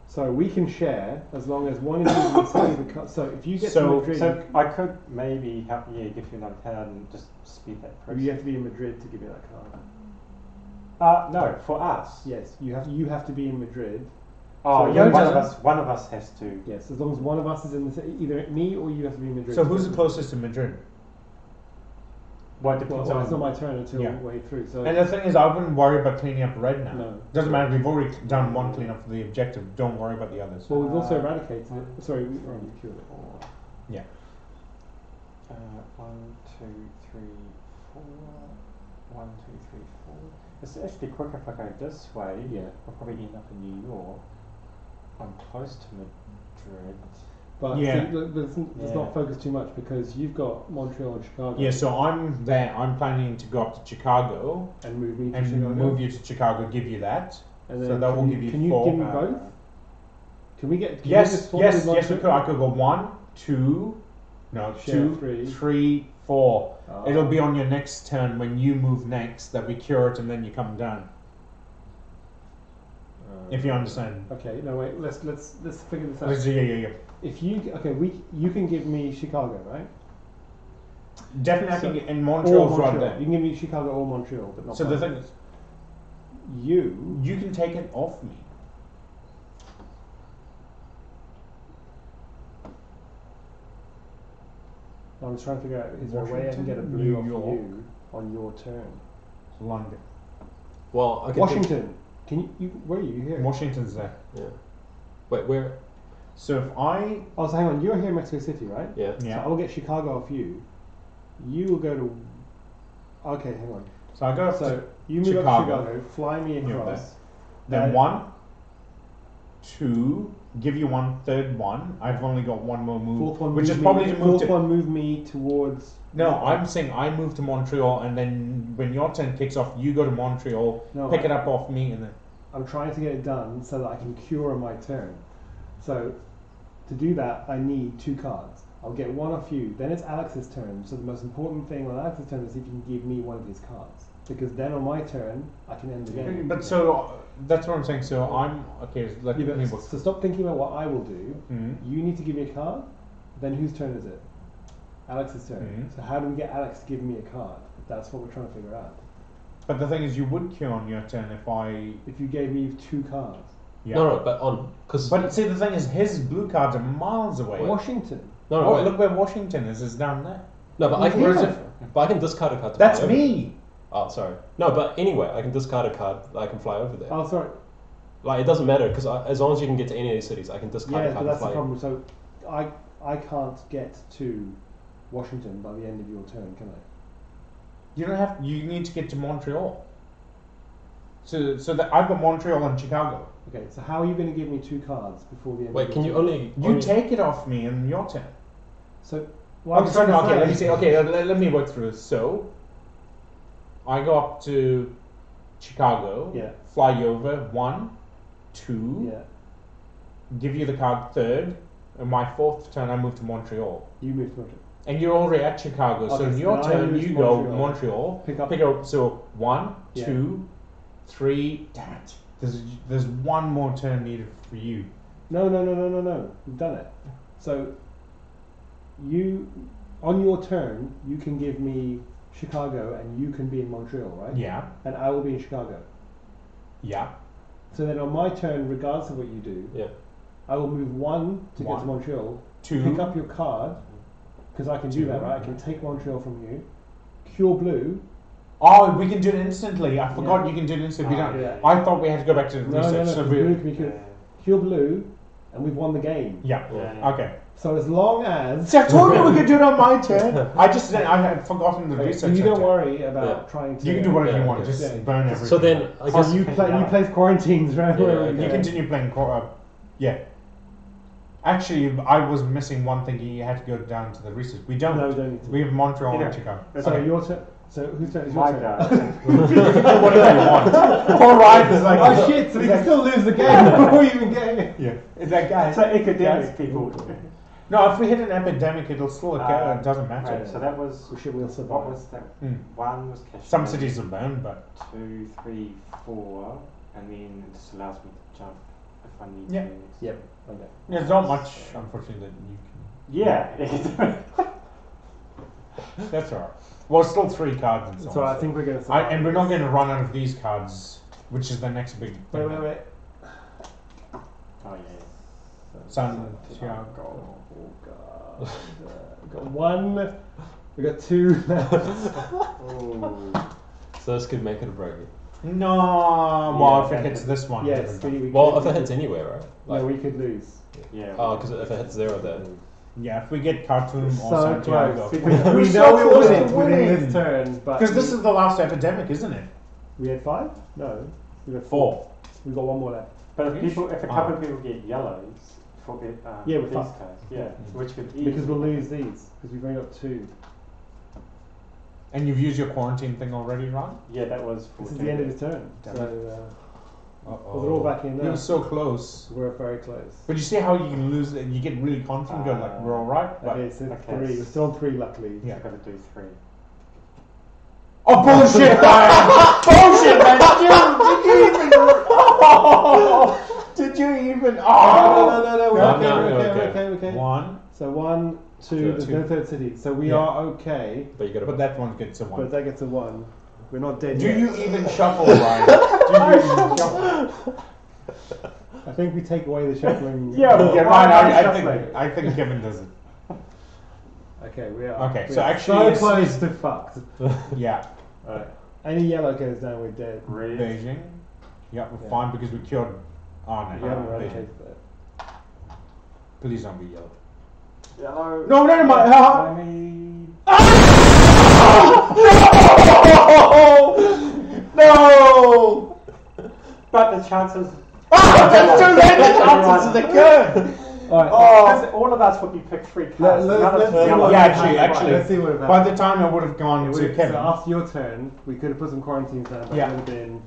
[SPEAKER 1] So we can share as long as one of you will say the card. So if you get
[SPEAKER 3] So-
[SPEAKER 1] to Madrid,
[SPEAKER 5] So I could maybe help. Yeah, give you another card and just speed that process.
[SPEAKER 1] you have to be in Madrid to give me that card.
[SPEAKER 5] No, for us.
[SPEAKER 1] Yes, you have to be in Madrid.
[SPEAKER 5] Oh,
[SPEAKER 1] So
[SPEAKER 5] yeah,
[SPEAKER 3] who
[SPEAKER 5] one of
[SPEAKER 3] doesn't?
[SPEAKER 5] us. One of us has to.
[SPEAKER 1] Yes, as long as one of us is in the either me or you have to be in Madrid.
[SPEAKER 3] So who's the closest to Madrid?
[SPEAKER 5] Well, it
[SPEAKER 1] Well,
[SPEAKER 5] depends
[SPEAKER 1] well,
[SPEAKER 5] on.
[SPEAKER 1] it's not my turn until
[SPEAKER 3] Yeah.
[SPEAKER 1] way through. So
[SPEAKER 3] And the thing is, I wouldn't worry about cleaning up red now.
[SPEAKER 1] no.
[SPEAKER 3] Doesn't matter. We've already done one cleanup for the objective. Don't worry about the others.
[SPEAKER 1] Well, we've also
[SPEAKER 5] Uh,
[SPEAKER 1] eradicated it. Sorry, we already cured it.
[SPEAKER 3] Yeah.
[SPEAKER 5] 1, 2, 3, 4. 1, 2, 3, 4. It's actually quicker if I go this way.
[SPEAKER 1] Yeah.
[SPEAKER 5] I'll probably end up in New York. I'm close to Madrid.
[SPEAKER 1] But
[SPEAKER 3] Yeah.
[SPEAKER 1] see, let's
[SPEAKER 5] Yeah.
[SPEAKER 1] not focus too much because you've got Montreal and Chicago.
[SPEAKER 3] Yeah, so I'm there. I'm planning to go up to Chicago
[SPEAKER 1] And move me to
[SPEAKER 3] and
[SPEAKER 1] Chicago.
[SPEAKER 3] move you to Chicago. Give you that.
[SPEAKER 1] And
[SPEAKER 3] so
[SPEAKER 1] then
[SPEAKER 3] that
[SPEAKER 1] can
[SPEAKER 3] will
[SPEAKER 1] you,
[SPEAKER 3] give you
[SPEAKER 1] Can you
[SPEAKER 3] 4.
[SPEAKER 1] give me both? Can we get? Can we
[SPEAKER 3] Yes,
[SPEAKER 1] just swap
[SPEAKER 3] yes,
[SPEAKER 1] with
[SPEAKER 3] yes. We
[SPEAKER 1] Montreal?
[SPEAKER 3] could. I could go 1, 2, no,
[SPEAKER 1] Share
[SPEAKER 3] 2,
[SPEAKER 1] three.
[SPEAKER 3] 3, 4.
[SPEAKER 1] Ah.
[SPEAKER 3] It'll be on your next turn when you move next that we cure it, and then you come down. If you understand.
[SPEAKER 1] Okay, no wait. Let's figure this out.
[SPEAKER 3] Yeah.
[SPEAKER 1] If you you can give me Chicago, right?
[SPEAKER 3] Definitely, I
[SPEAKER 1] So-
[SPEAKER 3] think in
[SPEAKER 1] Or
[SPEAKER 3] Montreal's right
[SPEAKER 1] Montreal.
[SPEAKER 3] there.
[SPEAKER 1] You can give me Chicago or Montreal, but not.
[SPEAKER 3] So the
[SPEAKER 1] both.
[SPEAKER 3] thing is,
[SPEAKER 1] you
[SPEAKER 3] you can take it off me.
[SPEAKER 1] I'm just trying to figure out is there a way I can
[SPEAKER 3] Washington,
[SPEAKER 1] get a blue
[SPEAKER 3] New
[SPEAKER 1] off
[SPEAKER 3] York.
[SPEAKER 1] you on your turn?
[SPEAKER 3] London.
[SPEAKER 4] Well, I can
[SPEAKER 1] Washington. Can you? Where are you here?
[SPEAKER 3] Washington's there.
[SPEAKER 4] Yeah. Wait, where?
[SPEAKER 3] So if I,
[SPEAKER 1] Oh, so hang on. You're here in Mexico City, right?
[SPEAKER 4] Yeah.
[SPEAKER 1] So
[SPEAKER 3] yeah,
[SPEAKER 1] I will get Chicago off you. You will go to. Okay, hang on.
[SPEAKER 3] so I go up
[SPEAKER 1] So
[SPEAKER 3] to
[SPEAKER 1] you move up
[SPEAKER 3] Chicago.
[SPEAKER 1] to Chicago, fly me
[SPEAKER 3] Yeah,
[SPEAKER 1] across.
[SPEAKER 3] then 1, 2, give you 1 third one. I've only got one more move,
[SPEAKER 1] Fourth one,
[SPEAKER 3] which
[SPEAKER 1] move
[SPEAKER 3] is probably
[SPEAKER 1] me,
[SPEAKER 3] to move
[SPEAKER 1] fourth
[SPEAKER 3] to.
[SPEAKER 1] one, move me towards.
[SPEAKER 3] No, I'm saying I move to Montreal, and then when your turn kicks off, you go to Montreal,
[SPEAKER 1] No,
[SPEAKER 3] pick it up off me, and then.
[SPEAKER 1] I'm trying to get it done so that I can cure on my turn. So to do that, I need 2 cards. I'll get one off you. Then it's Alex's turn. So the most important thing on Alex's turn is if you can give me one of his cards, because then on my turn I can end the game.
[SPEAKER 3] But so that's what I'm saying. So I'm okay. Let
[SPEAKER 1] Yeah,
[SPEAKER 3] me
[SPEAKER 1] but
[SPEAKER 3] work.
[SPEAKER 1] so stop thinking about what I will do.
[SPEAKER 3] Mhm.
[SPEAKER 1] You need to give me a card. Then whose turn is it? Alex's turn.
[SPEAKER 3] Mhm.
[SPEAKER 1] So how do we get Alex to give me a card? That's what we're trying to figure out.
[SPEAKER 3] But the thing is, you would cure on your turn if I.
[SPEAKER 1] If you gave me 2 cards.
[SPEAKER 3] Yeah.
[SPEAKER 4] No, but on because
[SPEAKER 3] But see, the thing is, his blue cards are miles away.
[SPEAKER 1] Washington.
[SPEAKER 4] no,
[SPEAKER 3] Oh,
[SPEAKER 4] wait.
[SPEAKER 3] look where Washington is down there.
[SPEAKER 4] No, but I can.
[SPEAKER 1] Yeah.
[SPEAKER 4] But I can discard a card. To
[SPEAKER 3] That's
[SPEAKER 4] fly over.
[SPEAKER 3] me.
[SPEAKER 4] Oh, sorry. No, but anyway, I can discard a card. That I can fly over there.
[SPEAKER 1] Oh, sorry.
[SPEAKER 4] Like it doesn't matter because as long as you can get to any of these cities, I can discard
[SPEAKER 1] Yeah,
[SPEAKER 4] a
[SPEAKER 1] but
[SPEAKER 4] card
[SPEAKER 1] that's
[SPEAKER 4] and
[SPEAKER 1] the
[SPEAKER 4] fly.
[SPEAKER 1] problem. So I can't get to Washington by the end of your turn, can I?
[SPEAKER 3] You don't have. You need to get to Montreal. So that I've got Montreal and Chicago.
[SPEAKER 1] Okay, so how are you going to give me 2 cards before the end?
[SPEAKER 4] Wait,
[SPEAKER 1] of
[SPEAKER 4] can
[SPEAKER 1] your
[SPEAKER 4] you
[SPEAKER 1] turn?
[SPEAKER 4] only?
[SPEAKER 3] You
[SPEAKER 4] only
[SPEAKER 3] take it off me in your turn.
[SPEAKER 1] So well,
[SPEAKER 3] Okay, sorry, no, okay, let me
[SPEAKER 1] see.
[SPEAKER 3] see. Okay, let me work through this. So, I go up to Chicago.
[SPEAKER 1] Yeah.
[SPEAKER 3] Fly you over 1, 2.
[SPEAKER 1] Yeah,
[SPEAKER 3] Give you the card third. And my 4th turn, I move to Montreal.
[SPEAKER 1] you move to Montreal.
[SPEAKER 3] And you're already at Chicago, so
[SPEAKER 1] Okay,
[SPEAKER 3] in
[SPEAKER 1] so
[SPEAKER 3] your
[SPEAKER 1] then I
[SPEAKER 3] turn
[SPEAKER 1] lose
[SPEAKER 3] you go
[SPEAKER 1] Montreal.
[SPEAKER 3] Montreal.
[SPEAKER 1] Pick up.
[SPEAKER 3] Pick up. So 1,
[SPEAKER 1] Yeah.
[SPEAKER 3] 2, 3. Damn it! There's one more turn needed for you.
[SPEAKER 1] No. We've done it. So you, on your turn, you can give me Chicago, and you can be in Montreal, right?
[SPEAKER 3] Yeah.
[SPEAKER 1] And I will be in Chicago.
[SPEAKER 3] Yeah.
[SPEAKER 1] So then on my turn, regardless of what you do,
[SPEAKER 4] Yeah.
[SPEAKER 1] I will move 1 to get
[SPEAKER 3] One.
[SPEAKER 1] to Montreal,
[SPEAKER 3] 2.
[SPEAKER 1] pick up your card, because I can do
[SPEAKER 3] 2.
[SPEAKER 1] that, right? I can take Montreal from you, cure blue.
[SPEAKER 3] Oh, we can do it instantly. I forgot
[SPEAKER 1] Yeah.
[SPEAKER 3] you can do it instantly. We
[SPEAKER 5] Oh,
[SPEAKER 3] don't-
[SPEAKER 1] yeah.
[SPEAKER 3] I thought we had to go back to the
[SPEAKER 1] No,
[SPEAKER 3] research.
[SPEAKER 1] no,
[SPEAKER 3] So
[SPEAKER 1] no,
[SPEAKER 3] we-
[SPEAKER 1] blue can be cured. Cure blue, and we've won the game.
[SPEAKER 3] yeah.
[SPEAKER 5] Yeah.
[SPEAKER 3] Okay.
[SPEAKER 1] So as long as
[SPEAKER 3] See, I told you we could do it on my turn. I had forgotten the
[SPEAKER 1] okay, so
[SPEAKER 3] research.
[SPEAKER 1] you don't
[SPEAKER 3] center.
[SPEAKER 1] worry about
[SPEAKER 4] Yeah.
[SPEAKER 1] trying to.
[SPEAKER 3] You can do whatever
[SPEAKER 4] Yeah,
[SPEAKER 3] you want.
[SPEAKER 4] yeah.
[SPEAKER 3] Just
[SPEAKER 1] Yeah.
[SPEAKER 3] burn everything.
[SPEAKER 4] So then, I
[SPEAKER 1] So
[SPEAKER 4] guess.
[SPEAKER 1] you place quarantines right
[SPEAKER 4] Yeah,
[SPEAKER 1] where
[SPEAKER 4] okay.
[SPEAKER 1] we
[SPEAKER 3] You
[SPEAKER 1] go.
[SPEAKER 3] continue playing. Yeah. Actually, I was missing one thing. You had to go down to the research. We don't.
[SPEAKER 1] No, we don't need to.
[SPEAKER 3] We have Montreal
[SPEAKER 5] Yeah.
[SPEAKER 3] and Chicago.
[SPEAKER 1] So
[SPEAKER 3] Okay.
[SPEAKER 1] your turn. So whose turn is your
[SPEAKER 5] My
[SPEAKER 1] turn?
[SPEAKER 5] go.
[SPEAKER 3] You can do whatever you want. All right. It's like
[SPEAKER 1] Oh shit! So we can still lose the game before we even get it.
[SPEAKER 3] Yeah. It's like guys.
[SPEAKER 5] So academics
[SPEAKER 3] guys.
[SPEAKER 5] people.
[SPEAKER 3] No, if we hit an epidemic, it'll still occur. It doesn't matter.
[SPEAKER 5] Right, so that was
[SPEAKER 1] We should will survive.
[SPEAKER 5] what was that?
[SPEAKER 3] Hmm.
[SPEAKER 5] 1 was cash.
[SPEAKER 3] Some cities will burn, but
[SPEAKER 5] 2, 3, 4, and then it just allows me to jump if I need
[SPEAKER 3] Yeah.
[SPEAKER 5] to.
[SPEAKER 1] Yep. Okay.
[SPEAKER 3] there's not much, unfortunately, that you
[SPEAKER 5] Yeah.
[SPEAKER 3] can. That's alright. Well, still 3 cards and so on.
[SPEAKER 1] So I think we're going to. survive
[SPEAKER 3] And we're not
[SPEAKER 1] this.
[SPEAKER 3] going to run out of these cards, which is the next big thing.
[SPEAKER 1] Wait.
[SPEAKER 5] Oh yeah.
[SPEAKER 3] Santiago.
[SPEAKER 1] Oh god. We got 1. We got 2 left.
[SPEAKER 5] Oh.
[SPEAKER 4] So this could make it or break it.
[SPEAKER 3] No, well,
[SPEAKER 1] Yeah,
[SPEAKER 3] if it
[SPEAKER 1] okay.
[SPEAKER 3] hits this one.
[SPEAKER 1] Yes.
[SPEAKER 3] different.
[SPEAKER 1] We
[SPEAKER 4] Well,
[SPEAKER 1] could-
[SPEAKER 4] if it hits anywhere, right?
[SPEAKER 1] No, we could lose.
[SPEAKER 5] Yeah.
[SPEAKER 4] Oh, because if it hits 0, then.
[SPEAKER 3] Yeah, if we get Khartoum or
[SPEAKER 1] So
[SPEAKER 3] Santiago.
[SPEAKER 1] close.
[SPEAKER 5] We're
[SPEAKER 1] We
[SPEAKER 3] so
[SPEAKER 1] know we'll
[SPEAKER 3] close
[SPEAKER 1] win
[SPEAKER 3] to
[SPEAKER 1] it within
[SPEAKER 3] winning.
[SPEAKER 1] this turn, but
[SPEAKER 3] Because this is the last epidemic, isn't it?
[SPEAKER 1] we had 5. No, we got
[SPEAKER 3] 4.
[SPEAKER 1] We got 1 more left.
[SPEAKER 5] But if a couple
[SPEAKER 3] Ah.
[SPEAKER 5] of people get yellows for it,
[SPEAKER 1] Yeah, we're
[SPEAKER 5] these
[SPEAKER 1] fucked.
[SPEAKER 5] cards, yeah, which could
[SPEAKER 1] Because we'll lose these because we've only got 2.
[SPEAKER 3] And you've used your quarantine thing already, right?
[SPEAKER 5] Yeah, that was.
[SPEAKER 1] This is the end of his turn.
[SPEAKER 3] Damn
[SPEAKER 1] So
[SPEAKER 3] Uh-oh.
[SPEAKER 1] they're all back in
[SPEAKER 3] We
[SPEAKER 1] now.
[SPEAKER 3] were so close.
[SPEAKER 1] We're very close.
[SPEAKER 3] But you see how you can lose it and you get really confident, go like, we're alright. But
[SPEAKER 1] Okay, so
[SPEAKER 5] Okay.
[SPEAKER 1] 3. We're still on 3, luckily.
[SPEAKER 3] Yeah.
[SPEAKER 5] I've got to do 3.
[SPEAKER 3] Oh, bullshit, Ryan! Bullshit, man! Did you even. Oh!
[SPEAKER 1] No, we're
[SPEAKER 4] No,
[SPEAKER 1] okay,
[SPEAKER 4] no,
[SPEAKER 1] we're
[SPEAKER 4] no,
[SPEAKER 1] okay,
[SPEAKER 4] okay.
[SPEAKER 1] we're okay, we're okay.
[SPEAKER 3] 1,
[SPEAKER 1] So 1, 2,
[SPEAKER 3] Two.
[SPEAKER 1] there's no third city. So we
[SPEAKER 3] Yeah.
[SPEAKER 1] are okay,
[SPEAKER 4] But you gotta.
[SPEAKER 3] but that one gets a 1.
[SPEAKER 1] but that gets a 1. We're not dead
[SPEAKER 3] Do
[SPEAKER 1] yet.
[SPEAKER 3] you even shuffle, Ryan? Do you even shuffle?
[SPEAKER 1] I think we take away the shuffling.
[SPEAKER 5] Yeah, we
[SPEAKER 3] Yeah,
[SPEAKER 5] get
[SPEAKER 3] Ryan, I think Kevin does it.
[SPEAKER 1] Okay, we are.
[SPEAKER 3] Okay,
[SPEAKER 1] we
[SPEAKER 3] so
[SPEAKER 1] are
[SPEAKER 3] actually
[SPEAKER 1] so
[SPEAKER 3] it's-
[SPEAKER 1] close to fucked.
[SPEAKER 3] Yeah.
[SPEAKER 1] Alright. Any yellow goes down, we're dead.
[SPEAKER 5] Red.
[SPEAKER 3] Beijing. Yeah, we're
[SPEAKER 1] Yeah.
[SPEAKER 3] fine because we cured. Oh,
[SPEAKER 1] We
[SPEAKER 3] no.
[SPEAKER 1] haven't
[SPEAKER 3] Beijing.
[SPEAKER 1] eradicated that.
[SPEAKER 3] Please don't be yellow.
[SPEAKER 5] Yellow.
[SPEAKER 3] No, no, my.
[SPEAKER 5] I mean,
[SPEAKER 3] No!
[SPEAKER 5] but the chances.
[SPEAKER 3] That's too late! The chances of the good!
[SPEAKER 1] Alright.
[SPEAKER 5] Because all of us would be picked 3 cards.
[SPEAKER 1] Let's
[SPEAKER 5] None of
[SPEAKER 1] see
[SPEAKER 5] the
[SPEAKER 1] what
[SPEAKER 5] other
[SPEAKER 3] Yeah,
[SPEAKER 1] happens.
[SPEAKER 3] actually.
[SPEAKER 1] Let's see what happens.
[SPEAKER 3] By the time I would have gone
[SPEAKER 1] It
[SPEAKER 3] to
[SPEAKER 1] would've-
[SPEAKER 3] Kevin.
[SPEAKER 1] So after your turn, we could have put some quarantines down, but
[SPEAKER 3] Yeah.
[SPEAKER 1] it would have been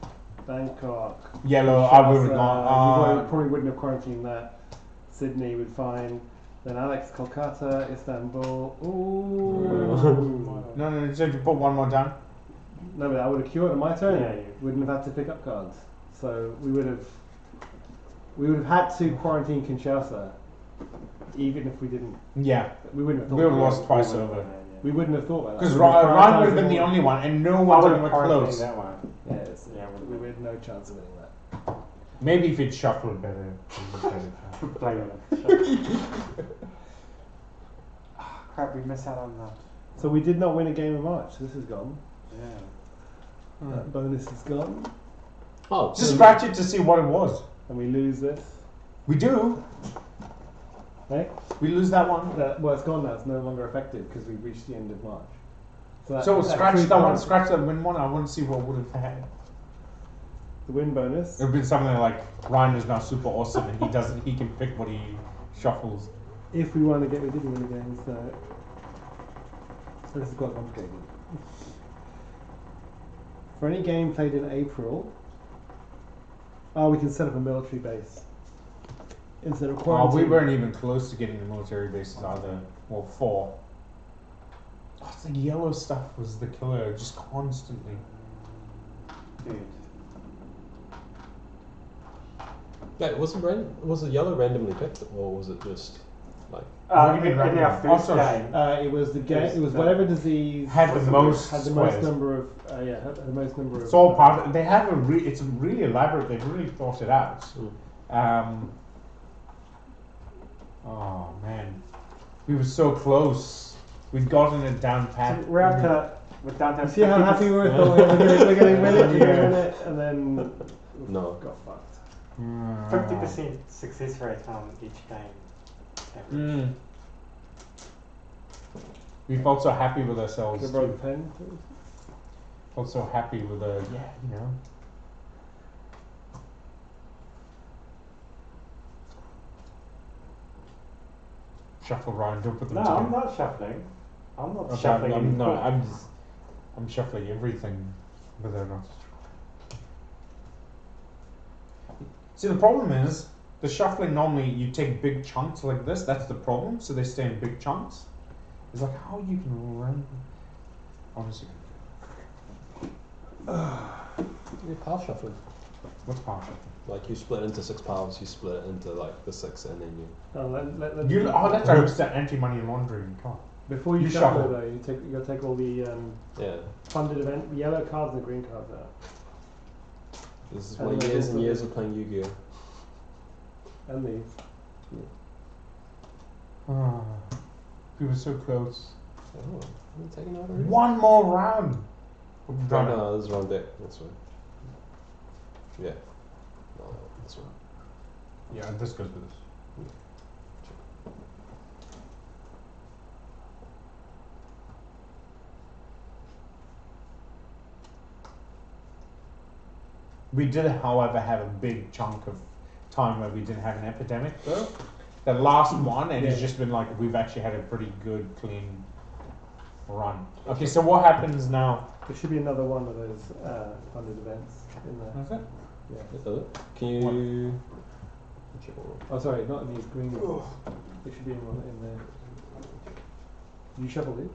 [SPEAKER 1] Bangkok.
[SPEAKER 3] Yellow, I would have
[SPEAKER 1] you
[SPEAKER 3] gone.
[SPEAKER 1] probably wouldn't have quarantined that. Sydney would fine. Then Alex, Kolkata, Istanbul. Ooh.
[SPEAKER 3] No, so if you put one more down.
[SPEAKER 1] No, but I would have cured on my turn.
[SPEAKER 5] Yeah, yeah.
[SPEAKER 1] Wouldn't have had to pick up cards. So we would have had to quarantine Kinshasa, even if we didn't.
[SPEAKER 3] Yeah.
[SPEAKER 1] We wouldn't have thought.
[SPEAKER 3] We would have
[SPEAKER 1] about
[SPEAKER 3] lost
[SPEAKER 1] it.
[SPEAKER 3] twice over.
[SPEAKER 1] We wouldn't have thought about that.
[SPEAKER 3] Because
[SPEAKER 1] We would have
[SPEAKER 3] Ryan would have
[SPEAKER 1] prioritised
[SPEAKER 3] been the
[SPEAKER 1] more.
[SPEAKER 3] only one, and no
[SPEAKER 5] I
[SPEAKER 3] one
[SPEAKER 5] would
[SPEAKER 3] even
[SPEAKER 5] have
[SPEAKER 3] close.
[SPEAKER 5] that one.
[SPEAKER 1] Yes,
[SPEAKER 5] Yeah,
[SPEAKER 1] we had no chance of winning that.
[SPEAKER 3] Maybe if you'd shuffled better.
[SPEAKER 5] Blame it. Crap, we missed out on that.
[SPEAKER 1] So we did not win a game of March. This is gone.
[SPEAKER 5] Yeah.
[SPEAKER 1] That bonus is gone,
[SPEAKER 4] Oh,
[SPEAKER 3] Just scratch it to see what it was.
[SPEAKER 1] and we lose this.
[SPEAKER 3] We do.
[SPEAKER 1] Right?
[SPEAKER 3] We lose that one.
[SPEAKER 1] Well, it's gone now. It's no longer effective because we've reached the end of March. that-
[SPEAKER 3] So
[SPEAKER 1] that
[SPEAKER 3] scratch
[SPEAKER 1] three
[SPEAKER 3] that one.
[SPEAKER 1] cards-
[SPEAKER 3] Scratch that win one. I want to see what would have had.
[SPEAKER 1] The win bonus.
[SPEAKER 3] It would be something like Ryan is now super awesome, and he doesn't. He can pick what he shuffles.
[SPEAKER 1] If we won a game, we didn't win a game, so this is quite complicated. For any game played in April, we can set up a military base instead of
[SPEAKER 3] Oh,
[SPEAKER 1] quarantine.
[SPEAKER 3] we weren't even close to getting the military bases either. Well, 4. Oh, the yellow stuff was the killer, just constantly.
[SPEAKER 5] Dude.
[SPEAKER 4] Yeah, was it yellow randomly picked, or was it just like?
[SPEAKER 3] What do you mean
[SPEAKER 5] In our
[SPEAKER 3] random?
[SPEAKER 5] first
[SPEAKER 3] Also,
[SPEAKER 5] game,
[SPEAKER 1] It was the game.
[SPEAKER 5] Yes,
[SPEAKER 1] It was
[SPEAKER 5] the-
[SPEAKER 1] whatever disease
[SPEAKER 3] had the most
[SPEAKER 1] had the most
[SPEAKER 3] squares.
[SPEAKER 1] number of had the most number of.
[SPEAKER 3] It's all part of, they have it's really elaborate, they've really thought it out. Oh man. We were so close. We'd gotten it down pat.
[SPEAKER 5] so we're up to, we're down to
[SPEAKER 1] You see how
[SPEAKER 5] 50%.
[SPEAKER 1] happy we were? Thought we're gonna win it. We're gonna win it, and then
[SPEAKER 4] No.
[SPEAKER 1] got fucked.
[SPEAKER 5] 50% success rate on each game. Average.
[SPEAKER 3] Mm. We felt so happy with ourselves.
[SPEAKER 1] Can I borrow the pen, please?
[SPEAKER 3] Felt so happy with the Shuffle round, don't put them
[SPEAKER 5] No,
[SPEAKER 3] together.
[SPEAKER 5] I'm not shuffling. I'm not
[SPEAKER 3] Okay,
[SPEAKER 5] shuffling any
[SPEAKER 3] no,
[SPEAKER 5] cards.
[SPEAKER 3] I'm shuffling everything, but they're not. See, the problem is the shuffling. Normally, you take big chunks like this. That's the problem. So they stay in big chunks. It's like how you can run. Honestly,
[SPEAKER 4] Yeah, power shuffling.
[SPEAKER 3] what's power shuffling?
[SPEAKER 4] Like you split into 6 powers, you split it into like the 6, and then you.
[SPEAKER 1] Oh, let
[SPEAKER 3] That's right. It's that anti-money laundering card.
[SPEAKER 1] Before you
[SPEAKER 3] you
[SPEAKER 1] shuffle,
[SPEAKER 3] shuffle.
[SPEAKER 1] though, you gotta take all the
[SPEAKER 4] Yeah.
[SPEAKER 1] funded event, the yellow cards and the green cards out,
[SPEAKER 4] This is
[SPEAKER 1] And
[SPEAKER 4] my
[SPEAKER 1] there's
[SPEAKER 4] years
[SPEAKER 1] also
[SPEAKER 4] and years
[SPEAKER 1] the-
[SPEAKER 4] of playing Yu-Gi-Oh.
[SPEAKER 1] and these.
[SPEAKER 3] We were so close.
[SPEAKER 4] Oh, I'm taking out already.
[SPEAKER 3] One more round.
[SPEAKER 4] Oh, no, this is wrong deck. That's right. Yeah. No, that's right.
[SPEAKER 3] Yeah, this goes with this. We did, however, have a big chunk of time where we didn't have an epidemic, though. The last one, and it's
[SPEAKER 1] Yeah.
[SPEAKER 3] just been like we've actually had a pretty good, clean run. Okay, so what happens now?
[SPEAKER 1] There should be another one of those funded events in there.
[SPEAKER 3] Is it?
[SPEAKER 1] Yeah.
[SPEAKER 4] Can you? Check one more.
[SPEAKER 1] Oh, sorry, not in these green ones. There should be one in there. You shuffle it?